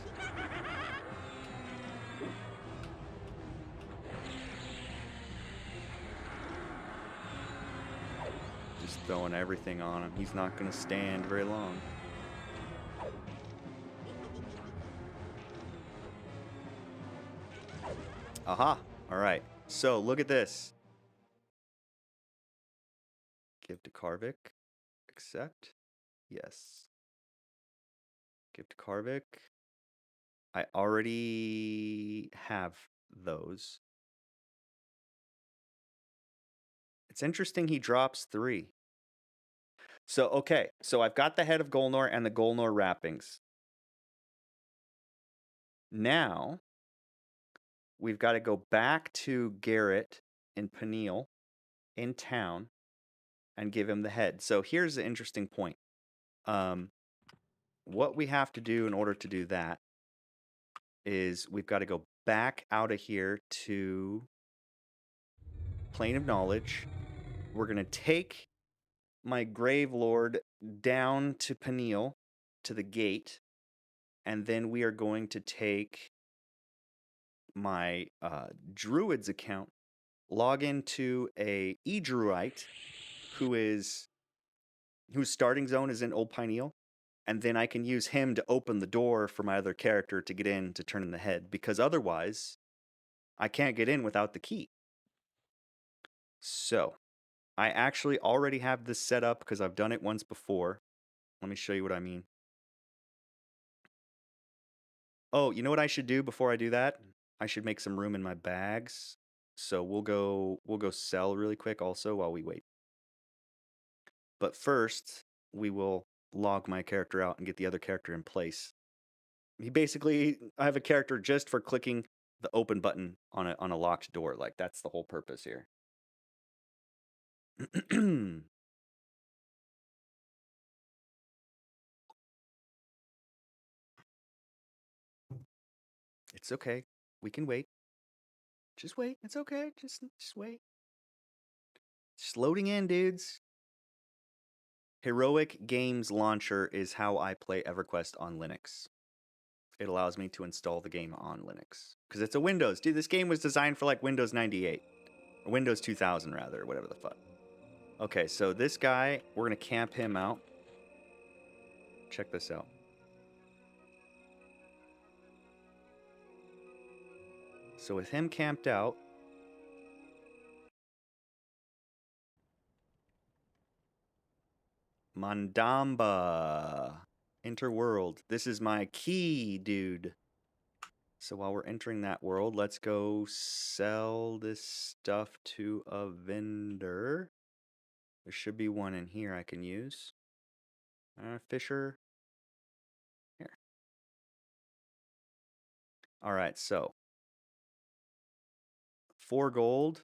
Just throwing everything on him. He's not going to stand very long. Aha! Alright. So, look at this. Give to Karvik. Accept. Yes. Give to Karvik. I already have those. It's interesting he drops 3. So, okay. So I've got the head of Golnor and the Golnor wrappings. Now, we've got to go back to Garrett in Peniel in town and give him the head. So here's the interesting point. What we have to do in order to do that is we've got to go back out of here to Plane of Knowledge. We're going to take my Grave Lord down to Peniel, to the gate, and then we are going to take my Druid's account, log into a E-Druite whose starting zone is in Old Pineal, and then I can use him to open the door for my other character to get in to turn in the head, because otherwise I can't get in without the key. So I actually already have this set up because I've done it once before. Let me show you what I mean. Oh, you know what I should do before I do that? I should make some room in my bags. So we'll go sell really quick also while we wait. But first, we will log my character out and get the other character in place. I have a character just for clicking the open button on a locked door. Like, that's the whole purpose here. It's okay. We can wait. Just wait. It's okay. Just wait. Just loading in, dudes. Heroic Games Launcher is how I play EverQuest on Linux. It allows me to install the game on Linux. Because it's a Windows. Dude, this game was designed for like Windows 98. Or Windows 2000, rather. Whatever the fuck. Okay, so this guy, we're going to camp him out. Check this out. So with him camped out, Mandamba. Enter world. This is my key, dude. So while we're entering that world, let's go sell this stuff to a vendor. There should be one in here I can use. Fisher. Here. All right, so 4 gold.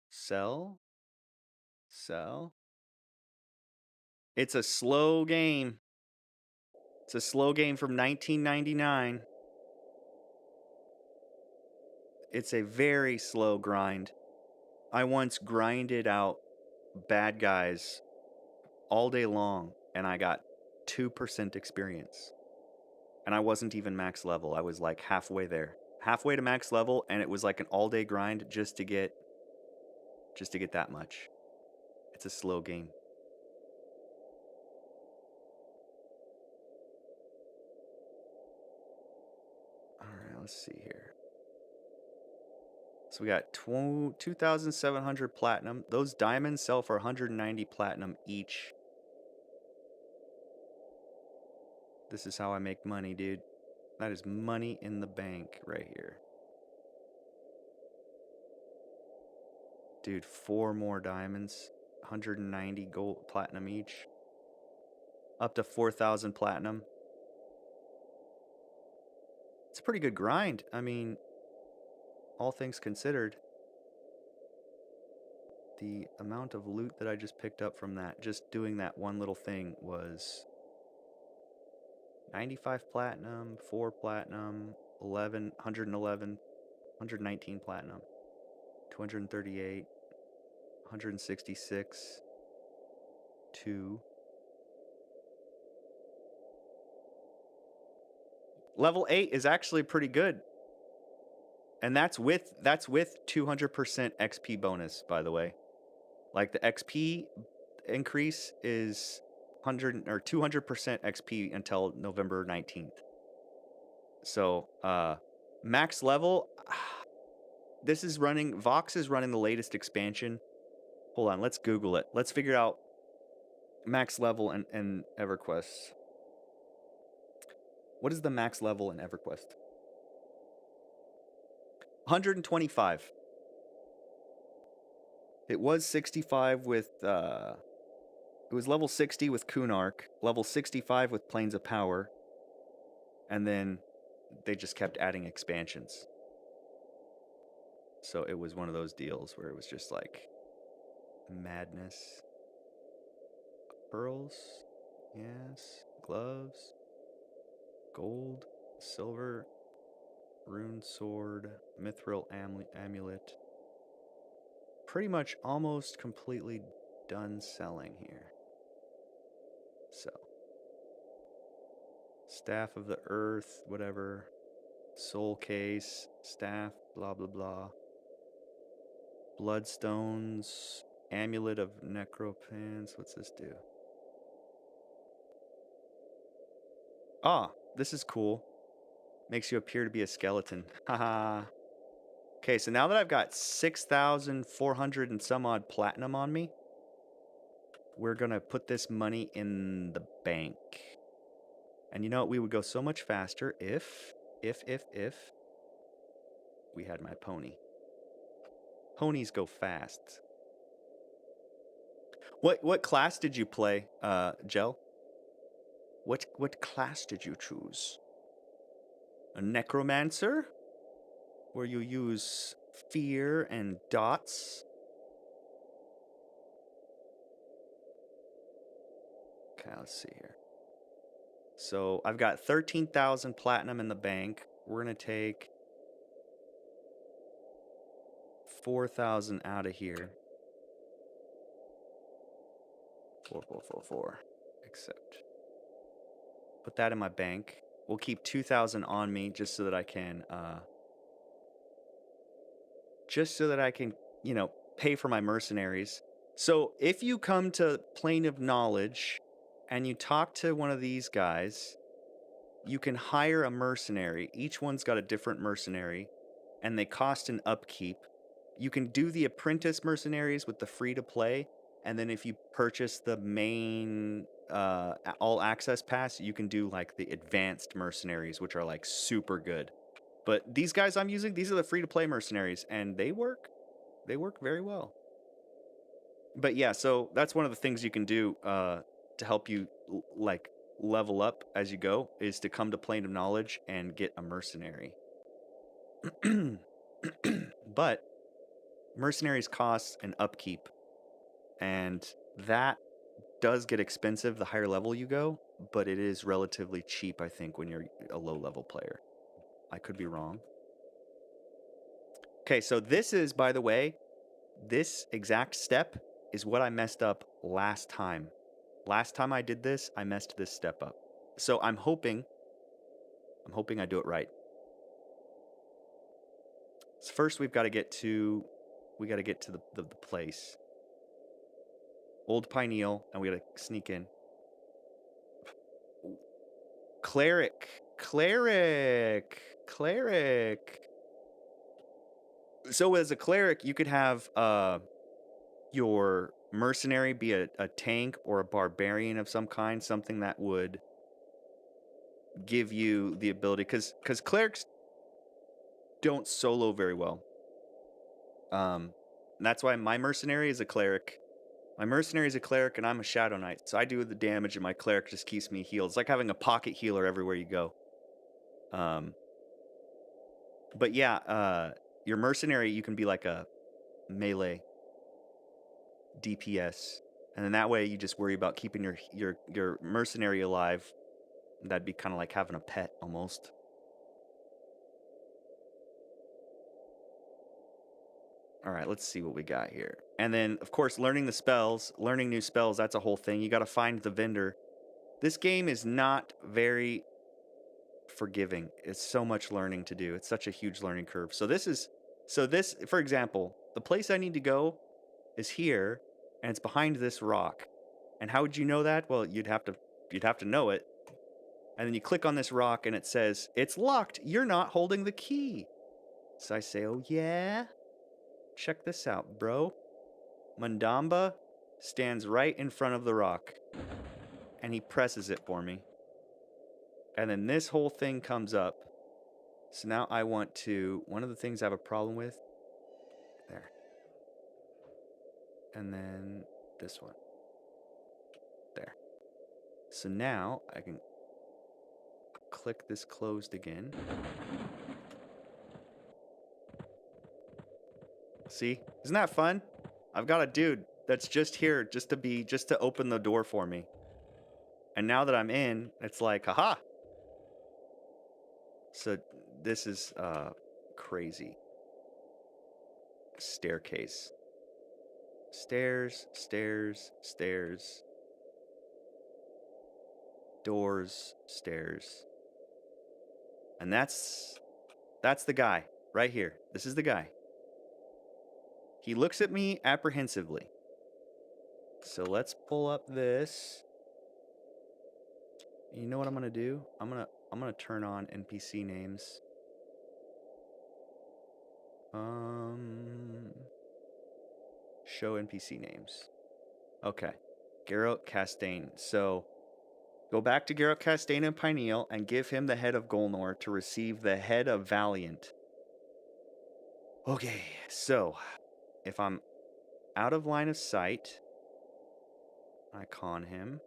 Sell. Sell. It's a slow game. It's a slow game from 1999. It's a very slow grind. I once grinded out bad guys all day long, and I got 2% experience. And I wasn't even max level. I was like halfway there. Halfway to max level, and it was like an all-day grind just to get that much. It's a slow game. All right, let's see here. So we got 2,700 platinum. Those diamonds sell for 190 platinum each. This is how I make money, dude. That is money in the bank right here. Dude, 4 more diamonds. 190 gold platinum each. Up to 4,000 platinum. It's a pretty good grind. I mean, all things considered. The amount of loot that I just picked up from that, just doing that one little thing, was 95 platinum, 4 platinum, 111, 119 platinum, 238, 166, 2. Level 8 is actually pretty good. And that's with 200% XP bonus, by the way. Like the XP increase is 100 or 200% XP until November 19th. So, max level, this is running, Vox is running the latest expansion. Hold on, let's Google it. Let's figure out max level in EverQuest. What is the max level in EverQuest? 125. It was 65 with, it was level 60 with Kunark, level 65 with Plains of Power, and then they just kept adding expansions. So it was one of those deals where it was just like madness. Pearls, yes, gloves, gold, silver, rune sword, mithril amulet. Pretty much almost completely done selling here. So, staff of the earth, whatever, soul case, staff, blah blah blah. Bloodstones, amulet of necropants. What's this do? Ah, this is cool. Makes you appear to be a skeleton. Haha. Okay, so now that I've got 6,400 and some odd platinum on me, we're gonna put this money in the bank. And you know what? We would go so much faster if we had my pony. Ponies go fast. What class did you play, Gel? What class did you choose? A necromancer? Where you use fear and dots? Okay, let's see here. So I've got 13,000 platinum in the bank. We're gonna take 4,000 out of here. 4. Accept. Put that in my bank. We'll keep 2,000 on me just so that I can, you know, pay for my mercenaries. So if you come to Plane of Knowledge and you talk to one of these guys, you can hire a mercenary. Each one's got a different mercenary, and they cost an upkeep. You can do the apprentice mercenaries with the free-to-play, and then if you purchase the main all-access pass, you can do like the advanced mercenaries, which are like super good. But these guys I'm using, these are the free-to-play mercenaries, and they work. They work very well. But yeah, so that's one of the things you can do to help you like level up as you go, is to come to Plane of Knowledge and get a mercenary. But mercenaries cost an upkeep, and that does get expensive the higher level you go, but it is relatively cheap, I think, when you're a low level player. I could be wrong. Okay, so this is, by the way, this exact step is what I messed up last time. Last time I did this, I messed this step up. So I'm hoping I do it right. So first we got to get to the place. Old Pineal, and we got to sneak in. Cleric. So as a cleric, you could have your mercenary be a tank or a barbarian of some kind, something that would give you the ability, because clerics don't solo very well. That's why my mercenary is a cleric. My mercenary is a cleric, and I'm a Shadow Knight, so I do the damage, and my cleric just keeps me healed. It's like having a pocket healer everywhere you go. But yeah, your mercenary, you can be like a melee DPS, and then that way you just worry about keeping your mercenary alive. That'd be kind of like having a pet almost. All right, let's see what we got here. And then, of course, learning new spells, that's a whole thing. You got to find the vendor. This game is not very forgiving. It's so much learning to do. It's such a huge learning curve. So this, for example, the place I need to go is here, and it's behind this rock. And how would you know that? Well, you'd have to know it. And then you click on this rock, and it says, it's locked. You're not holding the key. So I say, oh, yeah? Check this out, bro. Mundamba stands right in front of the rock, and he presses it for me. And then this whole thing comes up. So now I want to, one of the things I have a problem with, there. And then this one. There. So now I can click this closed again. See? Isn't that fun? I've got a dude that's just here just to open the door for me. And now that I'm in, it's like, haha. So this is crazy. Staircase. Stairs. Doors, stairs. And that's the guy right here. This is the guy. He looks at me apprehensively. So let's pull up this. You know what I'm gonna do? I'm gonna turn on NPC names. Show NPC names. Okay. Garrot Castaigne. So go back to Garrot Castaigne and Pineal and give him the head of Golnor to receive the head of Valiant. Okay, so if I'm out of line of sight, I con him.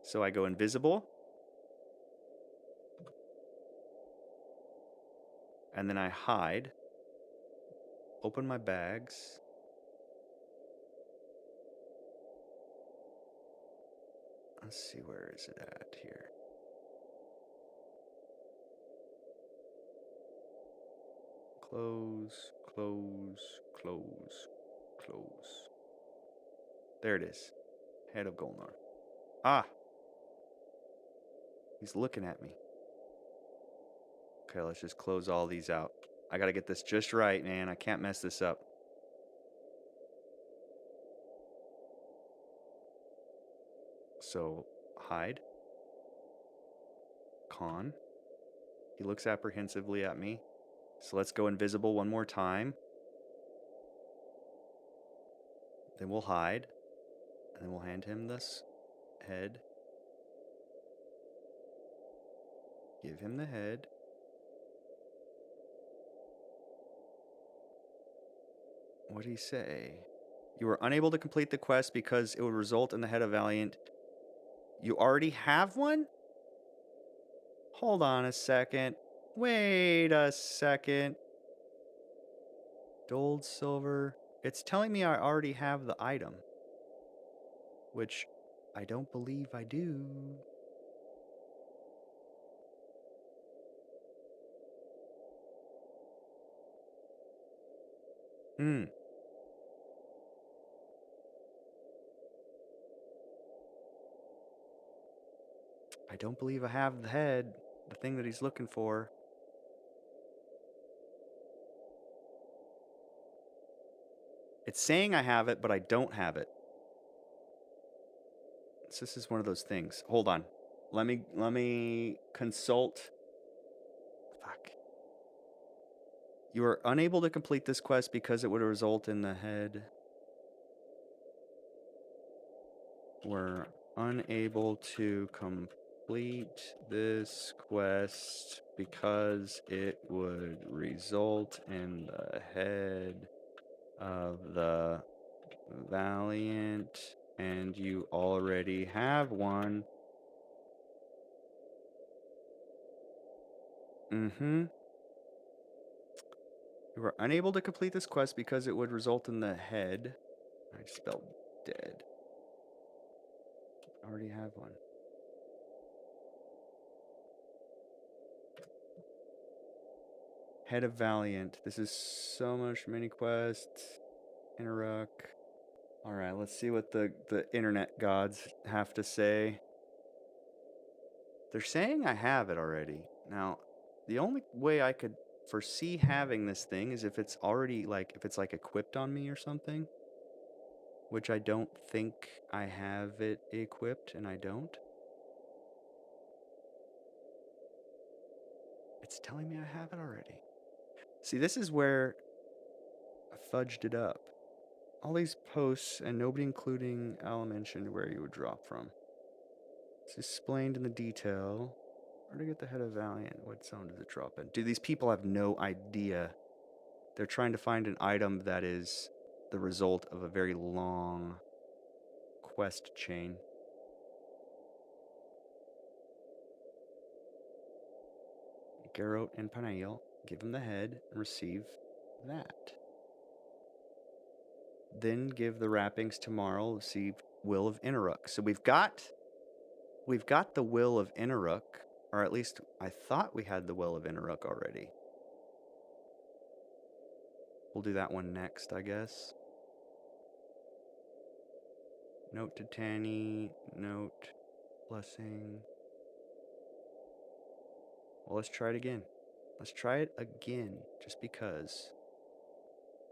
So I go invisible. And then I hide. Open my bags. Let's see, where is it at here? Close. There it is. Head of Golnor. Ah! He's looking at me. Okay, let's just close all these out. I gotta get this just right, man. I can't mess this up. So, hide. Con. He looks apprehensively at me. So let's go invisible one more time. Then we'll hide. And then we'll hand him this head. Give him the head. What did he say? You were unable to complete the quest because it would result in the head of Valiant. You already have one? Hold on a second. Wait a second. Gold, silver. It's telling me I already have the item. Which I don't believe I do. Hmm. I don't believe I have the head, the thing that he's looking for. It's saying I have it, but I don't have it. So this is one of those things. Hold on. Let me consult. Fuck. You are unable to complete this quest because it would result in the head. We're unable to complete this quest because it would result in the head of the Valiant, and you already have one. Mm-hmm. You are unable to complete this quest because it would result in the head. I spelled dead. I already have one. Head of Valiant. This is so much mini quests. Innoruuk. Alright, let's see what the internet gods have to say. They're saying I have it already. Now, the only way I could foresee having this thing is if it's already if it's equipped on me or something. Which I don't think I have it equipped, and I don't. It's telling me I have it already. See, this is where I fudged it up. All these posts, and nobody including Al mentioned where you would drop from. It's explained in the detail. Where to get the head of Valiant? What zone does it drop in? Dude, these people have no idea. They're trying to find an item that is the result of a very long quest chain. Garrote and Panael, give him the head and receive that. Then give the wrappings tomorrow, receive Will of Innoruuk. So we've got the Will of Innoruuk, or at least I thought we had the Will of Innoruuk already. We'll do that one next, I guess. Note to Tanny, note, blessing. Well, let's try it again. Let's try it again, just because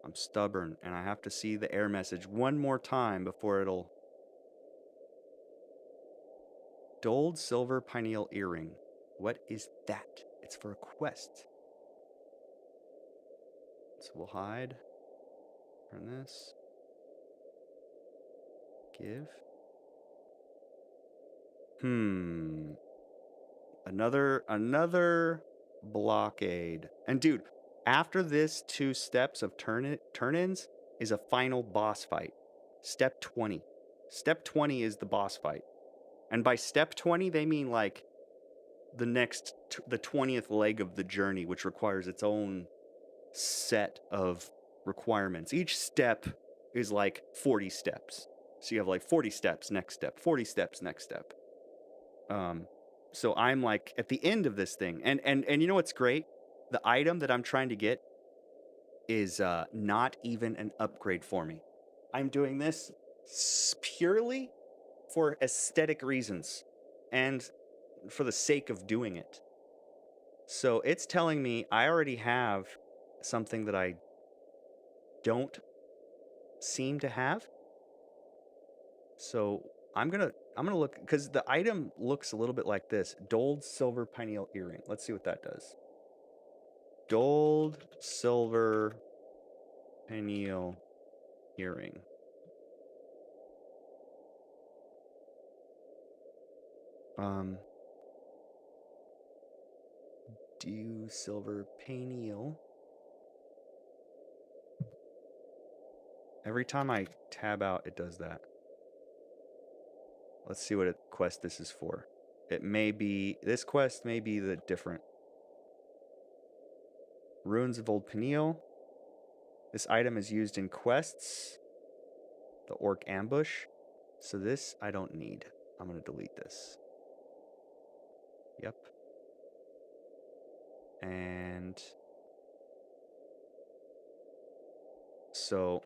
I'm stubborn and I have to see the error message one more time before it'll. Dulled silver pineal earring. What is that? It's for a quest. So we'll hide. Turn this. Give. Another blockade. And dude, after this 2 steps of turn-ins is a final boss fight. Step 20. Step 20 is the boss fight. And by step 20, they mean the 20th leg of the journey, which requires its own set of requirements. Each step is 40 steps. So you have 40 steps, next step, 40 steps, next step. So I'm at the end of this thing. And you know what's great? The item that I'm trying to get is not even an upgrade for me. I'm doing this purely for aesthetic reasons and for the sake of doing it. So it's telling me I already have something that I don't seem to have. So I'm gonna look, because the item looks a little bit like this. Dulled silver pineal earring. Let's see what that does. Dulled silver pineal earring. Do silver pineal. Every time I tab out, it does that. Let's see what quest this is for. It may be, this quest may be the different. Ruins of Old Peniel. This item is used in quests. The Orc Ambush. So this I don't need. I'm going to delete this. Yep. And So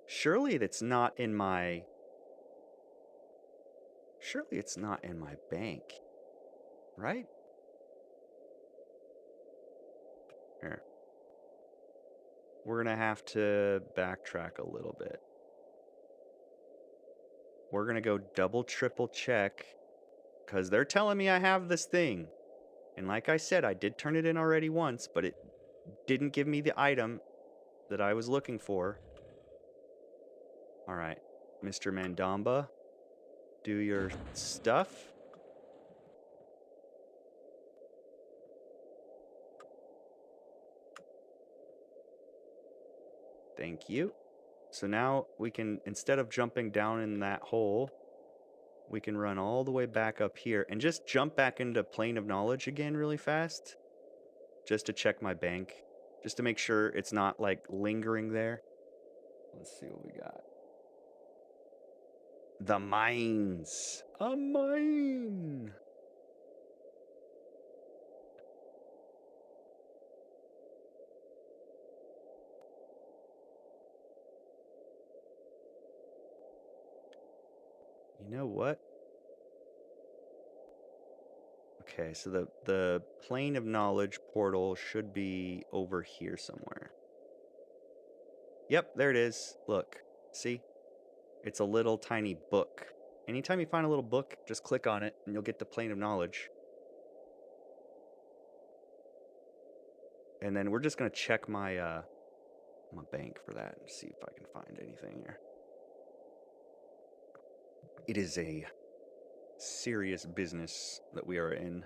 surely it's not in my bank, right? Here. We're gonna have to backtrack a little bit. We're gonna go double, triple check, because they're telling me I have this thing. And like I said, I did turn it in already once, but it didn't give me the item that I was looking for. All right, Mr. Mandamba, do your stuff. Thank you. So now we can, instead of jumping down in that hole, we can run all the way back up here and just jump back into Plane of Knowledge again really fast. Just to check my bank. Just to make sure it's not like lingering there. Let's see what we got. The mines. A mine. You know what? Okay, so the Plane of Knowledge portal should be over here somewhere. Yep, there it is. Look, see? It's a little tiny book. Anytime you find a little book, just click on it and you'll get the Plane of Knowledge. And then we're just gonna check my my bank for that and see if I can find anything here. It is a serious business that we are in.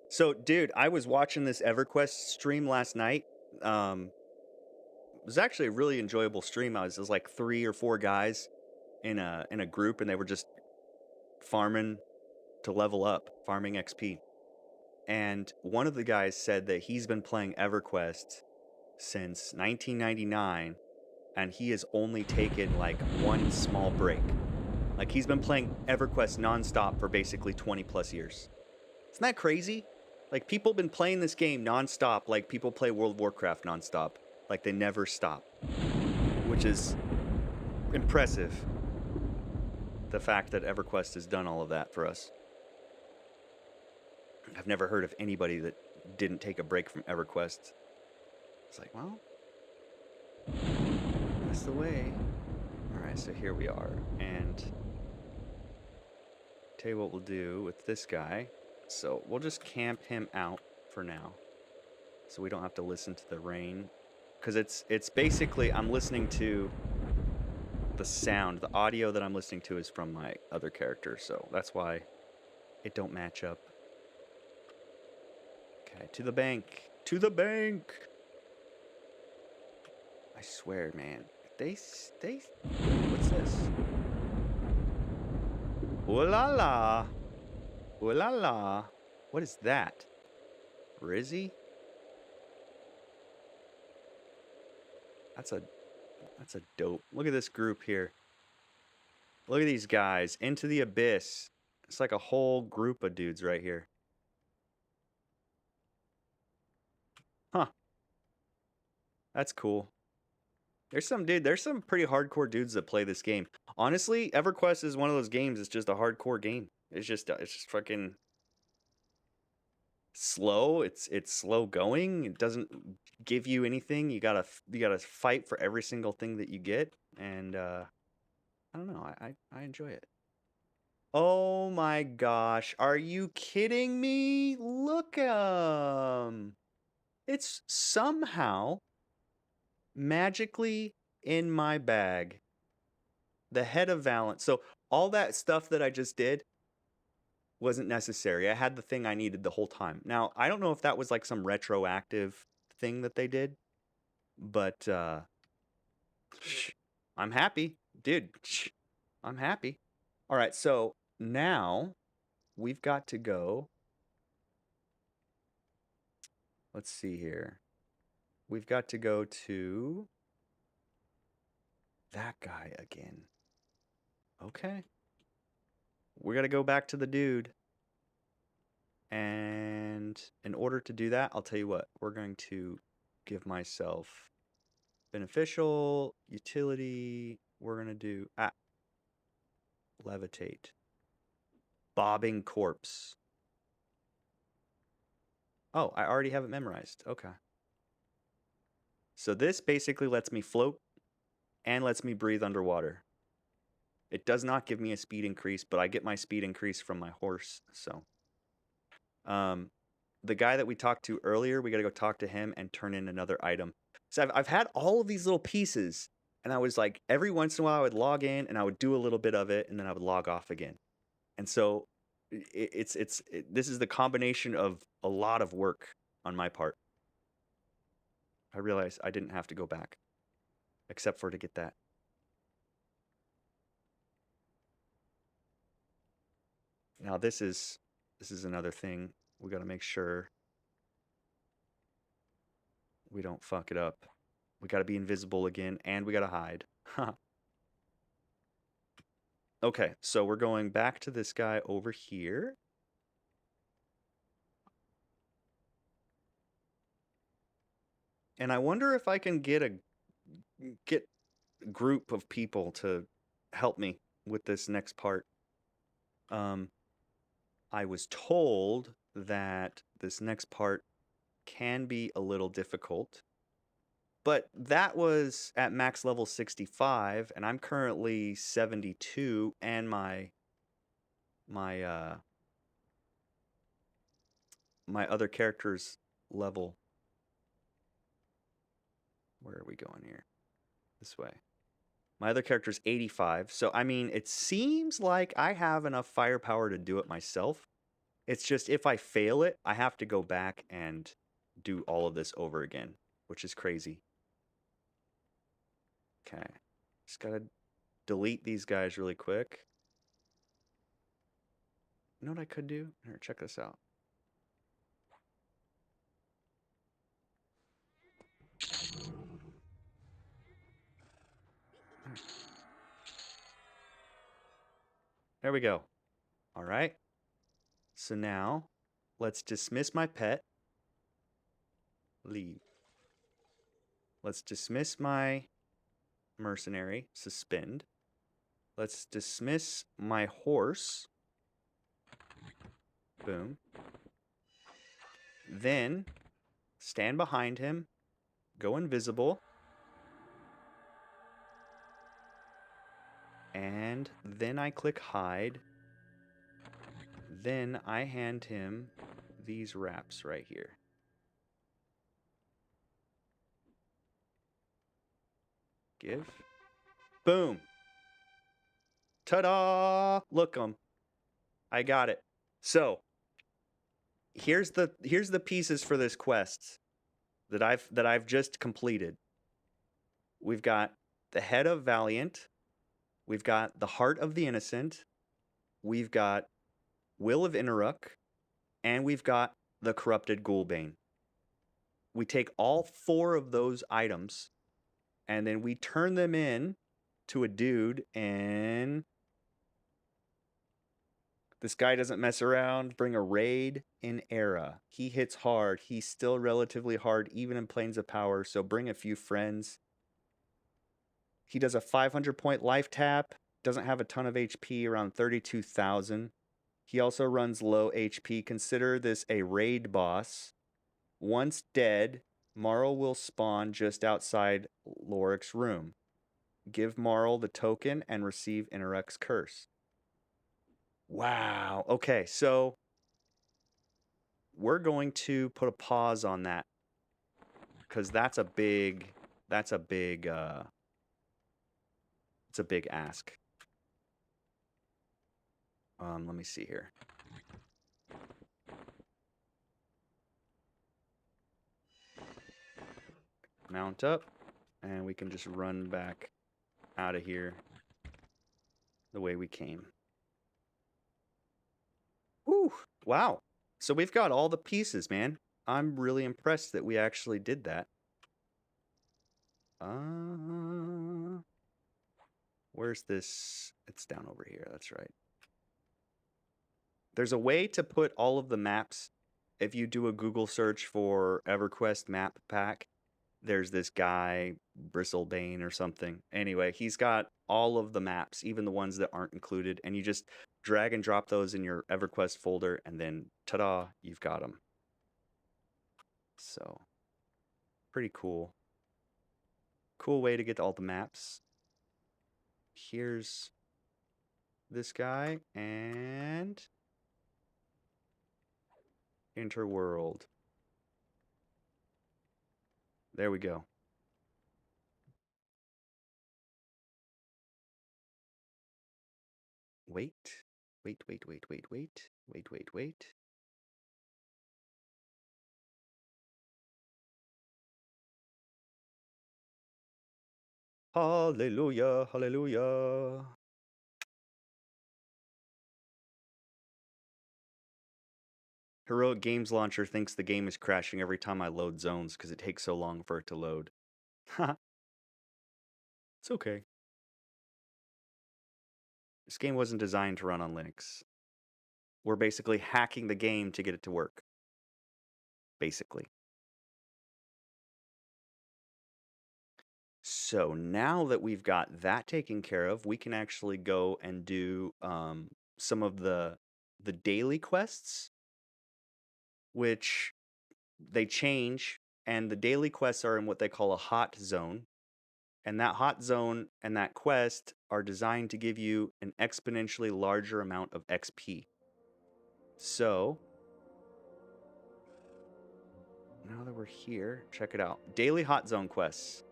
So, dude, I was watching this EverQuest stream last night. It was actually a really enjoyable stream. It was like 3 or 4 guys in a group, and they were just farming to level up, farming XP. And one of the guys said that he's been playing EverQuest since 1999, and he has only taken like one small break. Like, he's been playing EverQuest nonstop for basically 20 plus years. Isn't that crazy? Like, people have been playing this game nonstop like people play World of Warcraft nonstop. Like, they never stop. Which is impressive. The fact that EverQuest has done all of that for us. I've never heard of anybody that didn't take a break from EverQuest. It's like, well, that's the way. Alright, so here we are. And tell you what we'll do with this guy. So we'll just camp him out for now, so we don't have to listen to the rain, because it's basically, I'm listening to the sound. The audio that I'm listening to is from my other character, so that's why it don't match up. Okay, to the bank. To the bank! I swear, man. They what's this? Ooh la la! Ooh la la! What is that? Rizzy? That's a dope. Look at this group here. Look at these guys. Into the Abyss. It's like a whole group of dudes right here. Huh. That's cool. There's some pretty hardcore dudes that play this game. Honestly, EverQuest is one of those games. It's just a hardcore game. It's just fucking slow. It's slow going. It doesn't give you anything. You gotta fight for every single thing that you get. And I don't know. I enjoy it. Oh my gosh. Are you kidding me? Look, it's somehow magically in my bag. The Head of Valence. So all that stuff that I just did wasn't necessary. I had the thing I needed the whole time. Now, I don't know if that was like some retroactive thing that they did, but I'm happy. Dude, I'm happy. All right, so now we've got to go. Let's see here. We've got to go to that guy again. Okay. We're going to go back to the dude. And in order to do that, I'll tell you what, we're going to give myself beneficial, utility. We're going to do levitate. Bobbing corpse. Oh, I already have it memorized. Okay. So this basically lets me float and lets me breathe underwater. It does not give me a speed increase, but I get my speed increase from my horse. So, the guy that we talked to earlier, we got to go talk to him and turn in another item. So I've had all of these little pieces, and I was like, every once in a while I would log in and I would do a little bit of it, and then I would log off again. And so this is the combination of a lot of work on my part. I realized I didn't have to go back, except for to get that. Now this is another thing. We got to make sure we don't fuck it up. We got to be invisible again, and we got to hide. Okay, so we're going back to this guy over here. And I wonder if I can get a group of people to help me with this next part. I was told that this next part can be a little difficult, but that was at max level 65, and I'm currently 72, and my other character's level. Where are we going here? This way. My other character's 85. So, I mean, it seems like I have enough firepower to do it myself. It's just if I fail it, I have to go back and do all of this over again, which is crazy. Okay. Just gotta delete these guys really quick. You know what I could do? Here, check this out. There we go. All right. So now, let's dismiss my pet. Leave. Let's dismiss my mercenary. Suspend. Let's dismiss my horse. Boom. Then, stand behind him. Go invisible. And then I click hide. Then I hand him these wraps right here. Give. Boom. Ta-da! Look 'em. I got it. So, here's the pieces for this quest that I've just completed. We've got the head of Valiant. We've got the heart of the innocent. We've got Will of Innoruuk, and we've got the corrupted Ghoulbane. We take all 4 of those items, and then we turn them in to a dude, and this guy doesn't mess around. Bring a raid in Era. He hits hard. He's still relatively hard, even in Planes of Power, so bring a few friends. He does a 500-point life tap. Doesn't have a ton of HP, around 32,000. He also runs low HP. Consider this a raid boss. Once dead, Marl will spawn just outside Lorik's room. Give Marl the token and receive Innoruuk's curse. Wow. Okay, so we're going to put a pause on that because it's a big ask. Let me see here. Mount up, and we can just run back out of here the way we came. Whew, wow. So we've got all the pieces, man. I'm really impressed that we actually did that. Where's this? It's down over here, that's right. There's a way to put all of the maps. If you do a Google search for EverQuest map pack, there's this guy, Bristlebane or something. Anyway, he's got all of the maps, even the ones that aren't included, and you just drag and drop those in your EverQuest folder, and then ta-da, you've got them. So, pretty cool. Cool way to get all the maps. Here's this guy, and Interworld. There we go. Wait. Hallelujah, hallelujah. Heroic Games Launcher thinks the game is crashing every time I load zones because it takes so long for it to load. Haha. It's okay. This game wasn't designed to run on Linux. We're basically hacking the game to get it to work. Basically. So now that we've got that taken care of, we can actually go and do some of the daily quests, which they change, and the daily quests are in what they call a hot zone. And that hot zone and that quest are designed to give you an exponentially larger amount of XP. So, now that we're here, check it out. Daily hot zone quests.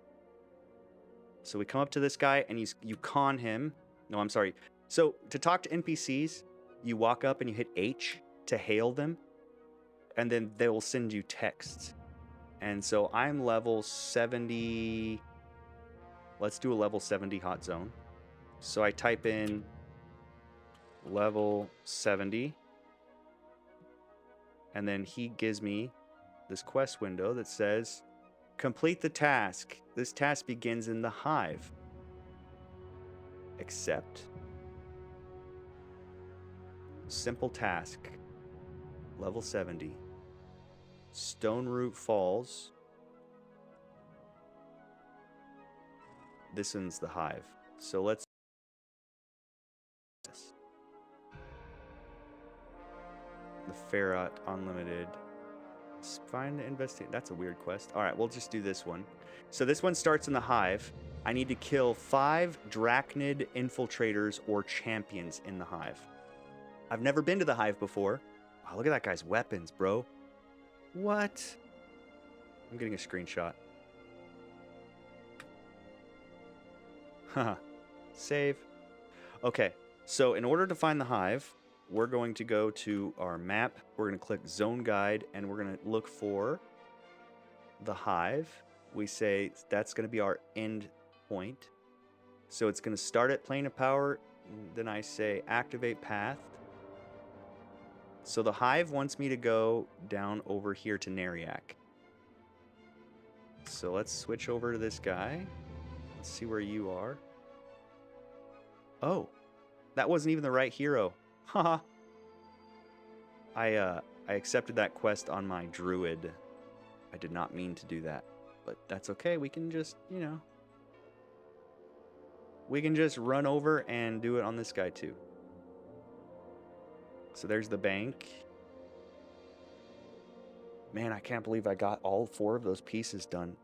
So we come up to this guy and you con him. No, I'm sorry. So to talk to NPCs, you walk up and you hit H to hail them, and then they will send you texts. And so I'm level 70. Let's do a level 70 hot zone. So I type in level 70, and then he gives me this quest window that says, complete the task. This task begins in the hive. Accept. Simple task. Level 70. Stoneroot Falls. This one's the hive. So let's... The Ferret Unlimited. Find the investigate. That's a weird quest. All right, we'll just do this one. So this one starts in the hive. I need to kill 5 Drachnid infiltrators or champions in the hive. I've never been to the hive before. Wow, look at that guy's weapons, bro. What? I'm getting a screenshot. Haha. Save. Okay, so in order to find the hive, we're going to go to our map. We're going to click Zone Guide, and we're going to look for the hive. We say that's going to be our end point. So it's going to start at Plane of Power. Then I say Activate Path. So the hive wants me to go down over here to Innoruuk. So let's switch over to this guy. Let's see where you are. Oh, that wasn't even the right hero. Haha. I accepted that quest on my druid. I did not mean to do that, but that's okay. We can just, you know, we can just run over and do it on this guy too. So there's the bank. Man, I can't believe I got all 4 of those pieces done.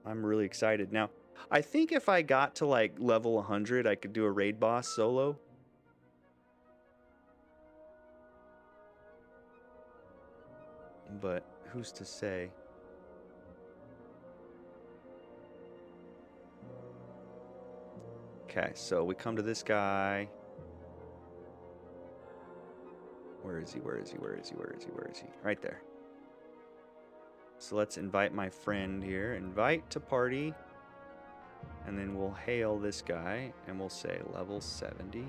I'm really excited. Now, I think if I got to like level 100, I could do a raid boss solo. But who's to say? Okay, so we come to this guy. Where is he? Where is he? Where is he? Where is he? Where is he? Right there. So let's invite my friend here. Invite to party. And then we'll hail this guy and we'll say level 70.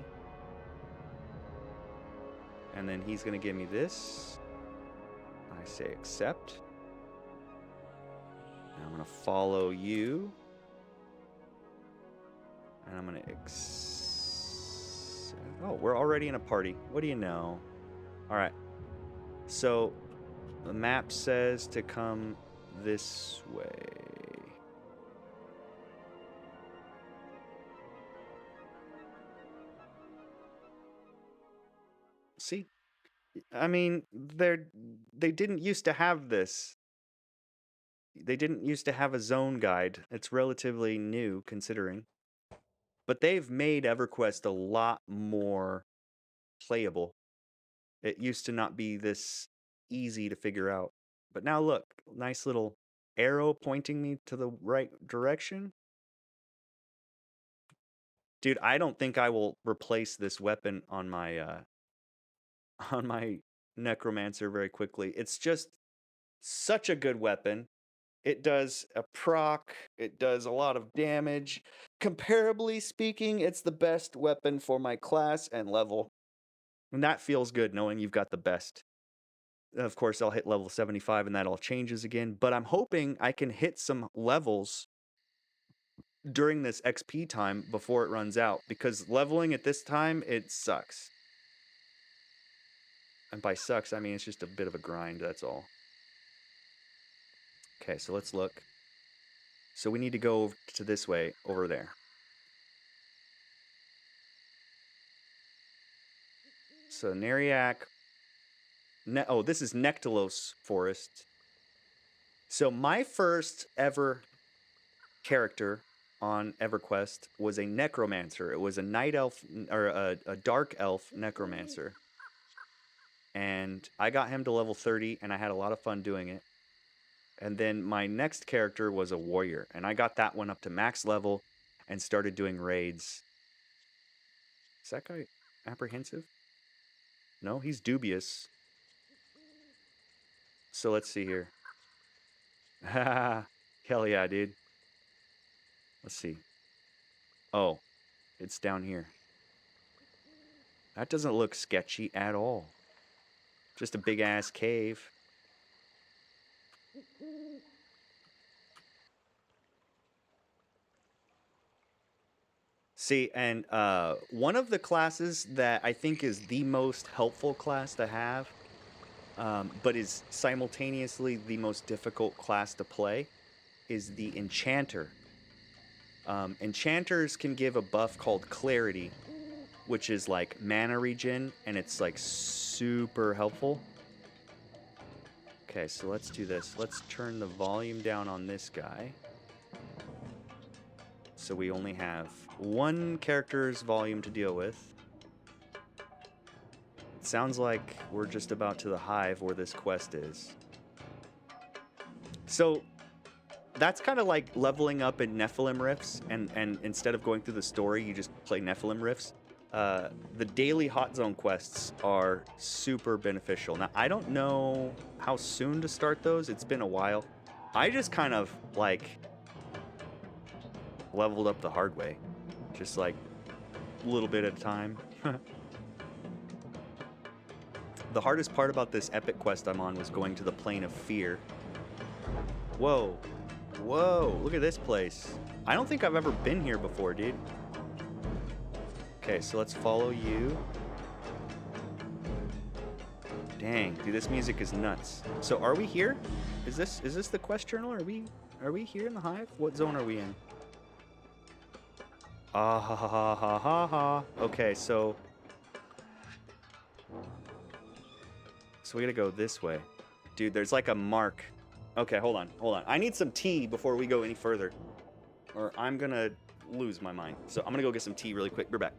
And then he's going to give me this. I say accept. And I'm going to follow you. And I'm going to oh, we're already in a party. What do you know? All right. So the map says to come this way. See? I mean, they didn't used to have this. They didn't used to have a zone guide. It's relatively new considering. But they've made EverQuest a lot more playable. It used to not be this easy to figure out. But now look, nice little arrow pointing me to the right direction. Dude, I don't think I will replace this weapon on my on my necromancer very quickly. It's just such a good weapon. It does a proc, it does a lot of damage. Comparably speaking, it's the best weapon for my class and level. And that feels good knowing you've got the best. Of course, I'll hit level 75 and that all changes again, but I'm hoping I can hit some levels during this XP time before it runs out, because leveling at this time, it sucks. And by sucks, I mean it's just a bit of a grind, that's all. Okay, so let's look. So we need to go to this way, over there. So Neriak. Oh, this is Nectalos Forest. So my first ever character on EverQuest was a necromancer. It was a night elf, or a dark elf necromancer. And I got him to level 30, and I had a lot of fun doing it. And then my next character was a warrior, and I got that one up to max level and started doing raids. Is that guy apprehensive? No, he's dubious. So let's see here. Hell yeah, dude. Let's see. Oh, it's down here. That doesn't look sketchy at all. Just a big ass cave. See, and one of the classes that I think is the most helpful class to have, but is simultaneously the most difficult class to play, is the Enchanter. Enchanters can give a buff called Clarity, which is like mana regen, and it's like super helpful. Okay, so let's do this. Let's turn the volume down on this guy. So we only have one character's volume to deal with. It sounds like we're just about to the hive where this quest is. So that's kind of like leveling up in Nephilim Rifts, and instead of going through the story, you just play Nephilim Rifts. The daily hot zone quests are super beneficial. Now, I don't know how soon to start those. It's been a while. I just kind of like leveled up the hard way, just like a little bit at a time. The hardest part about this epic quest I'm on was going to the Plane of Fear. Whoa. Whoa, look at this place. I don't think I've ever been here before, dude. Okay, so let's follow you. Dang, dude, this music is nuts. So are we here? Is this the quest journal? Are we here in the hive? What zone are we in? Ah ha ha ha ha ha ha. Okay, so we gotta go this way. Dude, there's like a mark. Okay, hold on. I need some tea before we go any further, or I'm gonna lose my mind. So I'm gonna go get some tea really quick. We're back.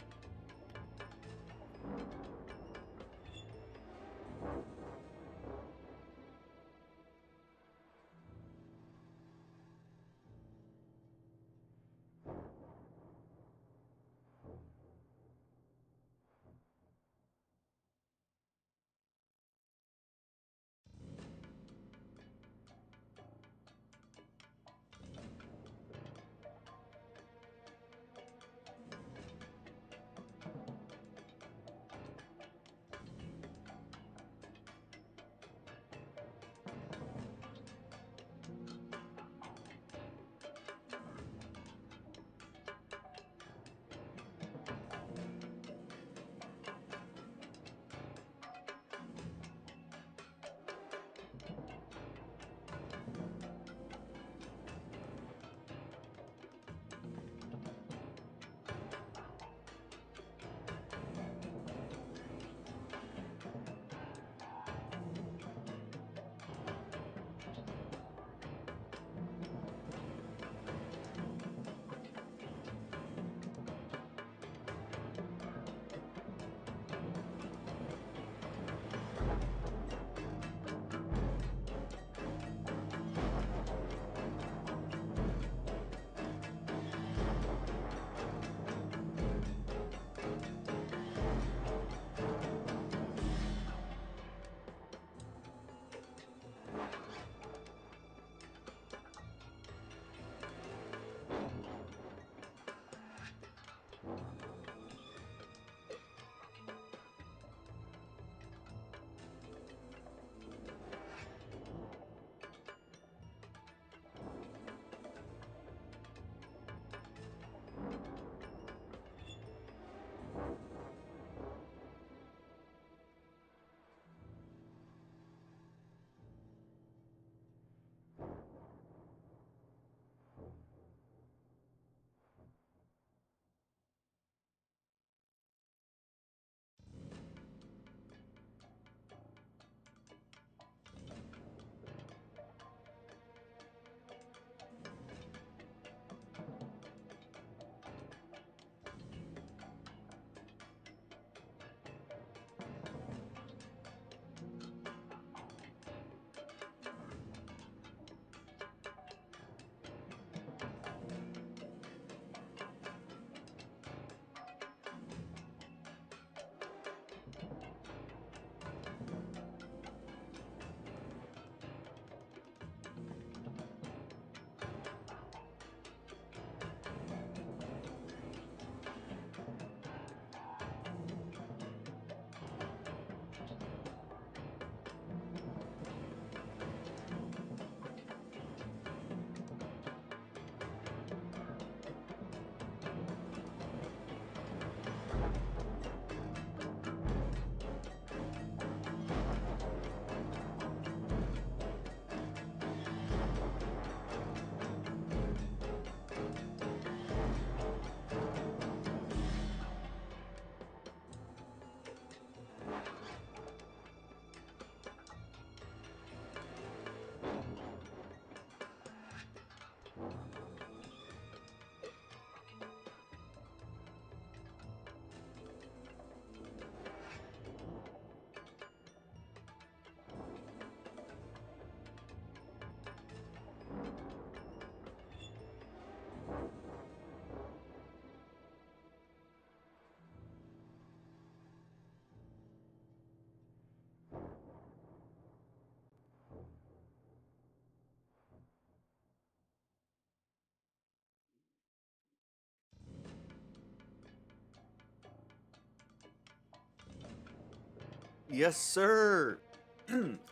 Yes, sir.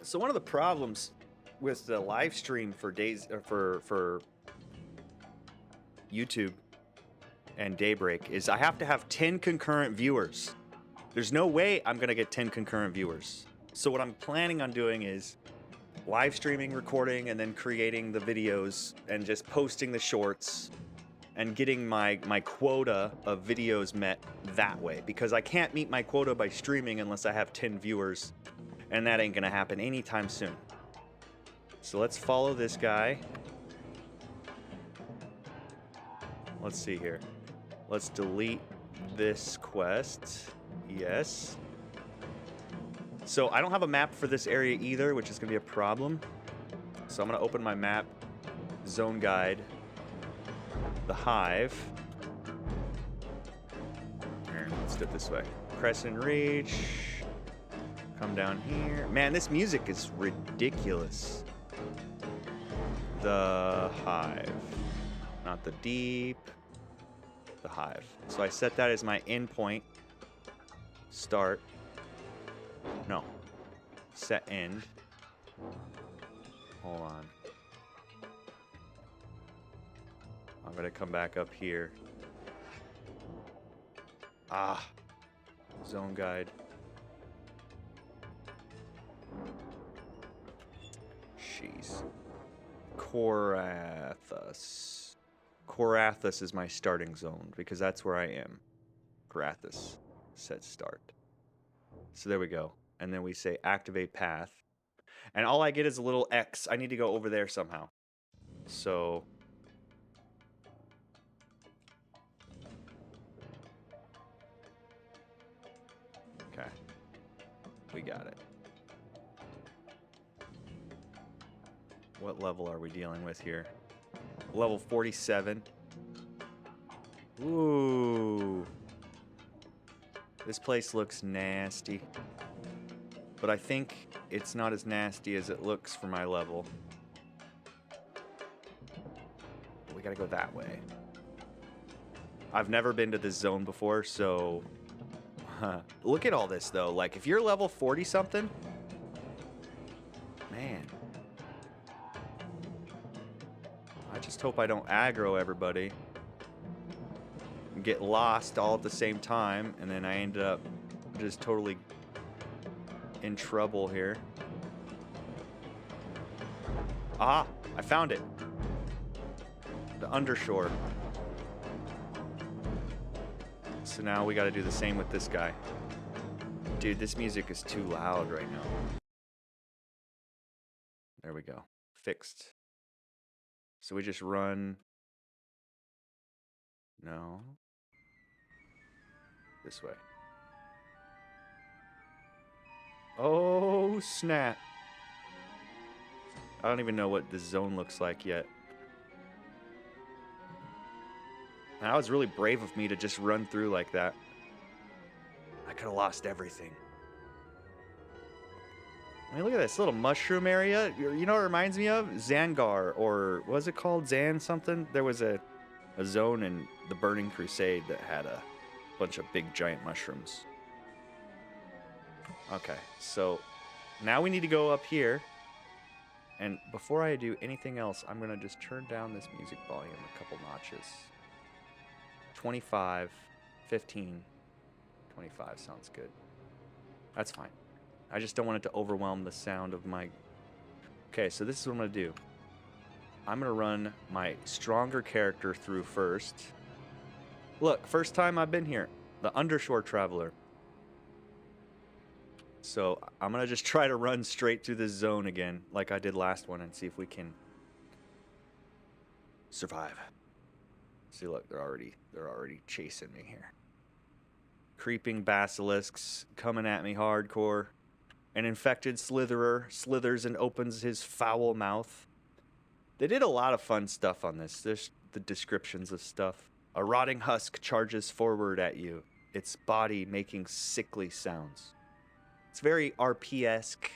So one of the problems with the live stream for for YouTube and DayBreak is I have to have 10 concurrent viewers. There's no way I'm gonna get 10 concurrent viewers. So what I'm planning on doing is live streaming, recording, and then creating the videos and just posting the shorts and getting my quota of videos met that way, because I can't meet my quota by streaming unless I have 10 viewers, and that ain't gonna happen anytime soon. So let's follow this guy. Let's see here. Let's delete this quest. Yes. So I don't have a map for this area either, which is gonna be a problem. So I'm gonna open my map, zone guide, the hive. Here, let's do it this way. Crescent Reach. Come down here. Man, this music is ridiculous. The hive. Not the deep. The hive. So I set that as my endpoint. Start. No. Set end. Hold on. I'm gonna come back up here. Ah. Zone guide. Jeez. Korathus. Korathus is my starting zone because that's where I am. Korathus. Set start. So there we go. And then we say activate path. And all I get is a little X. I need to go over there somehow. So okay. We got it. What level are we dealing with here? Level 47. Ooh. This place looks nasty. But I think it's not as nasty as it looks for my level. We gotta go that way. I've never been to this zone before, so... Look at all this, though. Like, if you're level 40-something... Man. I just hope I don't aggro everybody. And get lost all at the same time, and then I end up just totally in trouble here. Aha! I found it. The undershore. So now we gotta do the same with this guy. Dude, this music is too loud right now. There we go. Fixed. So we just run... No. This way. Oh, snap. I don't even know what this zone looks like yet. And that was really brave of me to just run through like that. I could have lost everything. I mean, look at this little mushroom area. You know what it reminds me of? Zangar, or what was it called? Zan something? There was a zone in the Burning Crusade that had a bunch of big giant mushrooms. Okay, so now we need to go up here. And before I do anything else, I'm going to just turn down this music volume a couple notches. 25, 15, 25 sounds good. That's fine. I just don't want it to overwhelm the sound of my... Okay, so this is what I'm going to do. I'm going to run my stronger character through first. Look, first time I've been here. The Undershore Traveler. So I'm going to just try to run straight through this zone again, like I did last one, and see if we can survive. See, look, they're already chasing me here. Creeping basilisks coming at me hardcore. An infected slitherer slithers and opens his foul mouth. They did a lot of fun stuff on this. There's the descriptions of stuff. A rotting husk charges forward at you, its body making sickly sounds. It's very RP-esque,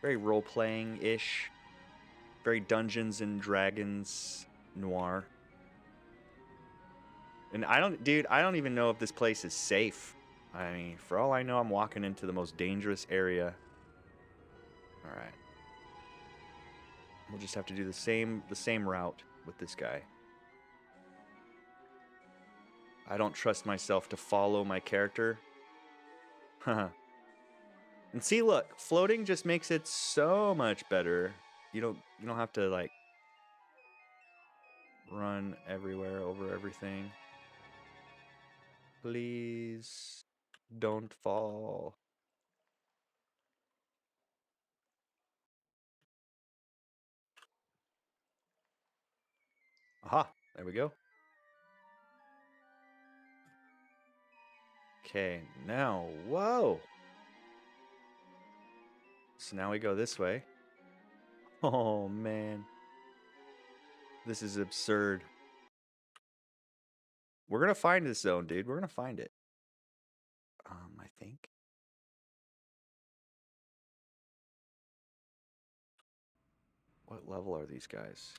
very role-playing-ish, very Dungeons and Dragons noir. And I don't even know if this place is safe. I mean, for all I know, I'm walking into the most dangerous area. All right. We'll just have to do the same route with this guy. I don't trust myself to follow my character. Haha. And see, look, floating just makes it so much better. You don't have to like run everywhere over everything. Please don't fall. Aha, there we go. Okay, now, whoa. So now we go this way. Oh, man. This is absurd. We're going to find this zone, dude. We're going to find it. I think. What level are these guys?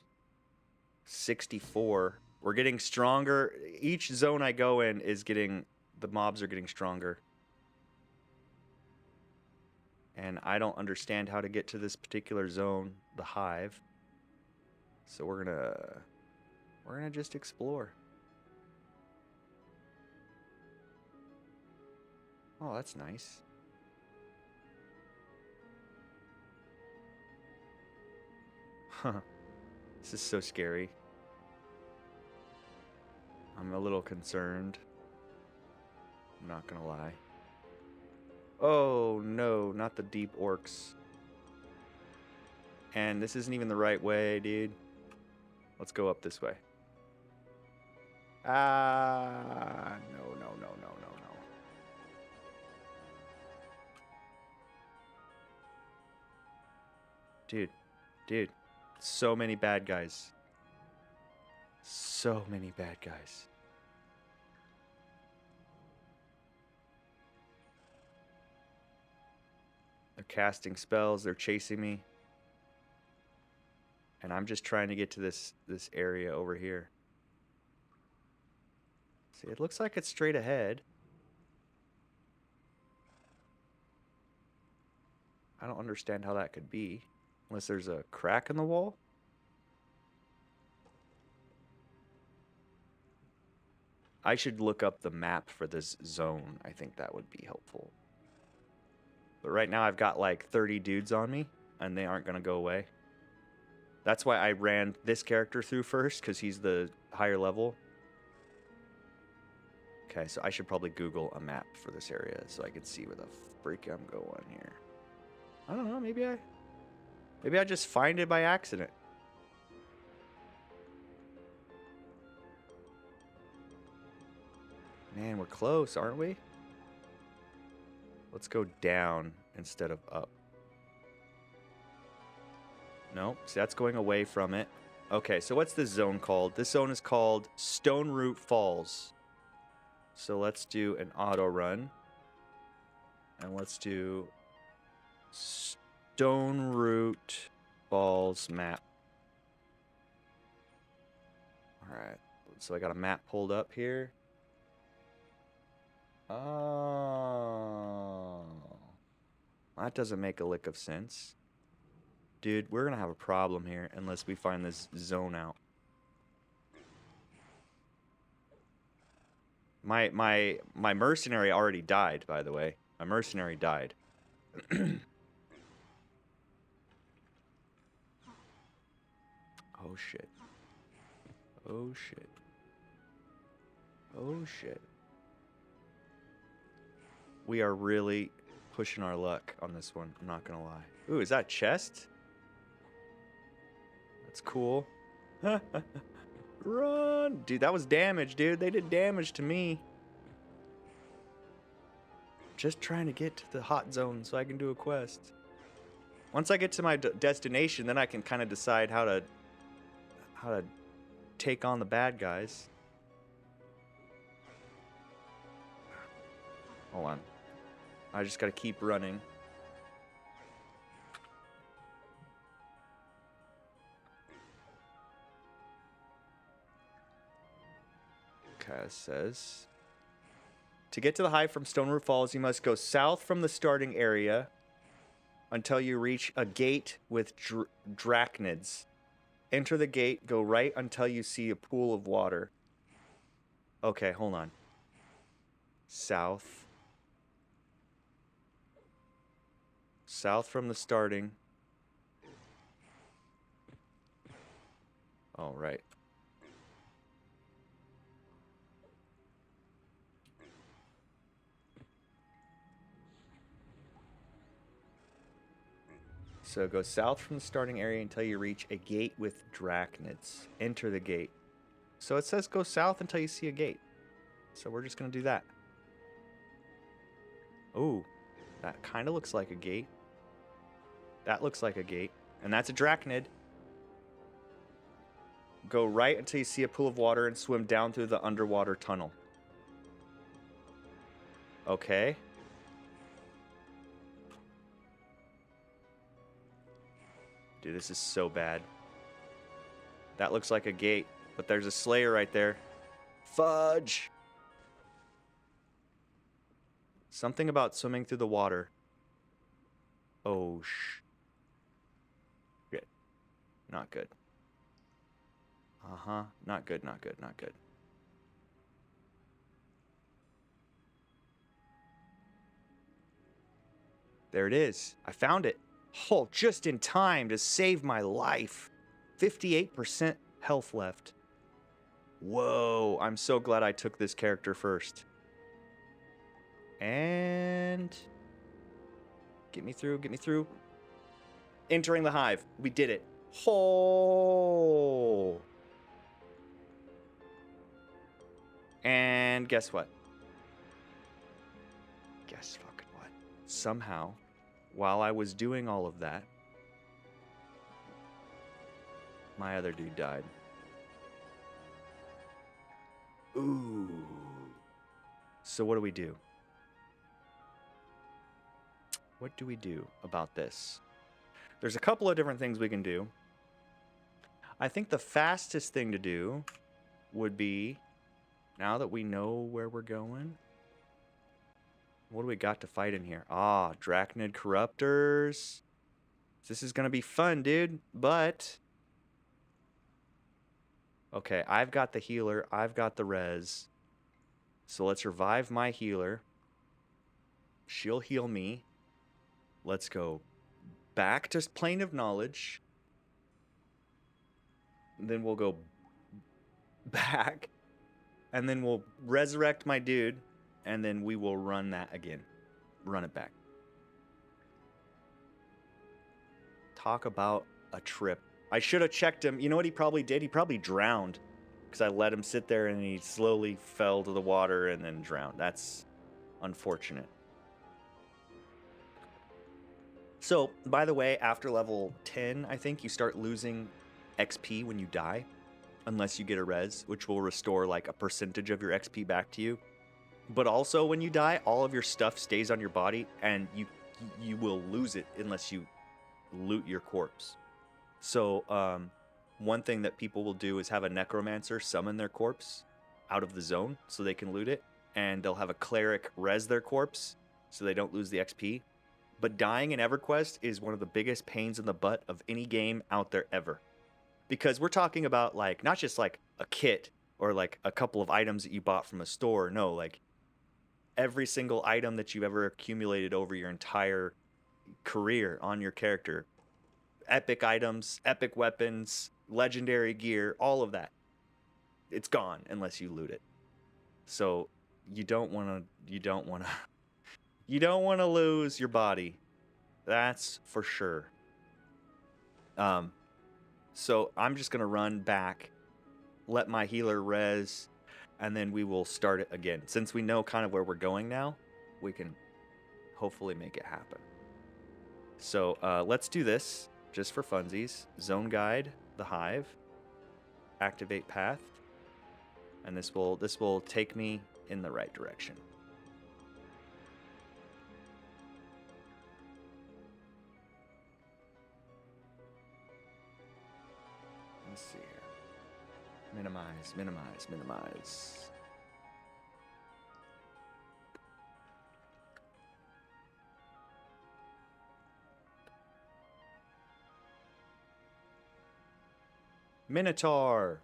64. We're getting stronger. Each zone I go in is getting... The mobs are getting stronger. And I don't understand how to get to this particular zone, the hive. So we're gonna just explore. Oh, that's nice. Huh. This is so scary. I'm a little concerned. I'm not gonna lie. Oh no, not the deep orcs. And this isn't even the right way, dude. Let's go up this way. Ah, no. Dude, so many bad guys. So many bad guys. They're casting spells, they're chasing me. And I'm just trying to get to this area over here. See, it looks like it's straight ahead. I don't understand how that could be. Unless there's a crack in the wall? I should look up the map for this zone. I think that would be helpful. But right now I've got like 30 dudes on me, and they aren't going to go away. That's why I ran this character through first, because he's the higher level. Okay, so I should probably Google a map for this area so I can see where the freak I'm going here. I don't know, maybe I just find it by accident. Man, we're close, aren't we? Let's go down instead of up. Nope, see, that's going away from it. Okay, so what's this zone called? This zone is called Stoneroot Falls. So let's do an auto run. And let's do Stoneroot Falls map. Alright, so I got a map pulled up here. Oh. That doesn't make a lick of sense. Dude, we're gonna have a problem here unless we find this zone out. My mercenary already died, by the way. My mercenary died. Oh shit. Oh shit. Oh shit. We are really pushing our luck on this one, I'm not gonna lie. Ooh, is that a chest? That's cool. Run! Dude, that was damage, dude. They did damage to me. Just trying to get to the hot zone so I can do a quest. Once I get to my destination, then I can kind of decide how to take on the bad guys. Hold on. I just gotta keep running. Okay, it says To get to the hive from Stoneroot Falls, you must go south from the starting area until you reach a gate with drachnids. Enter the gate, go right until you see a pool of water. Okay, hold on. South. South from the starting. All right. So go south from the starting area until you reach a gate with drachnids. Enter the gate. So it says go south until you see a gate. So we're just going to do that. Ooh, that kind of looks like a gate. That looks like a gate. And that's a drachnid. Go right until you see a pool of water and swim down through the underwater tunnel. Okay. Dude, this is so bad. That looks like a gate, but there's a slayer right there. Fudge! Something about swimming through the water. Oh, good. Not good. Uh-huh. Not good, not good, not good. There it is. I found it. Oh, just in time to save my life. 58% health left. Whoa, I'm so glad I took this character first. And... Get me through, get me through. Entering the hive. We did it. Oh. And guess what? Guess fucking what? Somehow, while I was doing all of that, my other dude died. Ooh. So what do we do? What do we do about this? There's a couple of different things we can do. I think the fastest thing to do would be, now that we know where we're going, what do we got to fight in here? Ah, Drachnid Corruptors. This is going to be fun, dude. But, okay, I've got the healer. I've got the res. So let's revive my healer. She'll heal me. Let's go back to Plane of Knowledge. Then we'll go back. And then we'll resurrect my dude. And then we will run that again. Run it back. Talk about a trip. I should have checked him. You know what he probably did? He probably drowned. Because I let him sit there and he slowly fell to the water and then drowned. That's unfortunate. So, by the way, after level 10, I think, you start losing XP when you die. Unless you get a res, which will restore like a percentage of your XP back to you. But also when you die, all of your stuff stays on your body and you will lose it unless you loot your corpse. So, one thing that people will do is have a necromancer summon their corpse out of the zone so they can loot it. And they'll have a cleric res their corpse so they don't lose the XP. But dying in EverQuest is one of the biggest pains in the butt of any game out there ever. Because we're talking about, like, not just like a kit or like a couple of items that you bought from a store. No, like every single item that you've ever accumulated over your entire career on your character. Epic items, epic weapons, legendary gear, all of that. It's gone unless you loot it. So you don't want to lose your body. That's for sure. So I'm just going to run back, let my healer res, and then we will start it again. Since we know kind of where we're going now, we can hopefully make it happen. So let's do this just for funsies. Zone guide, the hive, activate path, and this will take me in the right direction. Let's see here. Minimize, minimize, minimize. Minotaur!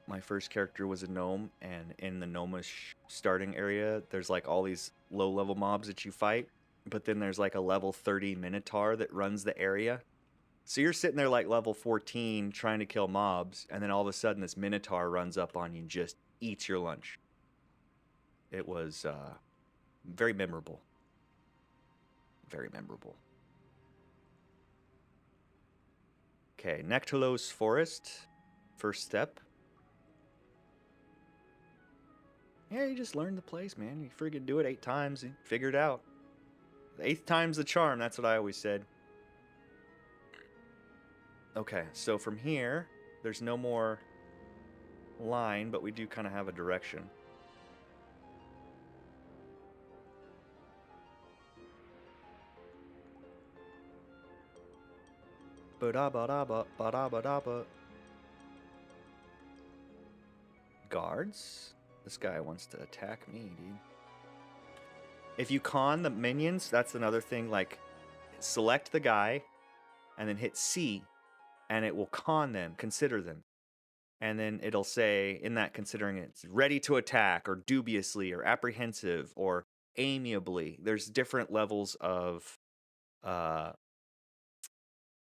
My first character was a gnome, and in the gnomish starting area, there's like all these low-level mobs that you fight, but then there's like a level 30 Minotaur that runs the area. So you're sitting there like level 14 trying to kill mobs, and then all of a sudden this Minotaur runs up on you and just eats your lunch. It was very memorable. Very memorable. Okay, Nectalos Forest. First step. Yeah, you just learn the place, man. You friggin' do it 8 times and figure it out. The 8th time's the charm, that's what I always said. Okay, so from here, there's no more line, but we do kind of have a direction. Ba-da-ba-da-ba, ba-da-ba-da-ba. Guards? This guy wants to attack me, dude. If you con the minions, that's another thing, like, select the guy, and then hit C, and it will con them, consider them. And then it'll say, in that considering it's ready to attack, or dubiously, or apprehensive, or amiably. There's different levels of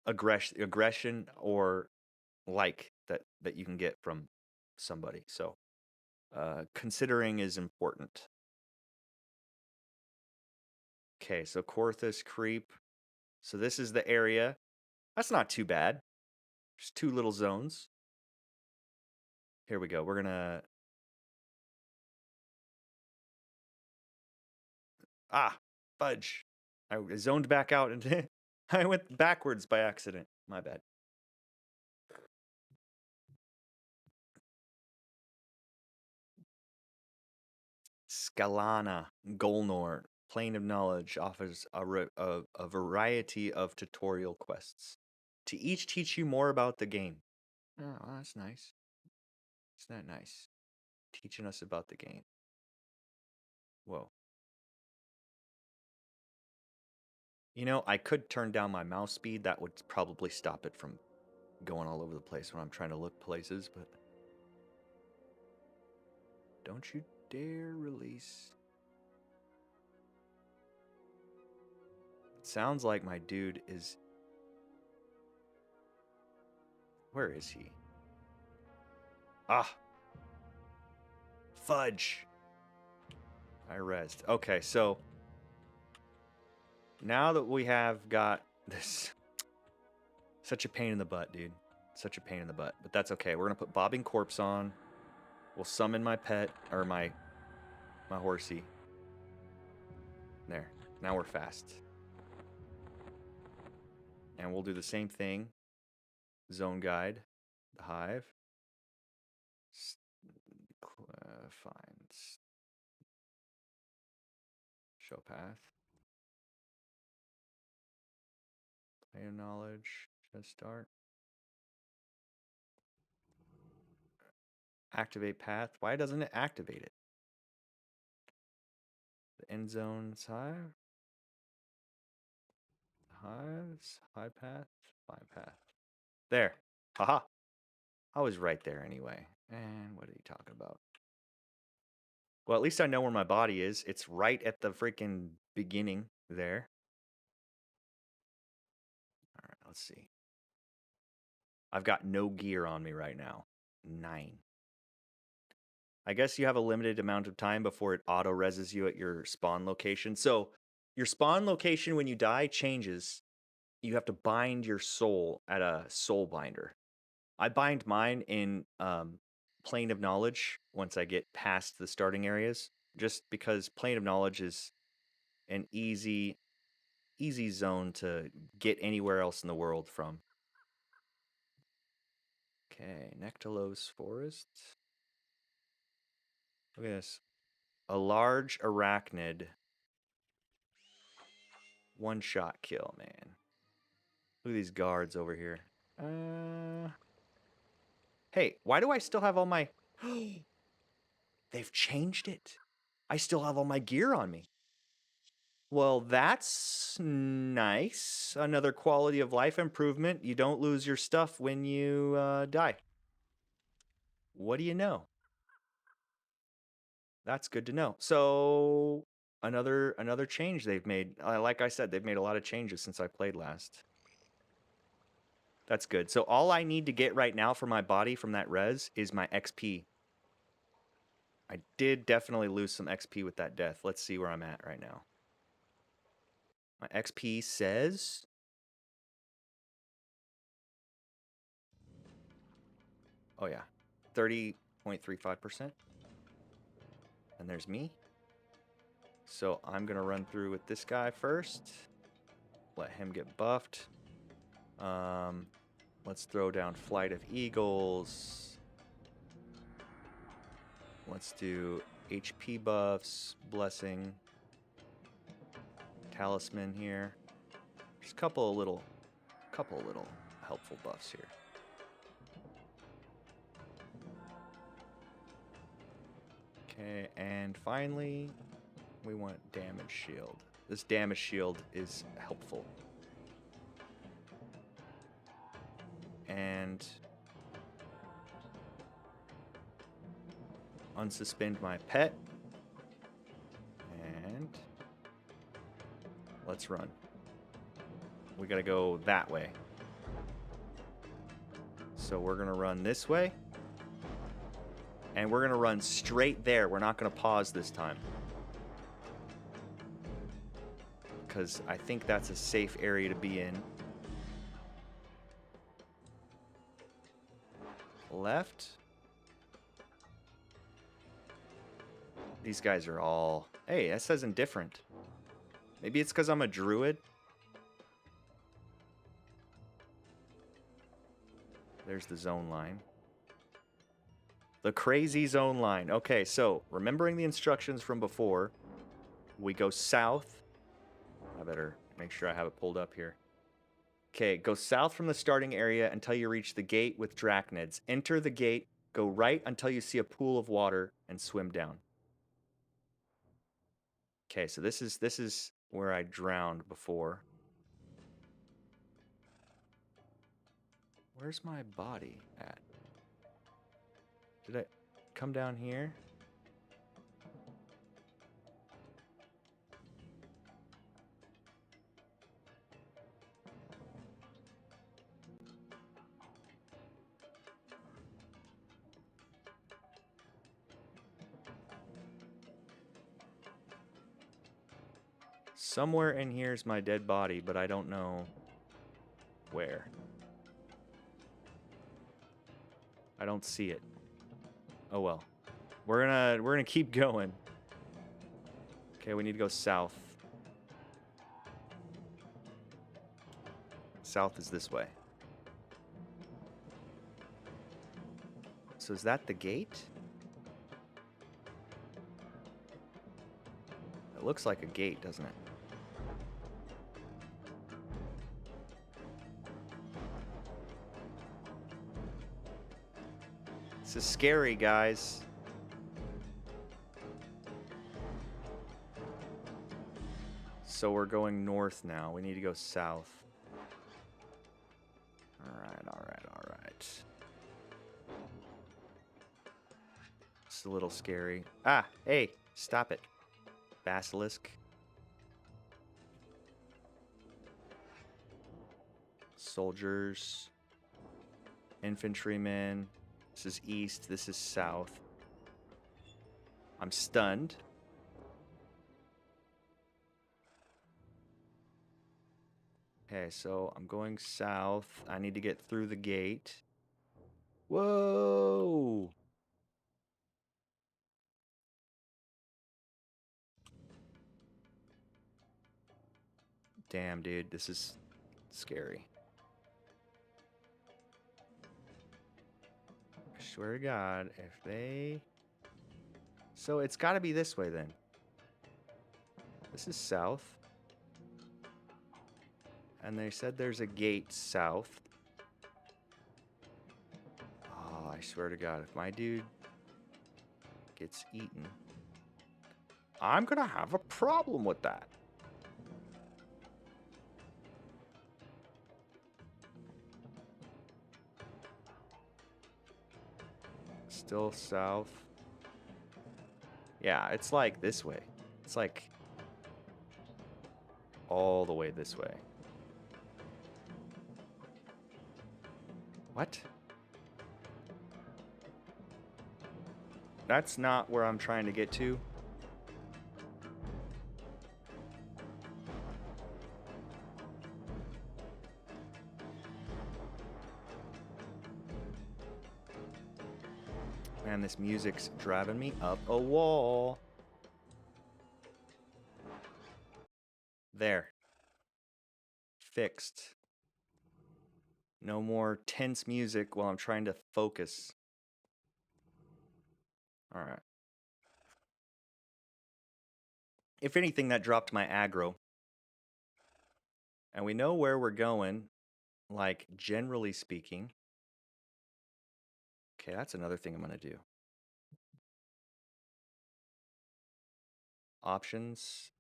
aggression or like that you can get from somebody. So considering is important. Okay, so Korthus Creep. So this is the area. That's not too bad. Just 2 little zones. Here we go. We're gonna... Ah, fudge. I zoned back out and I went backwards by accident. My bad. Scalana, Golnor, Plane of Knowledge offers a variety of tutorial quests to each teach you more about the game. Oh, well, that's nice. Isn't that nice? Teaching us about the game. Whoa. You know, I could turn down my mouse speed. That would probably stop it from going all over the place when I'm trying to look places, but... Don't you dare release. It sounds like my dude is... Where is he? Ah! Fudge! I rezzed. Okay, so... Now that we have got this... Such a pain in the butt, dude. Such a pain in the butt. But that's okay. We're going to put Bobbing Corpse on. We'll summon my pet, or my horsey. There. Now we're fast. And we'll do the same thing. Zone Guide. The Hive. Find. Show path. Play of knowledge. Just start. Activate path. Why doesn't it activate it? The end zone's hive. Hives. High path. Find path. There. Haha. I was right there anyway. And what are you talking about? Well, at least I know where my body is. It's right at the freaking beginning there. All right, let's see. I've got no gear on me right now. 9. I guess you have a limited amount of time before it auto-reses you at your spawn location. So your spawn location when you die changes. You have to bind your soul at a soul binder. I bind mine in Plane of Knowledge once I get past the starting areas, just because Plane of Knowledge is an easy zone to get anywhere else in the world from. Okay, Nectalos Forest. Look at this. A large arachnid. One-shot kill, man. Look at these guards over here. Hey, why do I still have all my... They've changed it. I still have all my gear on me. Well, that's nice. Another quality of life improvement. You don't lose your stuff when you die. What do you know? That's good to know. So another change they've made. Like I said, they've made a lot of changes since I played last. That's good. So all I need to get right now for my body from that res is my XP. I did definitely lose some XP with that death. Let's see where I'm at right now. My XP says... Oh yeah, 30.35%. And there's me. So I'm gonna run through with this guy first. Let him get buffed. Let's throw down Flight of Eagles. Let's do HP buffs, Blessing, Talisman here. Just a couple of little helpful buffs here. Okay, and finally, we want damage shield. This damage shield is helpful. And unsuspend my pet. And let's run. We gotta go that way. So we're gonna run this way. And we're gonna run straight there. We're not gonna pause this time. Because I think that's a safe area to be in. Left. These guys are all... Hey, that says indifferent. Maybe it's because I'm a druid. There's the zone line. The crazy zone line. Okay, so remembering the instructions from before, we go south. I better make sure I have it pulled up here. Okay, go south from the starting area until you reach the gate with drachnids. Enter the gate, go right until you see a pool of water, and swim down. Okay, so this is where I drowned before. Where's my body at? Did I come down here? Somewhere in here is my dead body, but I don't know where. I don't see it. Oh well. We're gonna keep going. Okay, we need to go south. South is this way. So is that the gate? It looks like a gate, doesn't it? This is scary, guys. So we're going north now. We need to go south. Alright, alright, alright. It's a little scary. Ah, hey, stop it. Basilisk. Soldiers. Infantrymen. This is east, this is south. I'm stunned. Okay, so I'm going south. I need to get through the gate. Whoa! Damn, dude, this is scary. I swear to God, if they... So it's got to be this way then. This is south. And they said there's a gate south. Oh, I swear to God, if my dude gets eaten, I'm gonna have a problem with that. Still south. Yeah, it's like this way. It's like all the way this way. What? That's not where I'm trying to get to. Man, this music's driving me up a wall. There. Fixed. No more tense music while I'm trying to focus. All right. If anything, that dropped my aggro. And we know where we're going, like, generally speaking. Okay, that's another thing I'm going to do. Options,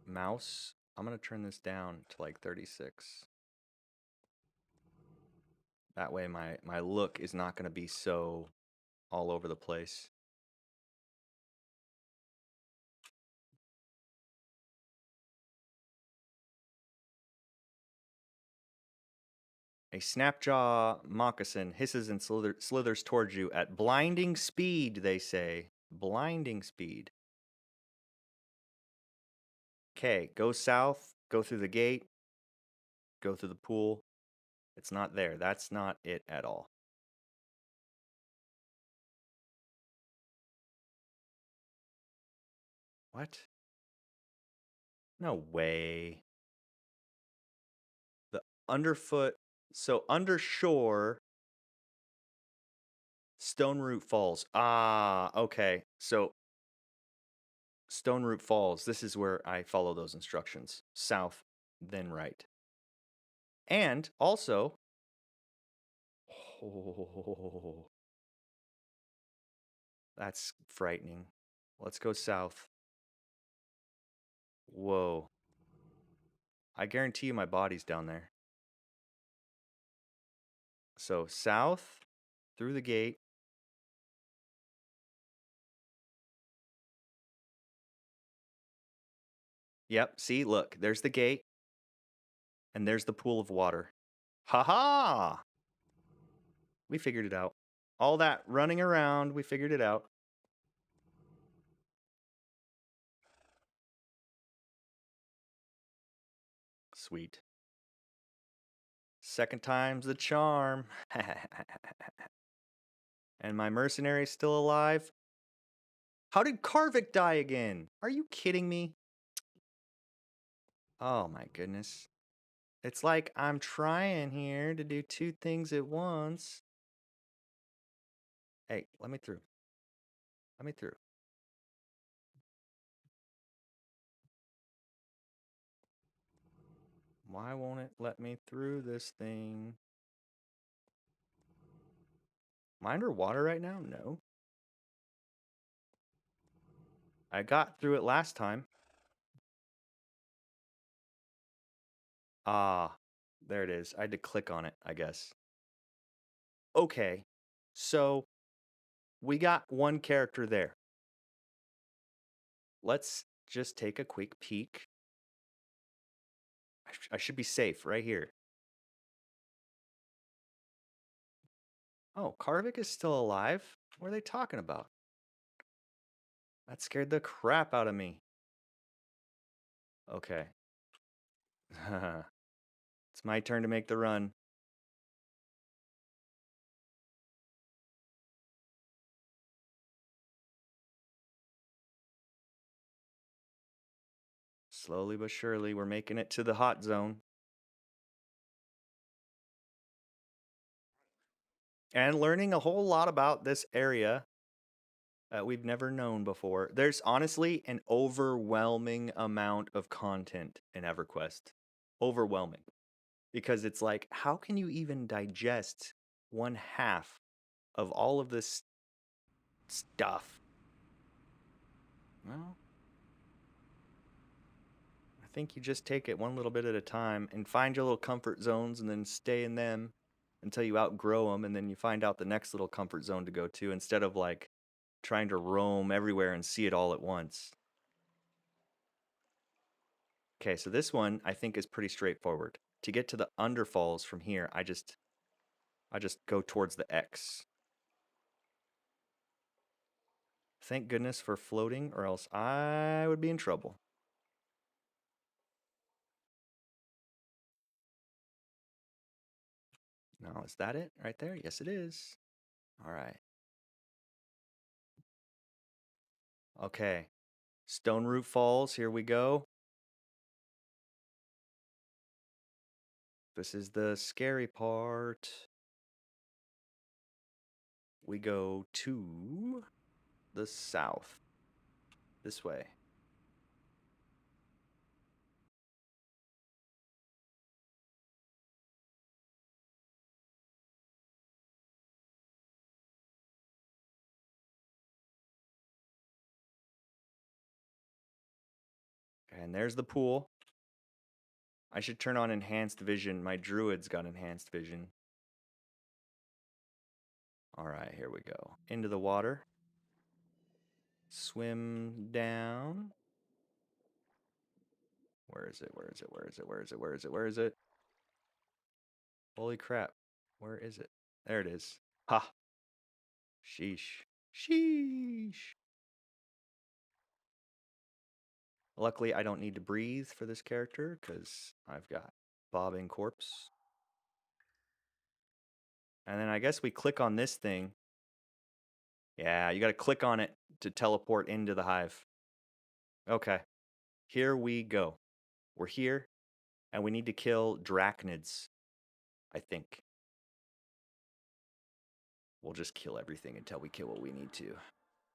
mouse. I'm going to turn this down to like 36. That way my look is not going to be so all over the place. A snapjaw moccasin hisses and slithers towards you at blinding speed, they say. Blinding speed. Okay, go south, go through the gate, go through the pool. It's not there. That's not it at all. What? No way. The underfoot. So undershore, Stone Root Falls. Ah, okay. So Stone Root Falls. This is where I follow those instructions. South, then right. And also, oh, that's frightening. Let's go south. Whoa. I guarantee you my body's down there. So south, through the gate. Yep, see, look, there's the gate. And there's the pool of water. Ha-ha! We figured it out. All that running around, we figured it out. Sweet. Second time's the charm. And my mercenary's still alive? How did Karvik die again? Are you kidding me? Oh my goodness. It's like I'm trying here to do two things at once. Hey, let me through. Let me through. Why won't it let me through this thing? Am I underwater right now? No. I got through it last time. Ah, there it is. I had to click on it, I guess. Okay, so we got one character there. Let's just take a quick peek. I should be safe right here. Oh, Karvik is still alive? What are they talking about? That scared the crap out of me. Okay. It's my turn to make the run. Slowly but surely, we're making it to the hot zone. And learning a whole lot about this area that we've never known before. There's honestly an overwhelming amount of content in EverQuest. Overwhelming. Because it's like, how can you even digest one half of all of this stuff? Well, I think you just take it one little bit at a time and find your little comfort zones and then stay in them. until you outgrow them, and then you find out the next little comfort zone to go to instead of like trying to roam everywhere and see it all at once. Okay, so this one I think is pretty straightforward. To get to the underfalls from here, I just go towards the X. Thank goodness for floating, or else I would be in trouble. Now, is that it right there? Yes, it is. All right. Okay. Stone Root Falls, here we go. This is the scary part. We go to the south. This way. And there's the pool. I should turn on enhanced vision. My druid's got enhanced vision. All right, here we go. Into the water. Swim down. Where is it? Where is it? Where is it? Where is it? Where is it? Where is it? Holy crap. Where is it? There it is. Ha. Sheesh. Sheesh. Luckily, I don't need to breathe for this character because I've got bobbing corpse. And then I guess we click on this thing. Yeah, you got to click on it to teleport into the hive. Okay. Here we go. We're here, and we need to kill drachnids, I think. We'll just kill everything until we kill what we need to.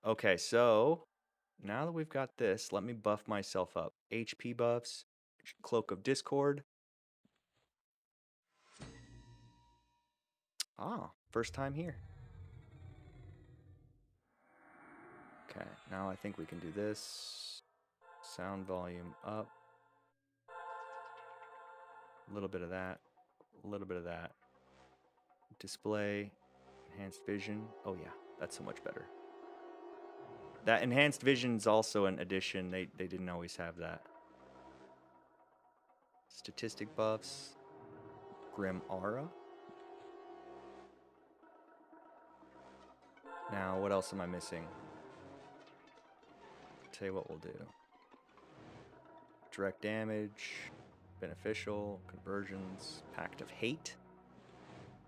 Okay, so now that we've got this, let me buff myself up. HP buffs, Cloak of Discord. Ah, first time here. Okay, now I think we can do this. Sound volume up. A little bit of that. A little bit of that. Display. Enhanced vision. Oh yeah, that's so much better. That enhanced vision's also an addition. They didn't always have that. Statistic buffs. Grim Aura. Now, what else am I missing? Tell you what we'll do. Direct damage, beneficial, conversions, Pact of Hate.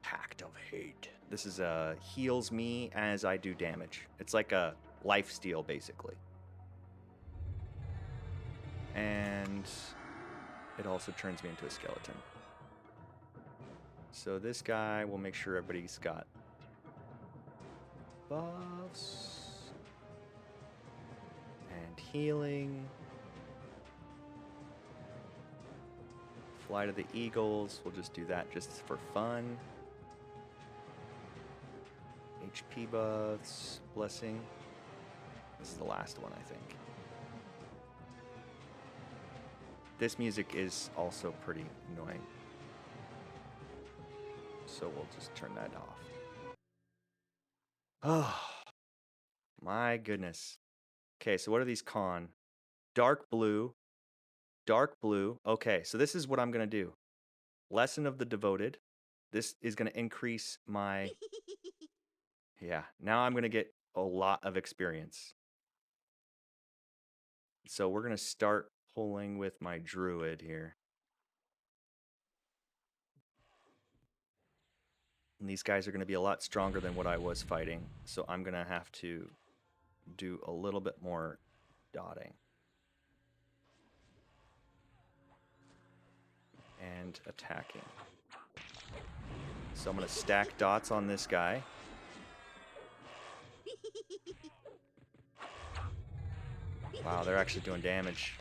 Pact of Hate. This is heals me as I do damage. It's like a lifesteal, basically. And it also turns me into a skeleton. So this guy will make sure everybody's got buffs and healing. Flight of the Eagles, we'll just do that just for fun. HP buffs, blessing. This is the last one, I think. This music is also pretty annoying. So we'll just turn that off. Oh, my goodness. Okay, so what are these con? Dark blue. Dark blue. Okay, so this is what I'm going to do. Lesson of the Devoted. This is going to increase my... Yeah, now I'm going to get a lot of experience. So we're going to start pulling with my druid here. And these guys are going to be a lot stronger than what I was fighting. So I'm going to have to do a little bit more dotting. And attacking. So I'm going to stack dots on this guy. Wow, they're actually doing damage.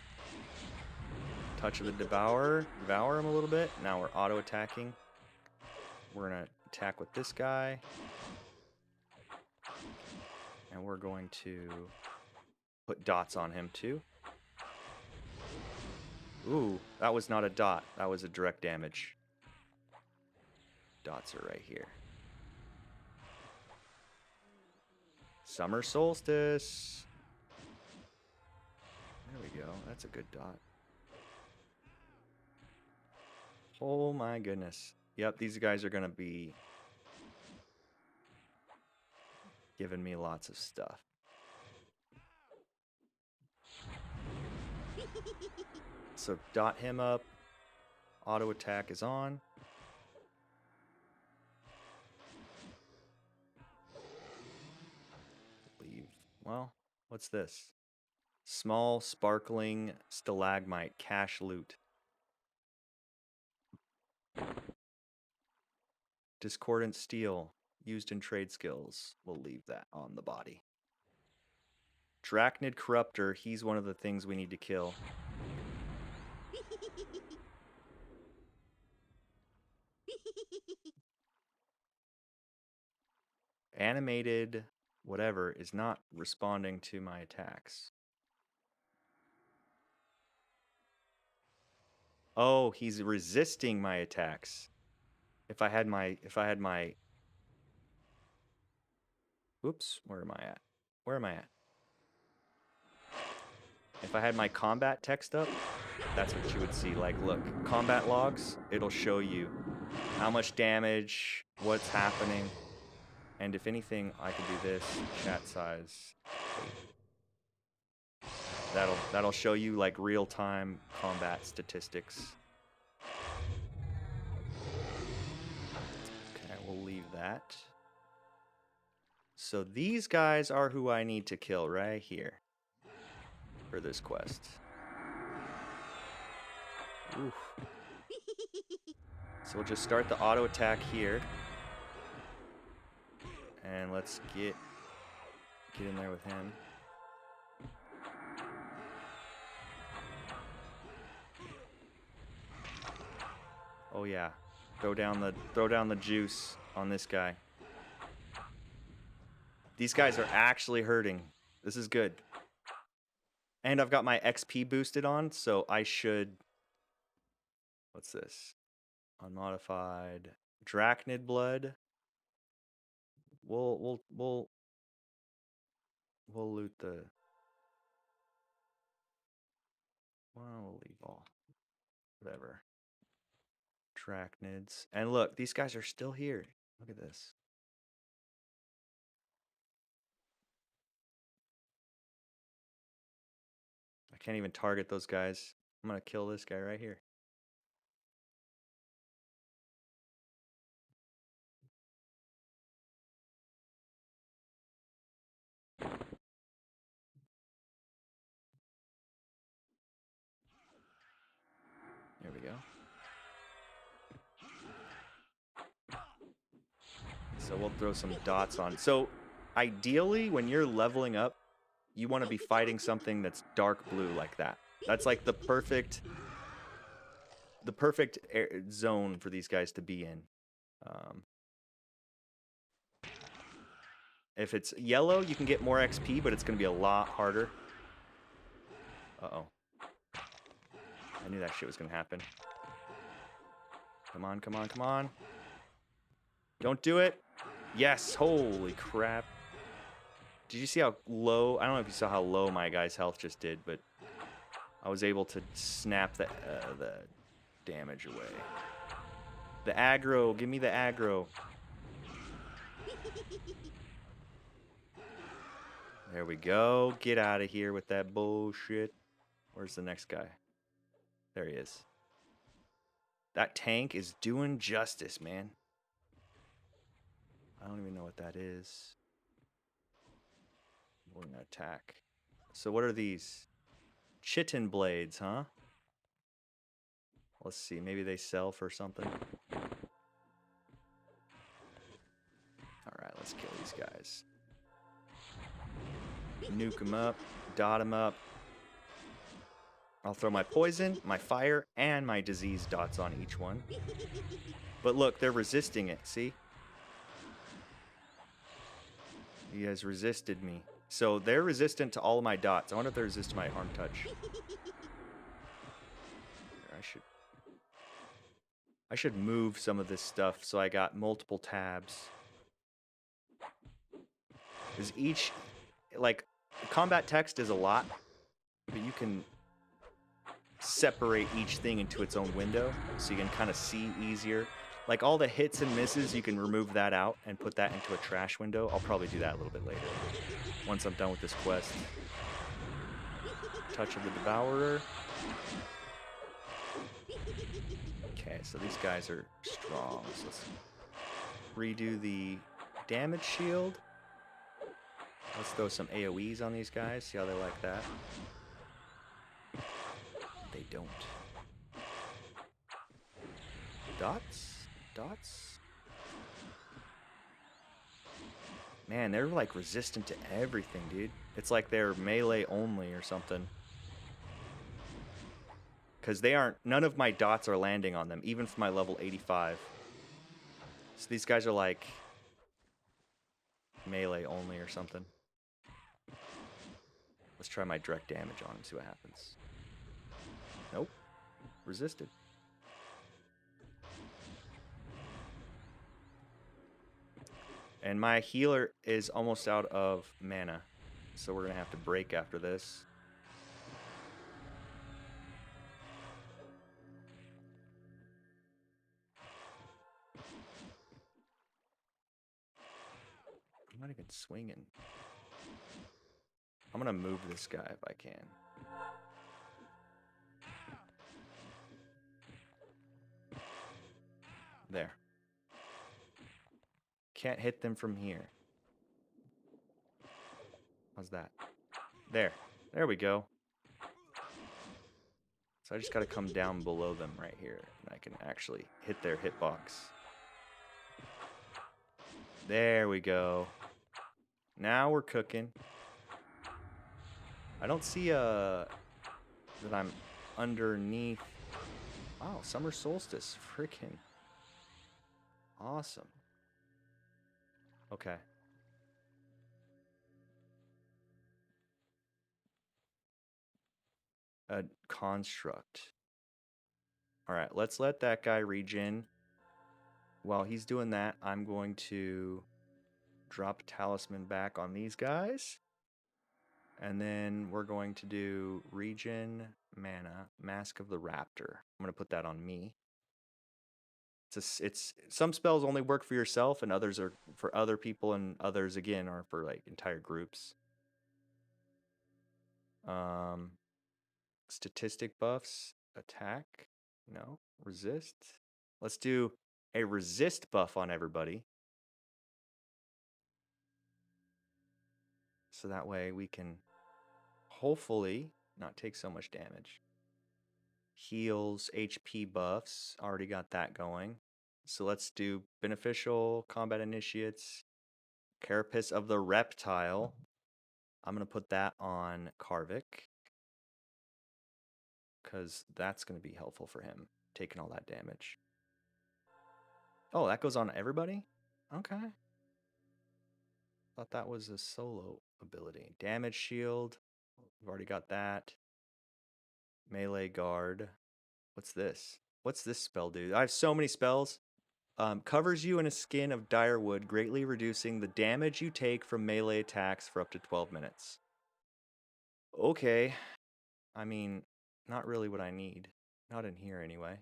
Touch of the Devourer. Devour him a little bit. Now we're auto-attacking. We're going to attack with this guy. And we're going to put dots on him too. Ooh, that was not a dot. That was a direct damage. Dots are right here. Summer solstice. There we go. That's a good dot. Oh my goodness. Yep, these guys are going to be giving me lots of stuff. So dot him up. Auto attack is on. Leave. Well, what's this? Small sparkling stalagmite cache loot. Discordant steel used in trade skills. We'll leave that on the body. Drachnid corruptor. He's one of the things we need to kill. Animated whatever is not responding to my attacks. Oh, he's resisting my attacks. If I had my oops, where am I at? Where am I at? If I had my combat text up, that's what you would see. Like, look, combat logs, it'll show you how much damage, what's happening. And if anything, I could do this, chat size 8. That'll show you like real-time combat statistics. Okay, we'll leave that. So these guys are who I need to kill right here for this quest. Oof. So we'll just start the auto attack here. And let's get in there with him. Oh yeah. Throw down the juice on this guy. These guys are actually hurting. This is good. And I've got my XP boosted on, so I should... What's this? Unmodified Drachnid blood. We'll loot the... Well, we'll leave all. Whatever. Drachnids. And look, these guys are still here. Look at this. I can't even target those guys. I'm gonna kill this guy right here. There we go. So we'll throw some dots on. So ideally, when you're leveling up, you want to be fighting something that's dark blue like that. That's like the perfect zone for these guys to be in. If it's yellow, you can get more XP, but it's going to be a lot harder. Uh-oh. I knew that shit was going to happen. Come on, come on, come on. Don't do it. Yes, holy crap. Did you see how low, I don't know if you saw how low my guy's health just did, but I was able to snap the damage away. The aggro, give me the aggro. There we go. Get out of here with that bullshit. Where's the next guy? There he is. That tank is doing justice, man. I don't even know what that is. We're gonna attack. So what are these? Chitin blades, huh? Let's see. Maybe they sell for something. Alright, let's kill these guys. Nuke them up. Dot them up. I'll throw my poison, my fire, and my disease dots on each one. But look, they're resisting it, see? You guys resisted me. So they're resistant to all of my dots. I wonder if they're resistant to my harm touch. I should... I should move some of this stuff so I got multiple tabs. Because each, like, combat text is a lot, but you can separate each thing into its own window so you can kind of see easier. Like all the hits and misses, you can remove that out and put that into a trash window. I'll probably do that a little bit later once I'm done with this quest. Touch of the Devourer. Okay, so these guys are strong. So let's redo the damage shield. Let's throw some AoEs on these guys, see how they like that. They don't. Dots? Dots? Man, they're like resistant to everything, dude. It's like they're melee only or something. Because they aren't, none of my dots are landing on them, even for my level 85. So these guys are like melee only or something. Let's try my direct damage on him, see what happens. Nope. Resisted. And my healer is almost out of mana. So we're going to have to break after this. I'm not even swinging. I'm going to move this guy if I can. There. Can't hit them from here. How's that? There. There we go. So I just got to come down below them right here. And I can actually hit their hitbox. There we go. Now we're cooking. I don't see that I'm underneath. Wow, summer solstice. Freaking awesome. Okay. A construct. All right, let's let that guy regen. While he's doing that, I'm going to drop talisman back on these guys. And then we're going to do regen, mana, Mask of the Raptor. I'm going to put that on me. It's some spells only work for yourself and others are for other people and others again are for like entire groups. Statistic buffs, attack, no, resist. Let's do a resist buff on everybody. So that way we can hopefully not take so much damage. Heals, HP buffs, already got that going. So let's do beneficial combat initiates, Carapace of the Reptile. I'm going to put that on Karvik because that's going to be helpful for him, taking all that damage. Oh, that goes on everybody? Okay. Thought that was a solo ability. Damage shield. We've already got that. Melee guard. What's this? What's this spell do? I have so many spells. Covers you in a skin of direwood, greatly reducing the damage you take from melee attacks for up to 12 minutes. Okay. I mean, not really what I need. Not in here anyway.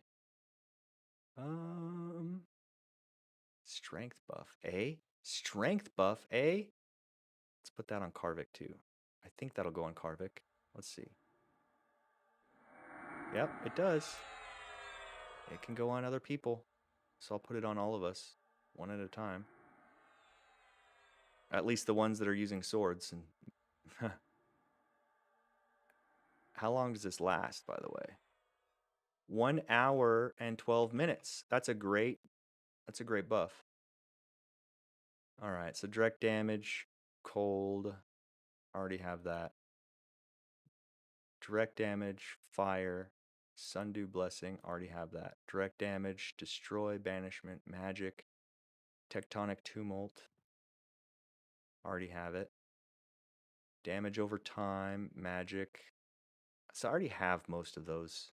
Strength buff, A? Strength buff, A? Let's put that on Karvik too. I think that'll go on Karvik. Let's see. Yep, it does. It can go on other people. So I'll put it on all of us, one at a time. At least the ones that are using swords. And how long does this last, by the way? 1 hour and 12 minutes. That's a great buff. All right, so direct damage, cold. Already have that. Direct damage, fire, Sundew Blessing. Already have that. Direct damage, destroy, banishment, magic, tectonic tumult. Already have it. Damage over time, magic. So I already have most of those.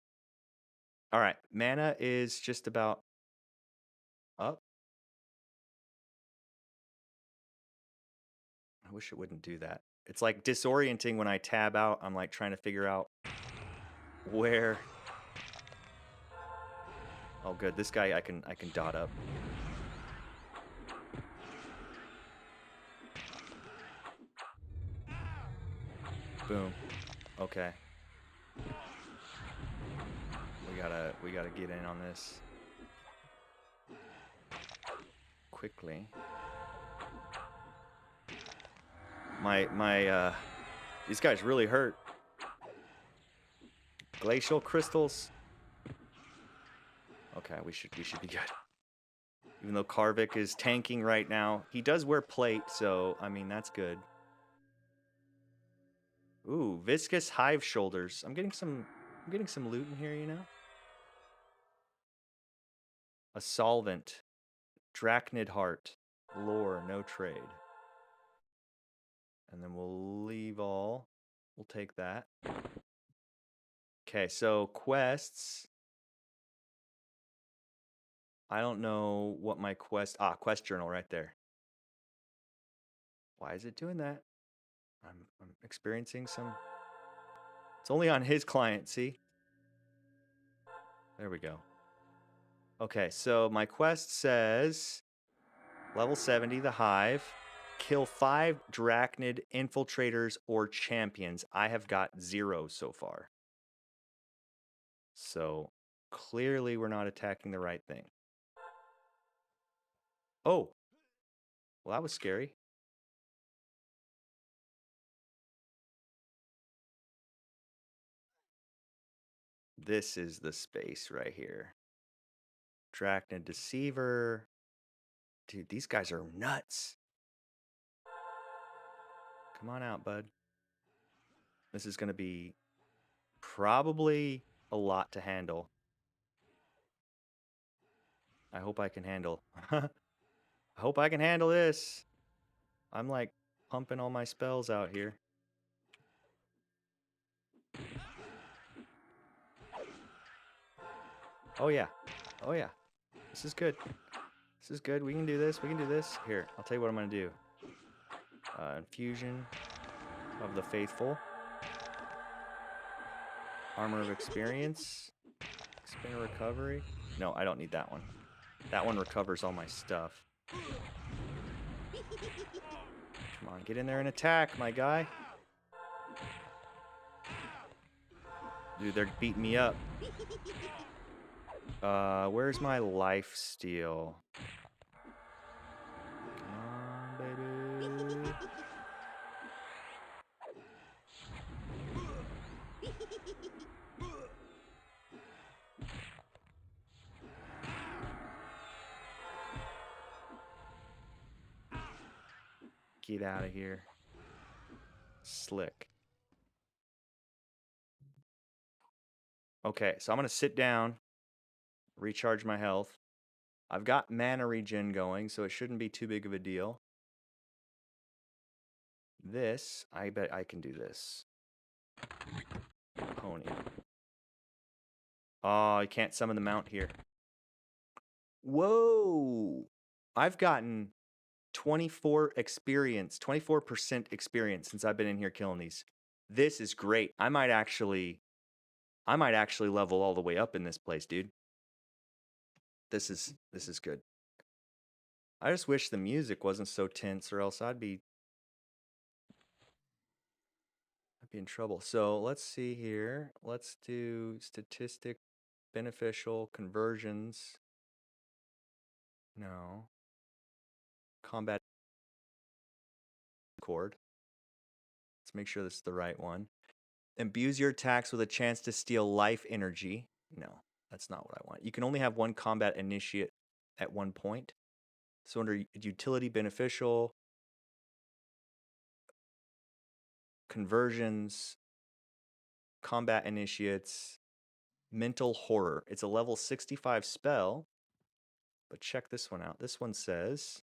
All right, mana is just about Up. I wish it wouldn't do that. It's like disorienting when I tab out. I'm like trying to figure out where. Oh, good. This guy I can dot up. Boom. Okay. We gotta get in on this quickly. These guys really hurt. Glacial crystals. Okay, we should be good. Even though Karvik is tanking right now, he does wear plate, so I mean that's good. Ooh, viscous hive shoulders. I'm getting some loot in here, you know. A solvent, Drachnid heart, lore, no trade. And then we'll leave all. We'll take that. Okay, so quests. I don't know what my quest. Quest journal right there. Why is it doing that? I'm experiencing some. It's only on his client, see? There we go. Okay, so my quest says level 70, the Hive. Kill 5 Drachnid infiltrators or champions. I have got 0 so far. So clearly we're not attacking the right thing. Oh. Well, that was scary. This is the space right here. Drachnid Deceiver. Dude, these guys are nuts. Come on out, bud. This is going to be probably a lot to handle. I hope I can handle. I hope I can handle this. I'm like pumping all my spells out here. Oh yeah. Oh yeah. This is good. This is good. We can do this. We can do this. Here, I'll tell you what I'm going to do. Infusion of the Faithful. Armor of Experience. Spinner Recovery. No, I don't need that one. That one recovers all my stuff. Come on, get in there and attack, my guy. Dude, they're beating me up. Where's my life steal? Come on, baby. Get out of here. Slick. Okay, so I'm going to sit down, recharge my health. I've got mana regen going, so it shouldn't be too big of a deal. This, I bet I can do this. Pony. Oh, you can't summon the mount here. Whoa! I've gotten 24% experience since I've been in here killing these. This is great. I might actually level all the way up in this place, dude. This is good. I just wish the music wasn't so tense, or else I'd be in trouble. So let's see here. Let's do statistic, beneficial, conversions. No. Combat chord. Let's make sure this is the right one. Imbues your attacks with a chance to steal life energy. No, that's not what I want. You can only have one combat initiate at one point. So under utility, beneficial, conversions, combat initiates, mental horror. It's a level 65 spell, but check this one out. This one says,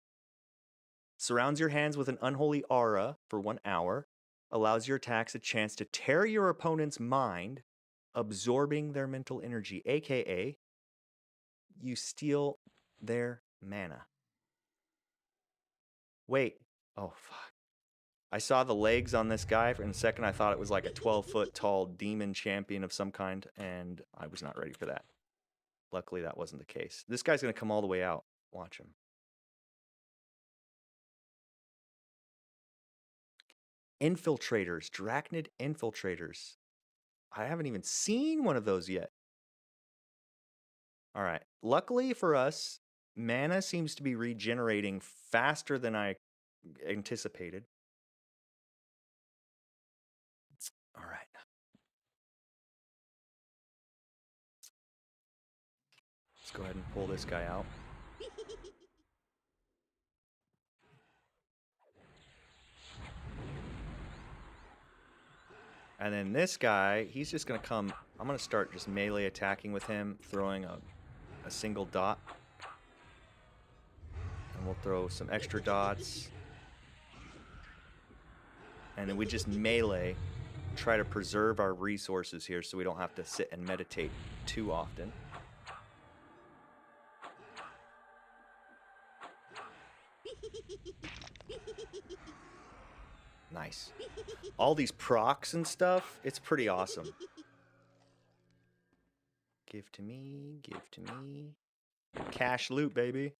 surrounds your hands with an unholy aura for 1 hour, allows your attacks a chance to tear your opponent's mind, absorbing their mental energy, aka you steal their Mana. Wait. Oh, fuck. I saw the legs on this guy. For a second, I thought it was like a 12-foot tall demon champion of some kind, and I was not ready for that. Luckily, that wasn't the case. This guy's going to come all the way out. Watch him. Infiltrators. Drachnid infiltrators. I haven't even seen one of those yet. All right. Luckily for us, mana seems to be regenerating faster than I anticipated. All right. Let's go ahead and pull this guy out. And then this guy, he's just going to come. I'm going to start just melee attacking with him, throwing a single dot. And we'll throw some extra dots. And then we just melee, try to preserve our resources here so we don't have to sit and meditate too often. Nice. All these procs and stuff, it's pretty awesome. Give to me, give to me. Cash loot, baby.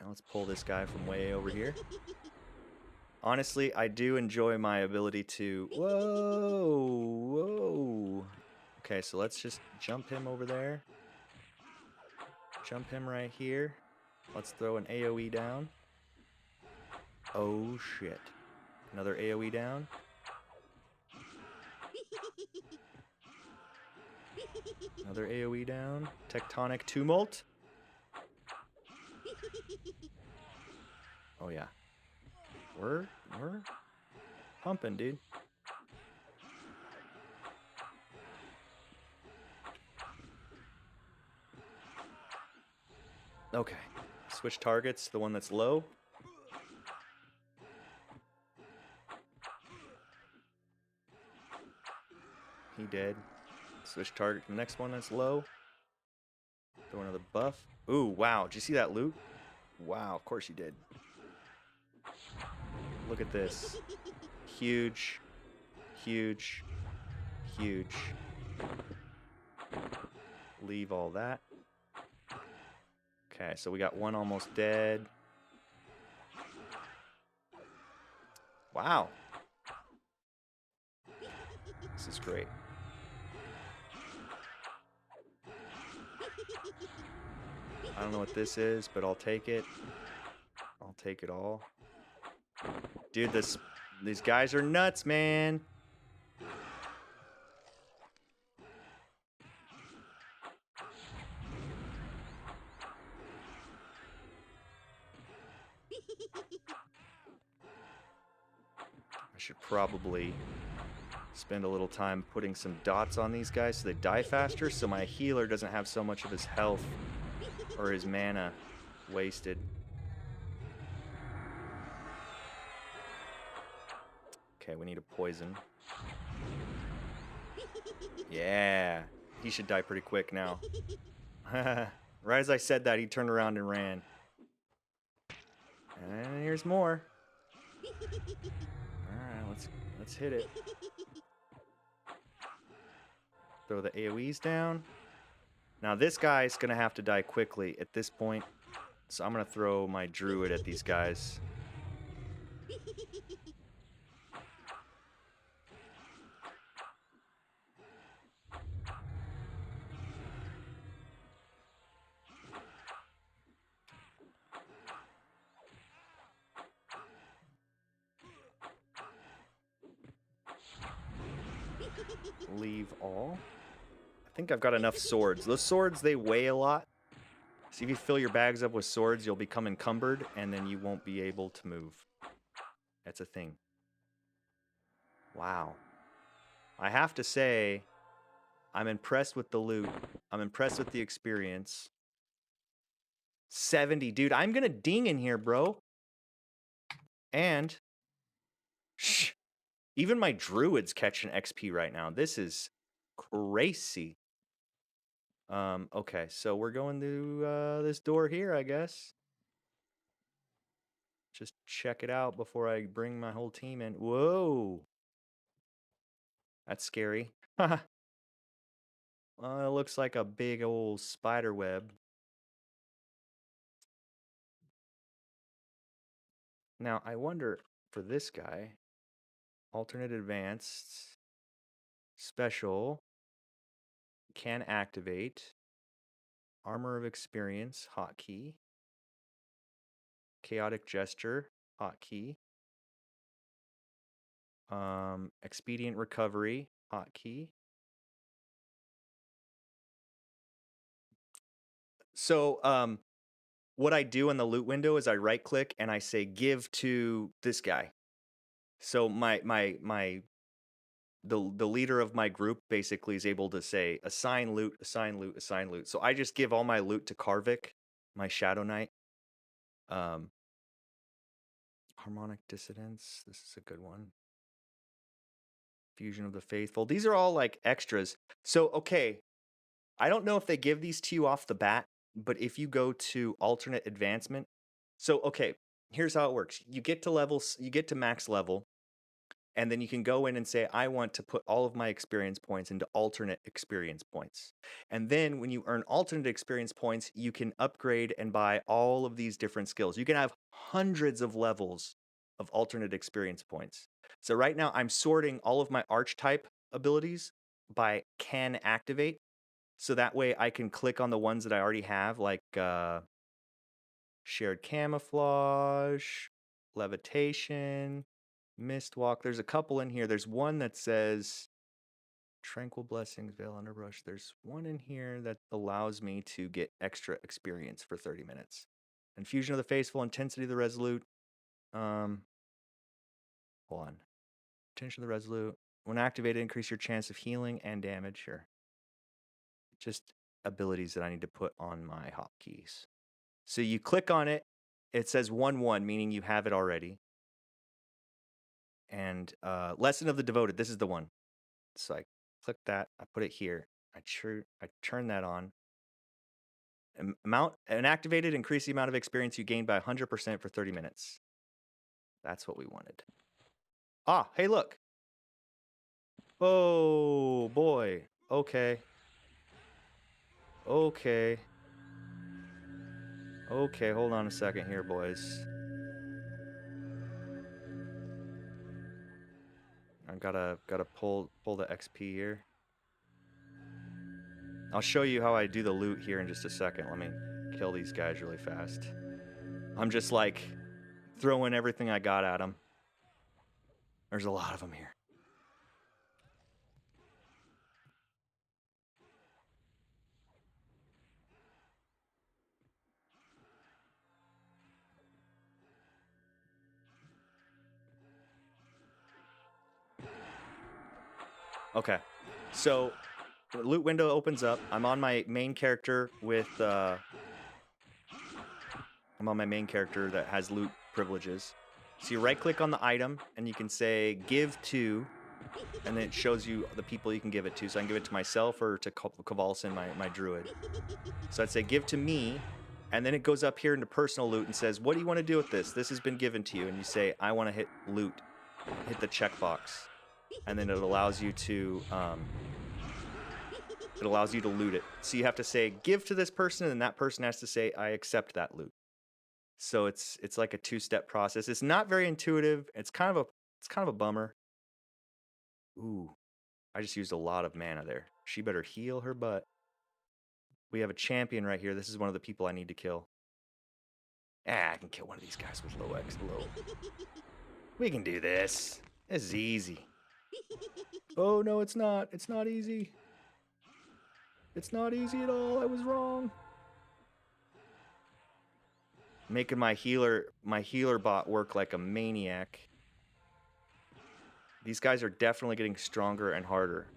Now let's pull this guy from way over here. Honestly, I do enjoy my ability to... Whoa. Okay, so let's just jump him over there. Jump him right here. Let's throw an AoE down. Oh, shit. Another AoE down. Another AoE down. Tectonic Tumult. Oh, yeah. We're pumping, dude. Okay. Switch targets, the one that's low. He dead. Switch target to the next one that's low. Throw another buff. Ooh, wow. Did you see that loot? Wow, of course you did. Look at this. Huge. Huge. Huge. Leave all that. Okay, so we got one almost dead. Wow. This is great. I don't know what this is, but I'll take it. I'll take it all. Dude, these guys are nuts, man. I should probably spend a little time putting some dots on these guys so they die faster, so my healer doesn't have so much of his health or his mana wasted. Okay, we need a poison. Yeah, he should die pretty quick now. Right as I said that, he turned around and ran. And here's more. Alright, let's hit it. Throw the AoEs down. Now this guy's gonna have to die quickly at this point. So I'm gonna throw my druid at these guys. Leave all. I think I've got enough swords. Those swords, they weigh a lot. So if you fill your bags up with swords, you'll become encumbered, and then you won't be able to move. That's a thing. Wow. I have to say, I'm impressed with the loot. I'm impressed with the experience. 70. Dude, I'm gonna ding in here, bro. And... Shh. Even my druid's catching XP right now. This is crazy. Okay, so we're going to this door here, I guess. Just check it out before I bring my whole team in. Whoa! That's scary. It looks like a big old spider web. Now, I wonder for this guy, alternate advanced, special, can activate, armor of experience, hotkey, chaotic gesture, hotkey, expedient recovery, hotkey. So, what I do in the loot window is I right click and I say give to this guy. So the leader of my group basically is able to say assign loot, assign loot, assign loot. So I just give all my loot to Karvik, my Shadow Knight. Harmonic Dissonance, this is a good one. Fusion of the Faithful. These are all like extras. So okay, I don't know if they give these to you off the bat, but if you go to alternate advancement, so okay, here's how it works. You get to max level, and then you can go in and say, I want to put all of my experience points into alternate experience points. And then when you earn alternate experience points, you can upgrade and buy all of these different skills. You can have hundreds of levels of alternate experience points. So right now I'm sorting all of my archetype abilities by can activate. So that way I can click on the ones that I already have, like shared camouflage, levitation, mist walk. There's a couple in here. There's one that says tranquil blessings, veil underbrush. There's one in here that allows me to get extra experience for 30 minutes. Infusion of the faithful, intensity of the resolute. Hold on. Tension of the resolute. When activated, increase your chance of healing and damage. Sure. Just abilities that I need to put on my hotkeys. So you click on it. It says 1-1, meaning you have it already. And Lesson of the Devoted. This is the one. So I click that. I put it here. I turn that on. Activated, increase the amount of experience you gain by 100% for 30 minutes. That's what we wanted. Ah, hey, look. Oh, boy. Okay. Okay. Okay, hold on a second here, boys. I gotta pull the XP here. I'll show you how I do the loot here in just a second. Let me kill these guys really fast. I'm just like throwing everything I got at them. There's a lot of them here. Okay, so the loot window opens up. I'm on my main character with I'm on my main character that has loot privileges. So you right click on the item and you can say give to, and then it shows you the people you can give it to. So I can give it to myself or to Kavalson, my druid. So I'd say give to me, and then it goes up here into personal loot and says, what do you want to do with this? This has been given to you. And you say, I want to hit loot, hit the checkbox. And then it allows you to loot it. So you have to say give to this person, and that person has to say I accept that loot. So it's like a two-step process. It's not very intuitive. It's kind of a bummer. Ooh, I just used a lot of mana there. She better heal her butt. We have a champion right here. This is one of the people I need to kill. I can kill one of these guys with low. We can do this. This is easy. Oh no, it's not. It's not easy. It's not easy at all. I was wrong. Making my healer bot work like a maniac. These guys are definitely getting stronger and harder.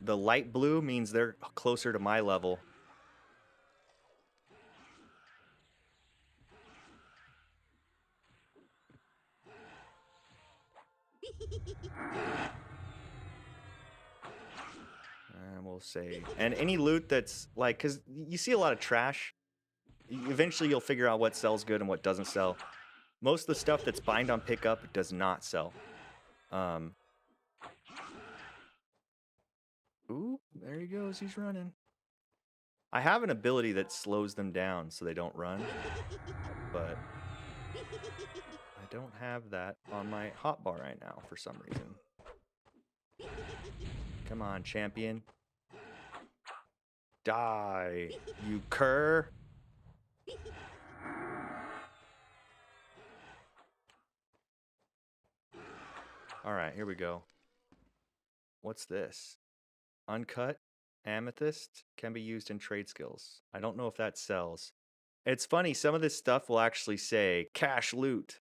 The light blue means they're closer to my level. And we'll say, and any loot that's like, because you see a lot of trash. Eventually you'll figure out what sells good and what doesn't sell. Most of the stuff that's bind on pickup does not sell. Ooh, there he goes. He's running. I have an ability that slows them down so they don't run, but I don't have that on my hotbar right now for some reason. Come on, champion. Die, you cur. All right, here we go. What's this? Uncut amethyst can be used in trade skills. I don't know if that sells. It's funny, some of this stuff will actually say cash loot.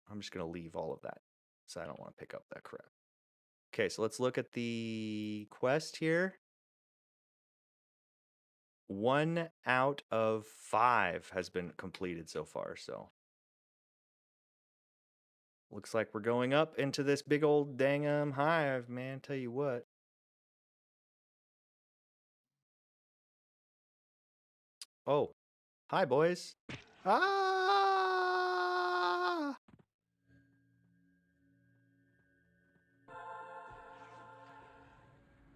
I'm just going to leave all of that, so I don't want to pick up that crap. Okay, so let's look at the quest here. 1 out of 5 has been completed so far, so looks like we're going up into this big old dang hive, man. Tell you what. Oh, hi, boys. Ah!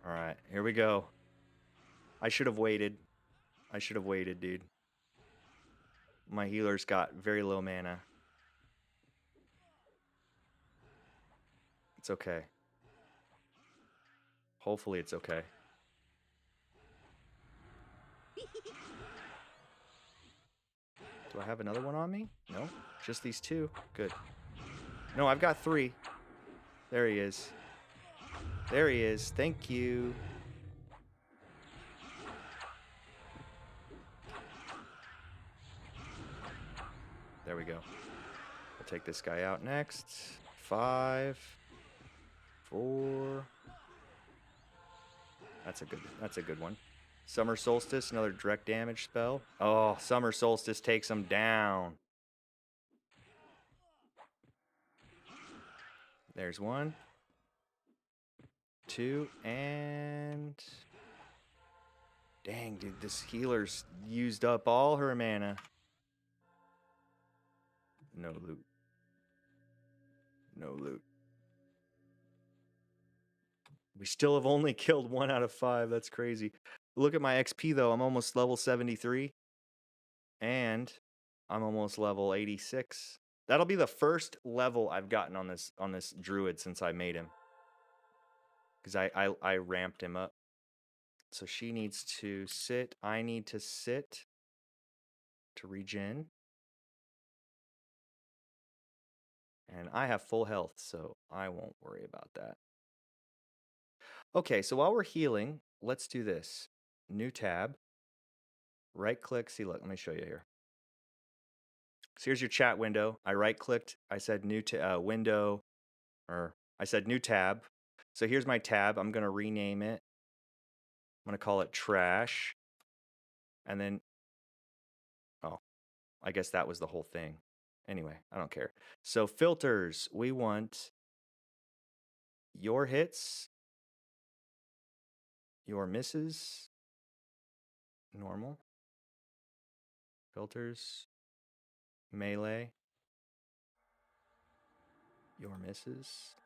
All right, here we go. I should have waited. I should have waited, dude. My healer's got very low mana. It's okay. Hopefully it's okay. Do I have another one on me? No, just these 2. Good. No, I've got 3. There he is. There he is. Thank you. There we go. We'll take this guy out next. 5, 4. That's a good one. Summer Solstice, another direct damage spell. Oh, Summer Solstice takes him down. There's 1, 2, and... Dang, dude, this healer's used up all her mana. No loot. No loot. We still have only killed 1 out of 5. That's crazy. Look at my XP, though. I'm almost level 73. And I'm almost level 86. That'll be the first level I've gotten on this druid since I made him. Because I ramped him up. So she needs to sit. I need to sit to regen. And I have full health, so I won't worry about that. Okay, so while we're healing, let's do this. New tab. Right click. See, look, let me show you here. So here's your chat window. I right clicked. I said new window, or I said new tab. So here's my tab. I'm going to rename it. I'm going to call it trash. And then, oh, I guess that was the whole thing. Anyway, I don't care. So filters, we want your hits, your misses, normal, filters, melee, your misses,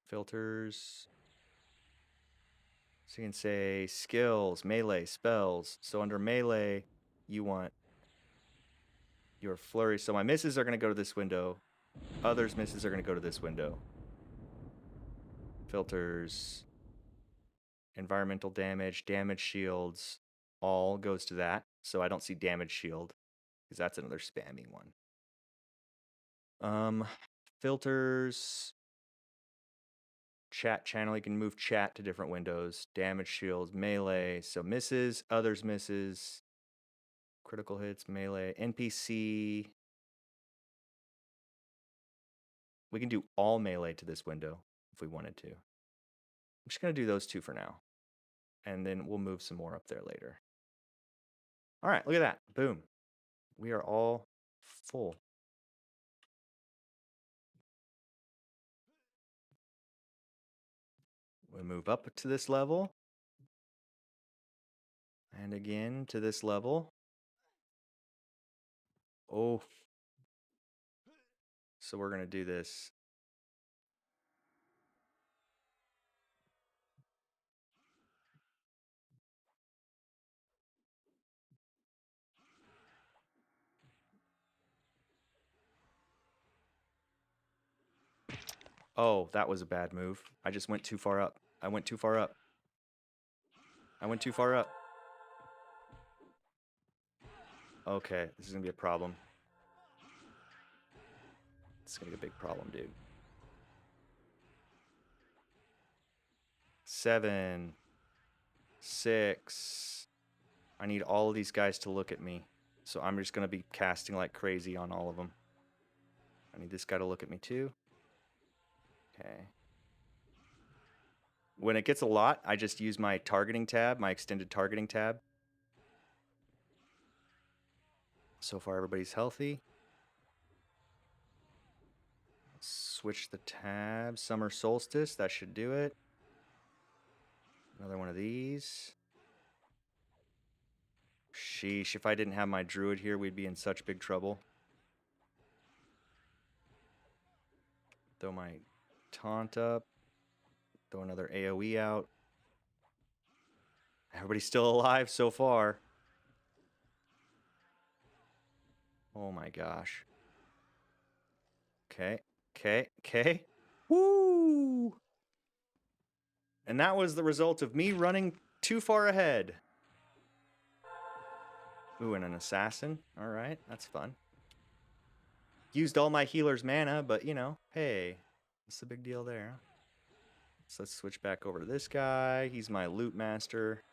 filters. So you can say skills, melee, spells. So under melee, you want your flurry. So my misses are going to go to this window. Others misses are going to go to this window. Filters, environmental damage, damage shields, all goes to that. So I don't see damage shield because that's another spammy one. Filters, chat channel, you can move chat to different windows. Damage shields, melee, so misses, others misses, critical hits, melee, NPC. We can do all melee to this window if we wanted to. I'm just going to do those 2 for now. And then we'll move some more up there later. All right, look at that. Boom. We are all full. gonna move up to this level. And again to this level. Oh. So we're gonna do this. Oh, that was a bad move. I just went too far up. I went too far up. I went too far up. Okay, this is gonna be a problem. It's gonna be a big problem, dude. 7, 6. I need all of these guys to look at me. So I'm just gonna be casting like crazy on all of them. I need this guy to look at me too. Okay. When it gets a lot, I just use my targeting tab, my extended targeting tab. So far, everybody's healthy. Switch the tab. Summer Solstice, that should do it. Another one of these. Sheesh, if I didn't have my Druid here, we'd be in such big trouble. Throw my taunt up. Throw another AoE out. Everybody's still alive so far. Oh my gosh. Okay, okay, okay. Woo! And that was the result of me running too far ahead. Ooh, and an assassin. All right, that's fun. Used all my healer's mana, but you know, hey, what's the big deal there? So let's switch back over to this guy. He's my loot master.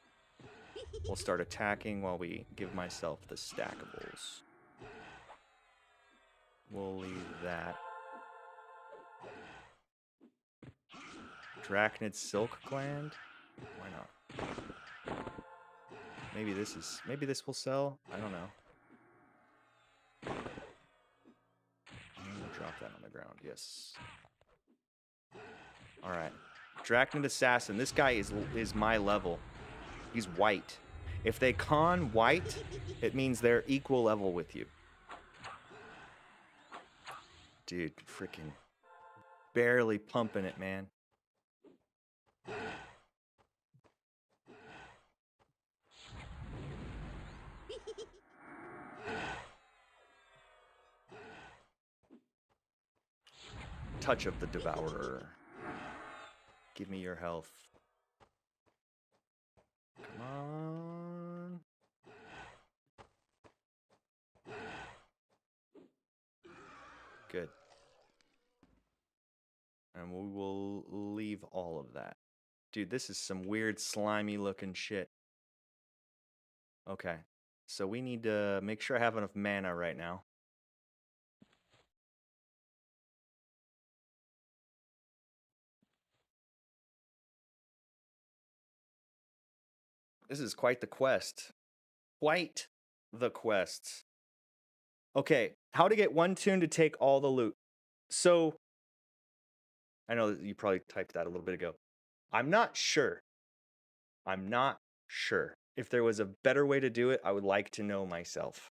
We'll start attacking while we give myself the stackables. We'll leave that. Drachnid Silk Gland? Why not? Maybe this will sell? I don't know. I'm gonna drop that on the ground, yes. Alright. Drachnid Assassin. This guy is my level. He's white. If they con white, it means they're equal level with you. Dude, freaking barely pumping it, man. Touch of the Devourer. Give me your health. Come on. Good. And we will leave all of that. Dude, this is some weird slimy looking shit. Okay. So we need to make sure I have enough mana right now. This is quite the quest. Quite the quest. Okay, how to get one toon to take all the loot. So, I know that you probably typed that a little bit ago. I'm not sure. If there was a better way to do it, I would like to know myself.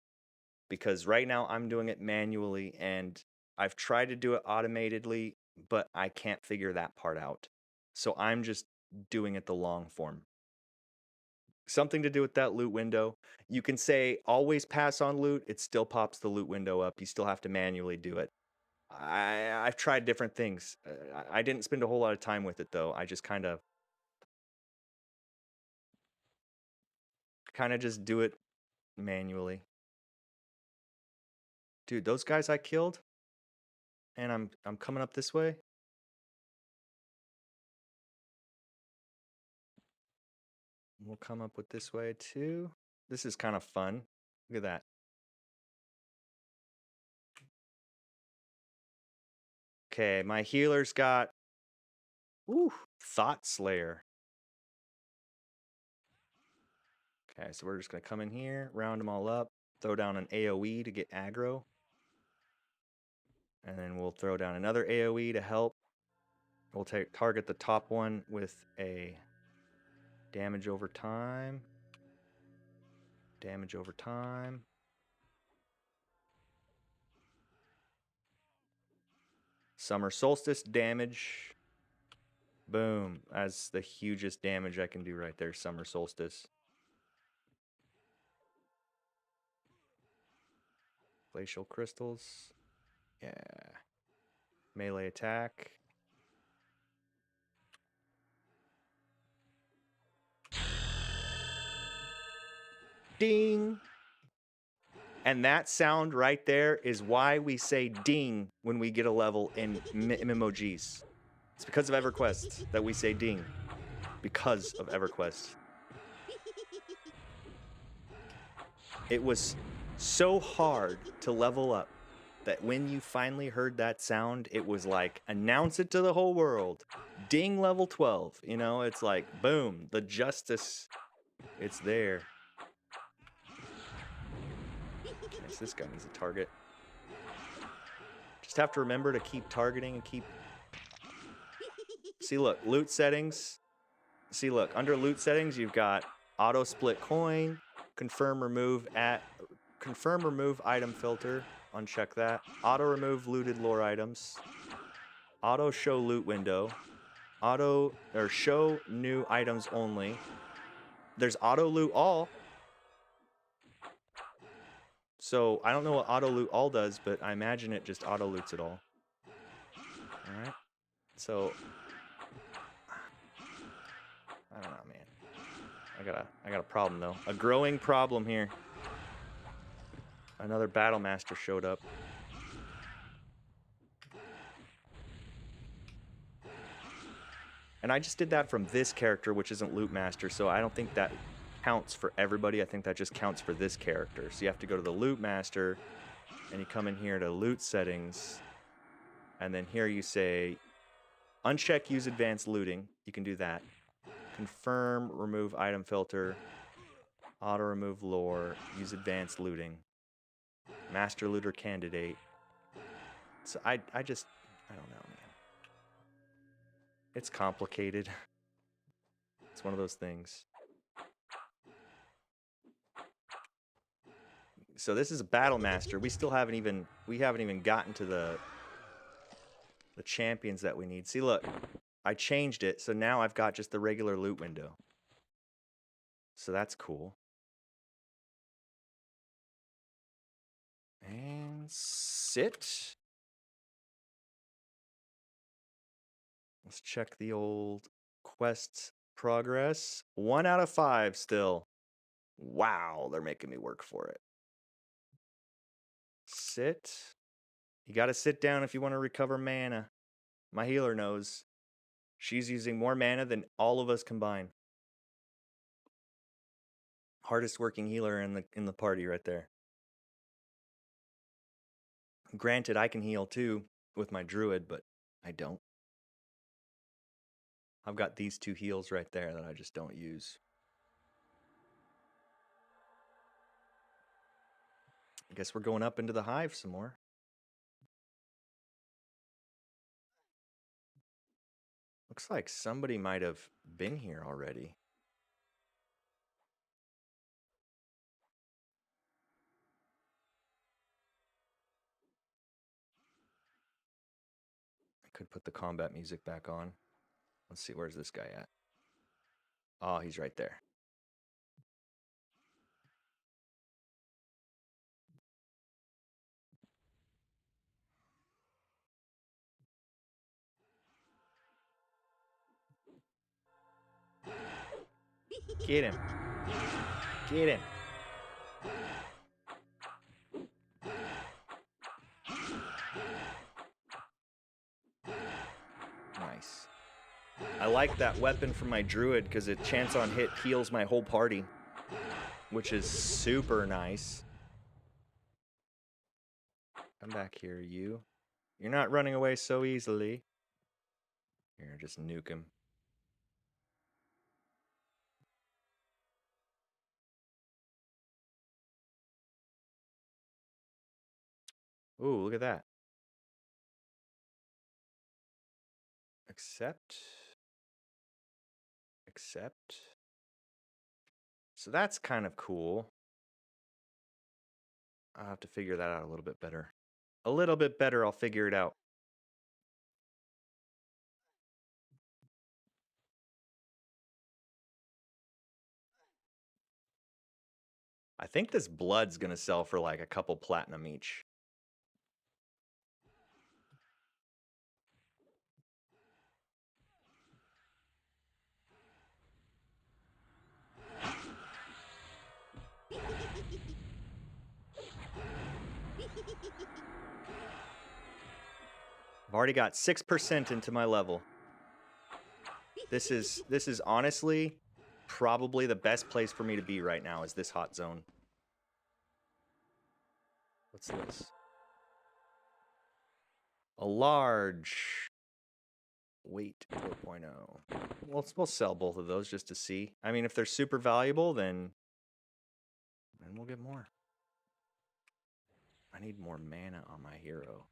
Because right now I'm doing it manually and I've tried to do it automatedly, but I can't figure that part out. So I'm just doing it the long form. Something to do with that loot window. You can say always pass on loot. It still pops the loot window up. You still have to manually do it. I've tried different things. I didn't spend a whole lot of time with it though. I just kind of just do it manually. Dude, those guys I killed, and I'm coming up this way. We'll come up with this way too. This is kind of fun. Look at that. Okay, my healer's got Thought Slayer. Okay, so we're just gonna come in here, round them all up, throw down an AoE to get aggro. And then we'll throw down another AoE to help. We'll target the top one with a damage over time. Damage over time. Summer solstice damage. Boom. That's the hugest damage I can do right there. Summer solstice. Glacial crystals. Yeah. Melee attack. Ding. And that sound right there is why we say ding when we get a level in MMOGs. It's because of EverQuest that we say ding. Because of EverQuest. It was so hard to level up that when you finally heard that sound, it was like, announce it to the whole world. Ding level 12. You know, it's like, boom, the justice, it's there. Yes, this guy needs a target. Just have to remember to keep targeting and keep... See, look, loot settings. See, look, under loot settings, you've got auto split coin, confirm remove item filter. Uncheck that. Auto remove looted lore items. Auto show loot window. Auto or show new items only. There's auto loot all. So I don't know what auto loot all does, but I imagine it just auto loots it all. All right. So I don't know, man. I got a problem though. A growing problem here. Another battle master showed up. And I just did that from this character, which isn't Loot Master, so I don't think that counts for everybody. I think that just counts for this character. So you have to go to the Loot Master, and you come in here to Loot Settings, and then here you say, uncheck Use Advanced Looting. You can do that. Confirm Remove Item Filter, Auto Remove Lore, Use Advanced Looting, Master Looter Candidate. So I don't know, man. It's complicated. It's one of those things. So this is a battle master. We haven't even gotten to the champions that we need. See, look, I changed it, so now I've got just the regular loot window. So that's cool. And sit. Let's check the old quest progress. 1 out of 5 still. Wow, they're making me work for it. Sit. You got to sit down if you want to recover mana. My healer knows. She's using more mana than all of us combined. Hardest working healer in the party right there. Granted, I can heal too with my druid, but I don't. I've got these 2 heals right there that I just don't use. I guess we're going up into the hive some more. Looks like somebody might have been here already. I could put the combat music back on. Let's see, where's this guy at? Oh, he's right there. Get him. Get him. Nice. I like that weapon from my druid because it chance on hit heals my whole party, which is super nice. Come back here, you. You're not running away so easily. Here, just nuke him. Ooh, look at that. Accept. Accept. So that's kind of cool. I'll have to figure that out a little bit better. A little bit better, I'll figure it out. I think this blood's gonna sell for like a couple platinum each. I've already got 6% into my level. This is honestly probably the best place for me to be right now is this hot zone. What's this? A large weight 4.0. We'll sell both of those just to see. I mean, if they're super valuable, then we'll get more. I need more mana on my hero.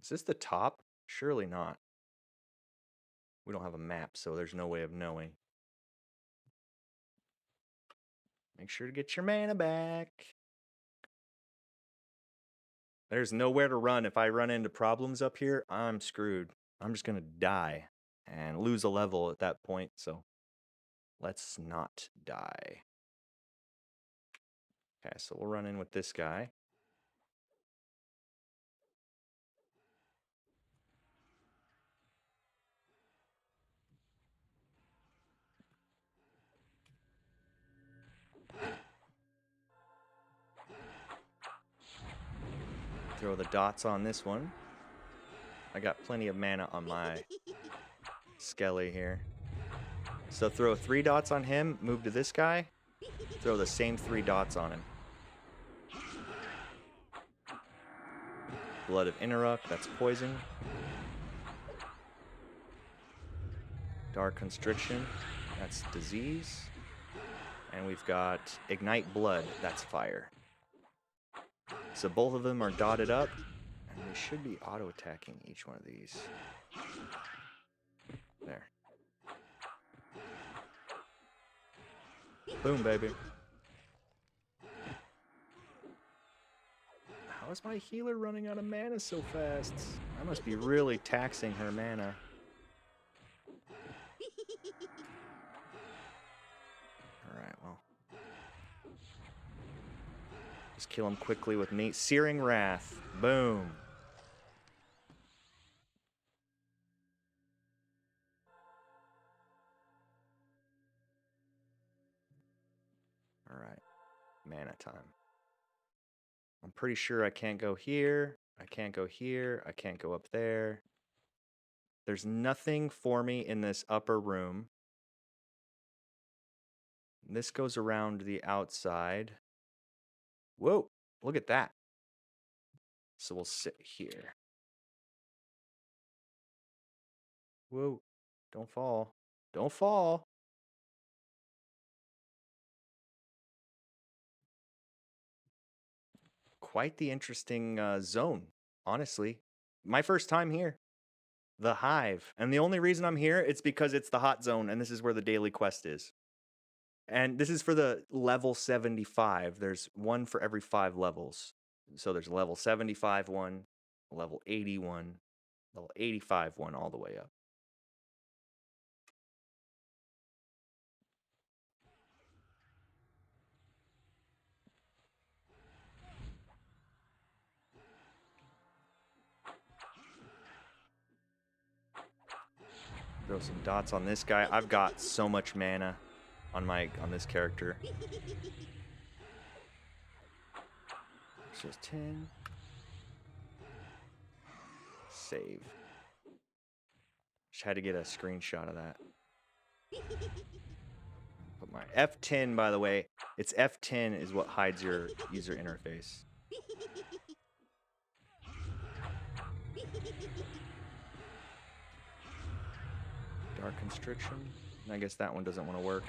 Is this the top? Surely not. We don't have a map, so there's no way of knowing. Make sure to get your mana back. There's nowhere to run. If I run into problems up here, I'm screwed. I'm just going to die and lose a level at that point, so let's not die. Okay, so we'll run in with this guy. Throw the dots on this one. I got plenty of mana on my Skelly here. So throw 3 dots on him, move to this guy, throw the same 3 dots on him. Blood of Innoruuk, that's poison. Dark Constriction, that's disease. And we've got Ignite Blood, that's fire. So both of them are dotted up, and we should be auto-attacking each one of these. There. Boom, baby. How is my healer running out of mana so fast? I must be really taxing her mana. Alright, well. Just kill him quickly with Searing Wrath. Boom. Alright. Mana time. I'm pretty sure I can't go here. I can't go here. I can't go up there. There's nothing for me in this upper room. This goes around the outside. Whoa, look at that. So we'll sit here. Whoa, don't fall. Don't fall. Quite the interesting zone, honestly. My first time here. The Hive. And the only reason I'm here, it's because it's the hot zone, and this is where the daily quest is. And this is for the level 75. There's one for every 5 levels. So there's a level 75 one, a level 81, level 85 one, all the way up. Throw some dots on this guy. I've got so much mana on this character. It's just 10. Save. Just had to get a screenshot of that. Put my F10, by the way. It's F10 is what hides your user interface. Dark Constriction. I guess that one doesn't want to work.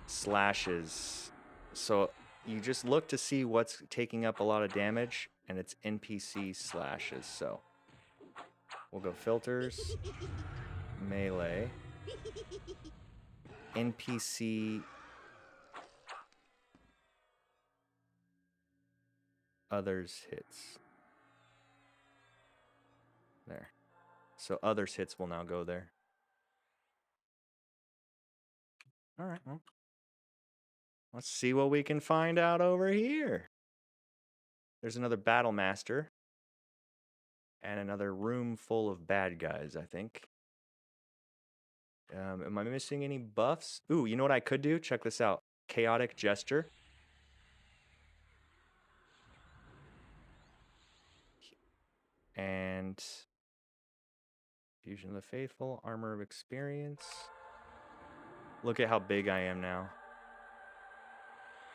slashes. So you just look to see what's taking up a lot of damage, and it's NPC slashes. So we'll go filters, melee, NPC, others hits. There. So others hits will now go there. All right, well, let's see what we can find out over here. There's another battle master and another room full of bad guys, I think. Am I missing any buffs? Ooh, you know what I could do? Check this out. Chaotic Gesture. And Fusion of the Faithful, Armor of Experience. Look at how big I am now.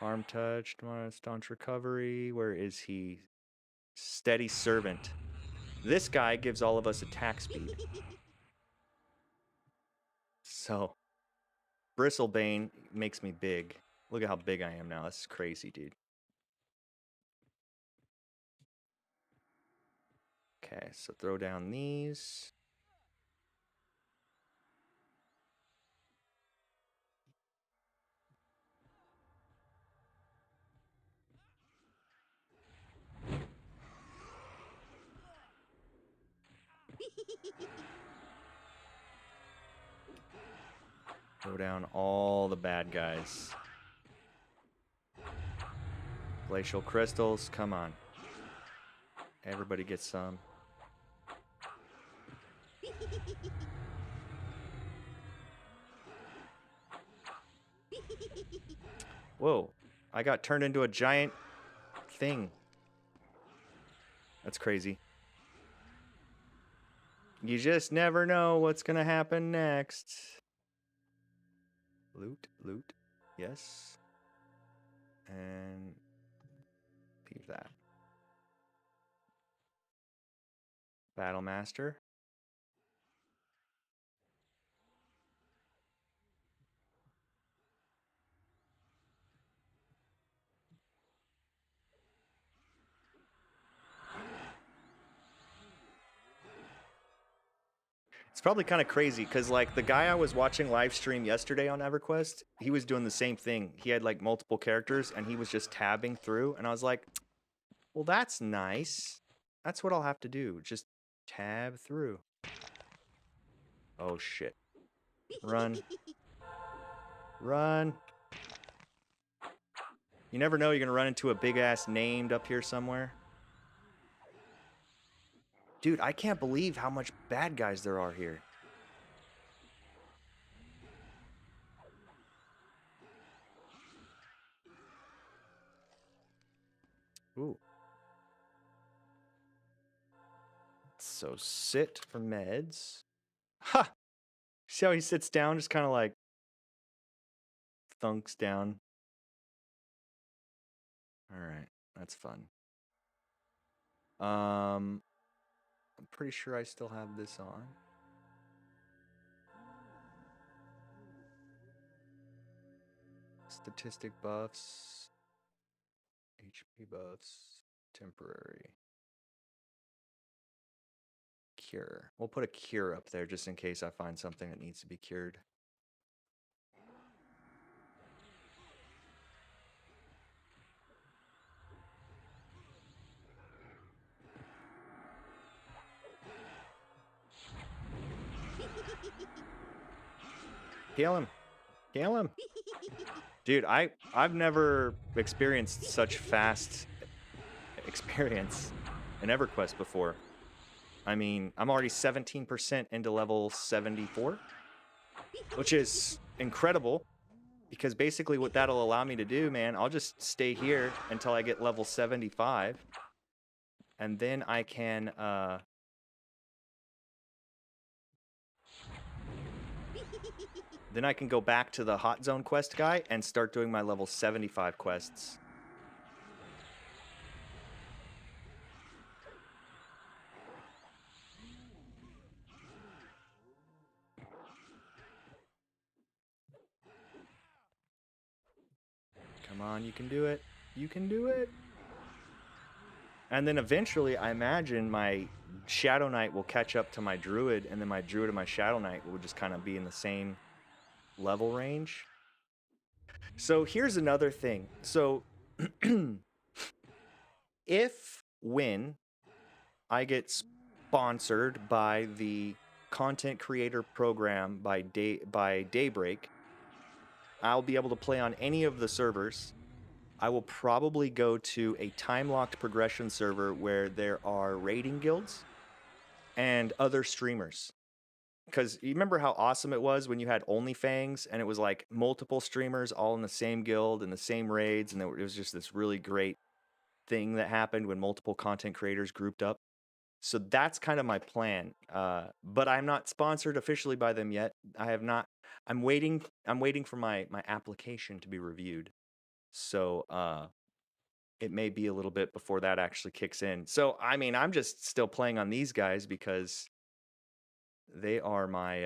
Arm Touch, Staunch Recovery. Where is he? Steady Servant. This guy gives all of us attack speed. So, Bristlebane makes me big. Look at how big I am now. This is crazy, dude. Okay, so throw down these. Throw down all the bad guys. Glacial Crystals, come on. Everybody gets some. Whoa, I got turned into a giant thing. That's crazy. You just never know what's gonna happen next. Loot, loot, yes. And leave that. Battle Master. It's probably kind of crazy because, like, the guy I was watching live stream yesterday on EverQuest, he was doing the same thing. He had, like, multiple characters, and he was just tabbing through. And I was like, well, that's nice. That's what I'll have to do. Just tab through. Oh, shit. Run. Run. You never know you're going to run into a big-ass named up here somewhere. Dude, I can't believe how much bad guys there are here. Ooh. So sit for meds. Ha! See how he sits down, just kind of like thunks down. All right, that's fun. I'm pretty sure I still have this on. Statistic buffs, HP buffs, temporary. Cure. We'll put a cure up there just in case I find something that needs to be cured. Kill him. Kill him. Dude, I've never experienced such fast experience in EverQuest before. I mean, I'm already 17% into level 74, which is incredible because basically what that'll allow me to do, man, I'll just stay here until I get level 75, and then I can go back to the hot zone quest guy and start doing my level 75 quests. Come on, you can do it. You can do it. And then eventually, I imagine my Shadow Knight will catch up to my Druid, and then my Druid and my Shadow Knight will just kind of be in the same level range. So here's another thing. So when I get sponsored by the content creator program by DayBreak, I'll be able to play on any of the servers. I will probably go to a time-locked progression server where there are raiding guilds and other streamers. Because you remember how awesome it was when you had OnlyFangs and it was like multiple streamers all in the same guild and the same raids, and it was just this really great thing that happened when multiple content creators grouped up. So that's kind of my plan. But I'm not sponsored officially by them yet. I have not. I'm waiting for my application to be reviewed. So it may be a little bit before that actually kicks in. So I mean, I'm just still playing on these guys because they are my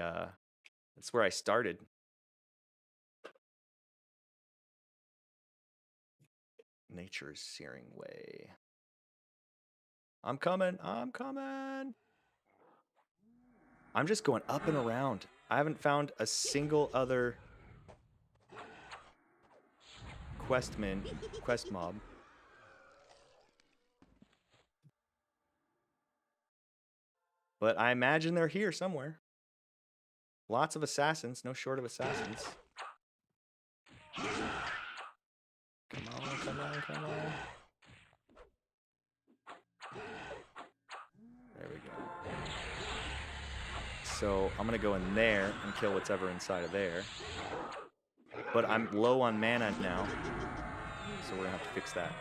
that's where I started. Nature's Searing Way. I'm coming. I'm coming. I'm just going up and around. I haven't found a single other quest mob. But I imagine they're here somewhere. Lots of assassins, no short of assassins. Come on, come on, come on. There we go. So I'm gonna go in there and kill whatever inside of there. But I'm low on mana now, so we're gonna have to fix that.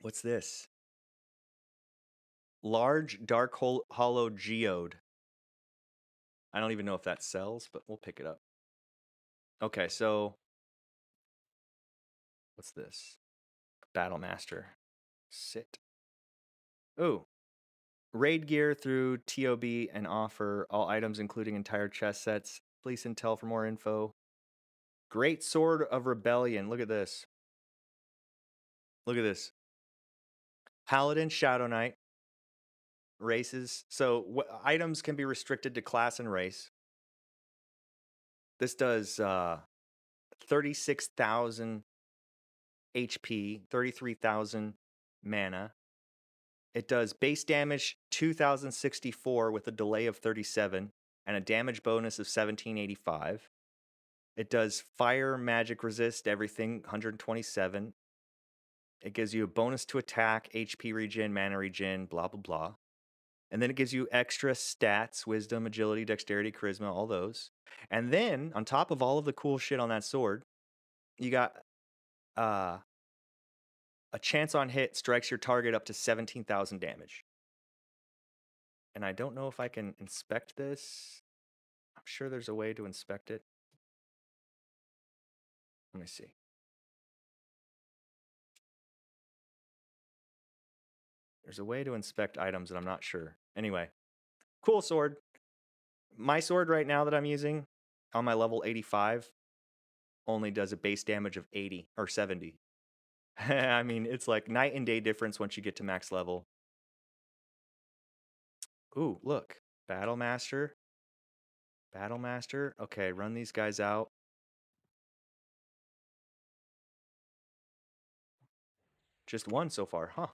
What's this? Large dark hollow geode. I don't even know if that sells, but we'll pick it up. Okay, so what's this? Battle Master. Sit. Ooh. Raid gear through TOB and offer all items, including entire chest sets. Please intel for more info. Great Sword of Rebellion. Look at this. Look at this. Paladin, Shadow Knight. Races. So items can be restricted to class and race. This does 36,000 HP, 33,000 mana. It does base damage 2,064 with a delay of 37 and a damage bonus of 1,785. It does fire, magic resist, everything, 127. It gives you a bonus to attack, HP regen, mana regen, blah, blah, blah. And then it gives you extra stats, wisdom, agility, dexterity, charisma, all those. And then, on top of all of the cool shit on that sword, you got a chance on hit strikes your target up to 17,000 damage. And I don't know if I can inspect this. I'm sure there's a way to inspect it. Let me see. There's a way to inspect items, and I'm not sure. Anyway, cool sword. My sword right now that I'm using on my level 85 only does a base damage of 80 or 70. I mean, it's like night and day difference once you get to max level. Ooh, look. Battle Master. Battle Master. Okay, run these guys out. Just one so far, huh?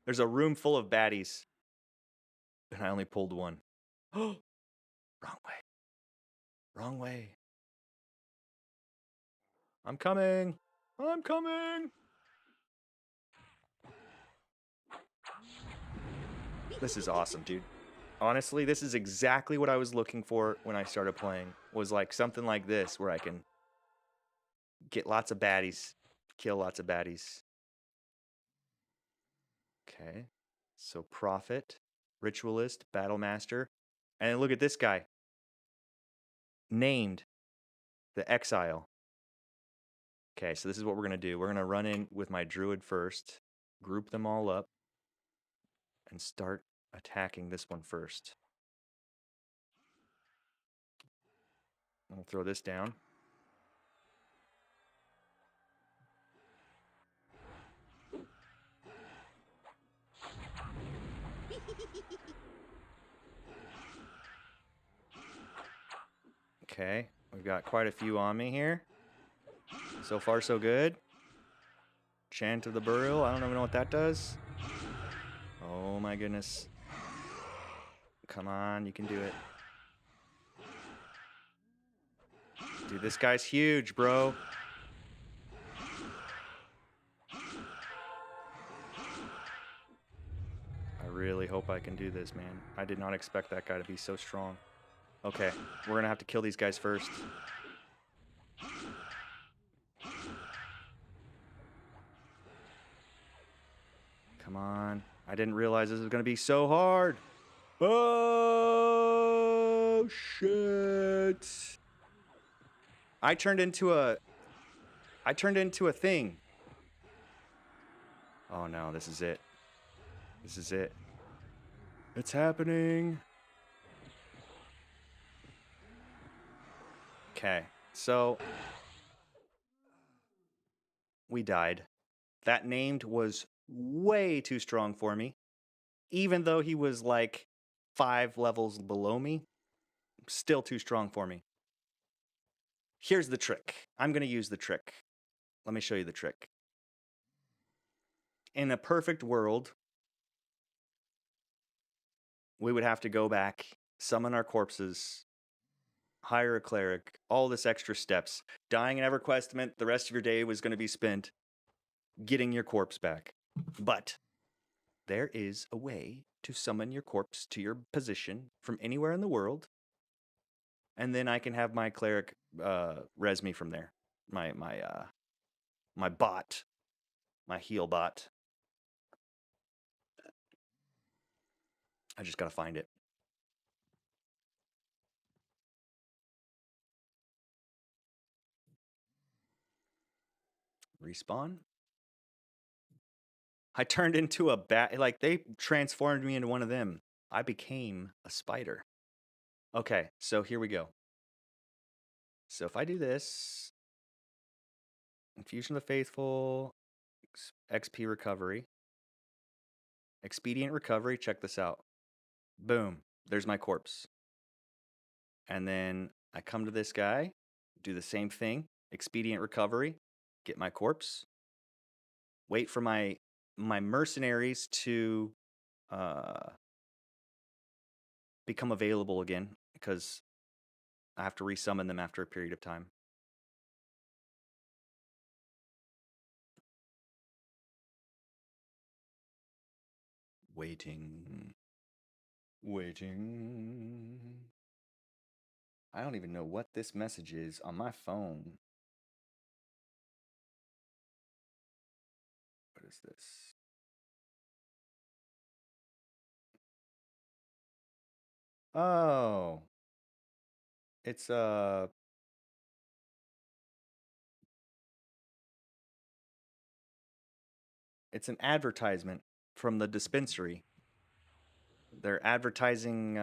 There's a room full of baddies. And I only pulled one. Oh, wrong way. Wrong way. I'm coming. I'm coming. This is awesome, dude. Honestly, this is exactly what I was looking for when I started playing. Was like something like this where I can get lots of baddies, kill lots of baddies. Okay. So Prophet, Ritualist, Battle Master. And then look at this guy. Named the Exile. Okay, so this is what we're going to do. We're going to run in with my Druid first, group them all up, and start attacking this one first. I'll throw this down. Okay, we've got quite a few on me here. So far, so good. Chant of the Burial. I don't even know what that does. Oh my goodness. Come on, you can do it. Dude, this guy's huge, bro. I really hope I can do this, man. I did not expect that guy to be so strong. Okay, we're gonna have to kill these guys first. Come on. I didn't realize this was gonna be so hard. Oh, shit. I turned into a thing. Oh no, this is it. This is it. It's happening. Okay, so we died. That named was way too strong for me. Even though he was like 5 levels below me, still too strong for me. Here's the trick. I'm going to use the trick. Let me show you the trick. In a perfect world, we would have to go back, summon our corpses, hire a cleric, all this extra steps. Dying in EverQuest meant the rest of your day was going to be spent getting your corpse back. But there is a way to summon your corpse to your position from anywhere in the world, and then I can have my cleric res me from there. My bot, my heal bot. I just gotta find it. Respawn. I turned into a bat. Like, they transformed me into one of them. I became a spider. Okay, so here we go. So if I do this, Infusion of the Faithful, XP recovery, expedient recovery, check this out. Boom, there's my corpse. And then I come to this guy, do the same thing, expedient recovery, get my corpse, wait for my mercenaries to become available again, because I have to resummon them after a period of time. Waiting. I don't even know what this message is on my phone. What is this? Oh. It's it's an advertisement from the dispensary. They're advertising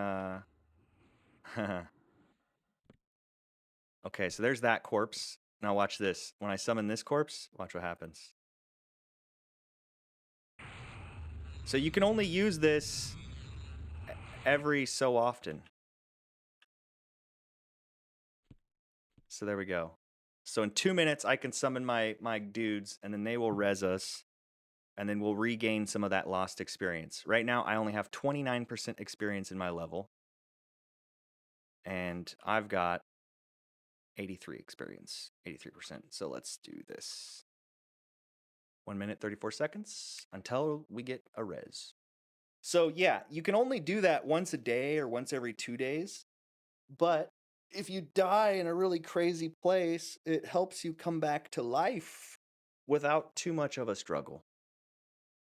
Okay, so there's that corpse. Now watch this. When I summon this corpse, watch what happens. So you can only use this every so often. So there we go. So in 2 minutes, I can summon my dudes, and then they will res us, and then we'll regain some of that lost experience. Right now, I only have 29% experience in my level, and I've got 83 experience, 83%. So let's do this. 1 minute, 34 seconds until we get a res. So yeah, you can only do that once a day or once every 2 days, but if you die in a really crazy place, it helps you come back to life without too much of a struggle.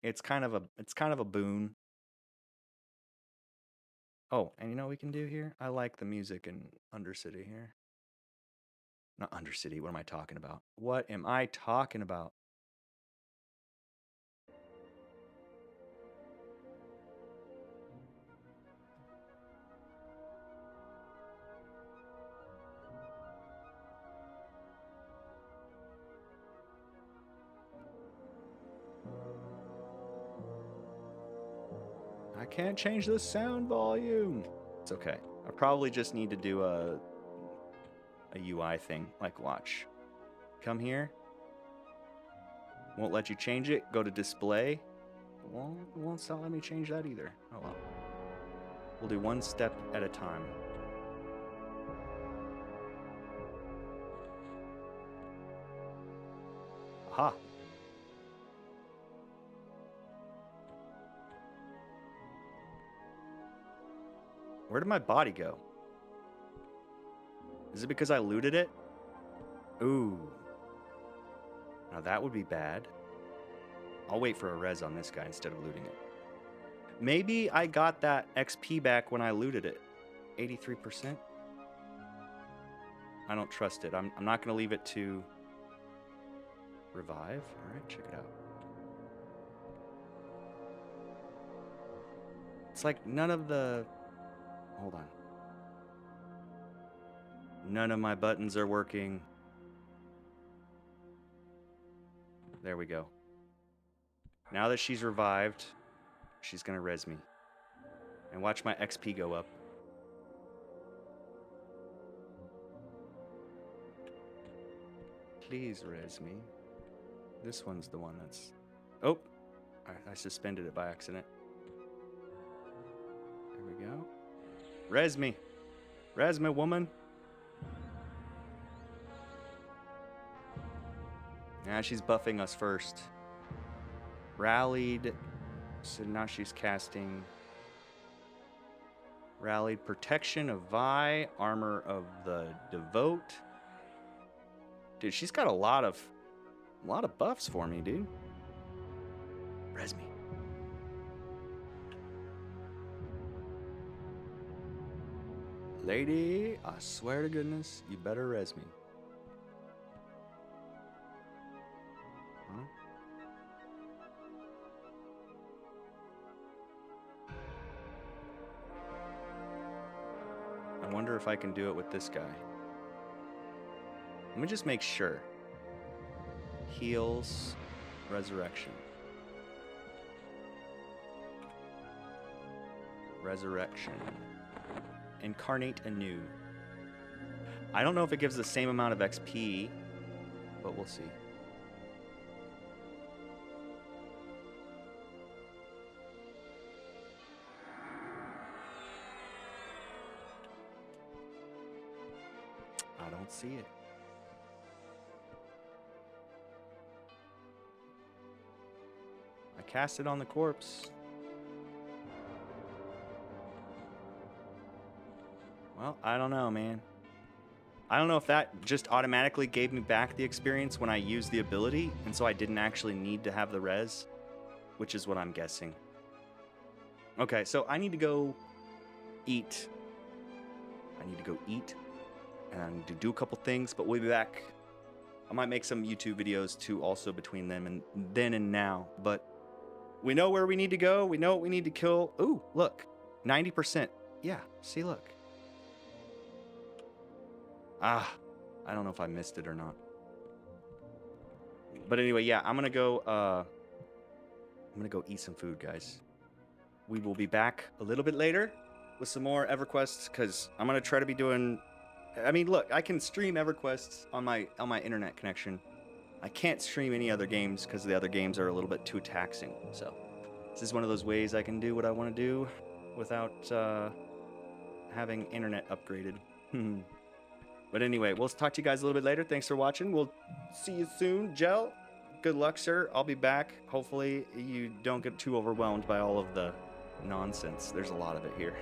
It's kind of a boon. Oh, and you know what we can do here? I like the music in Undercity here. Not Undercity, what am I talking about? What am I talking about? can't change the sound volume. It's okay. I probably just need to do a UI thing. Like, watch. Come here. Won't let you change it. Go to display. Won't let me change that either. Oh well. We'll do one step at a time. Aha. Where did my body go? Is it because I looted it? Ooh. Now that would be bad. I'll wait for a res on this guy instead of looting it. Maybe I got that XP back when I looted it. 83%? I don't trust it. I'm not going to leave it to revive. All right, check it out. It's like none of the... Hold on. None of my buttons are working. There we go. Now that she's revived, she's gonna res me. And watch my XP go up. Please res me. This one's the one that's... Oh! I suspended it by accident. There we go. Res me. Res me, woman. Now she's buffing us first. Rallied. So now she's casting. Rallied Protection of Vi. Armor of the Devote. Dude, she's got a lot of buffs for me, dude. Res me. Lady, I swear to goodness, you better res me. Huh? I wonder if I can do it with this guy. Let me just make sure. Heals, resurrection. Resurrection. Incarnate anew. I don't know if it gives the same amount of XP, but we'll see. I don't see it. I cast it on the corpse. Well, I don't know, man. I don't know if that just automatically gave me back the experience when I used the ability, and so I didn't actually need to have the res, which is what I'm guessing. Okay, so I need to go eat. I need to go eat, and I need to do a couple things, but we'll be back. I might make some YouTube videos too also between them and then and now, but we know where we need to go. We know what we need to kill. Ooh, look, 90%. Yeah, see, look. I don't know if I missed it or not. But anyway, yeah, I'm gonna go eat some food, guys. We will be back a little bit later with some more EverQuest, because I'm gonna try to be doing... I mean, look, I can stream EverQuest on my internet connection. I can't stream any other games because the other games are a little bit too taxing. So this is one of those ways I can do what I want to do without having internet upgraded. But anyway, we'll talk to you guys a little bit later. Thanks for watching. We'll see you soon. Gel, good luck, sir. I'll be back. Hopefully you don't get too overwhelmed by all of the nonsense. There's a lot of it here.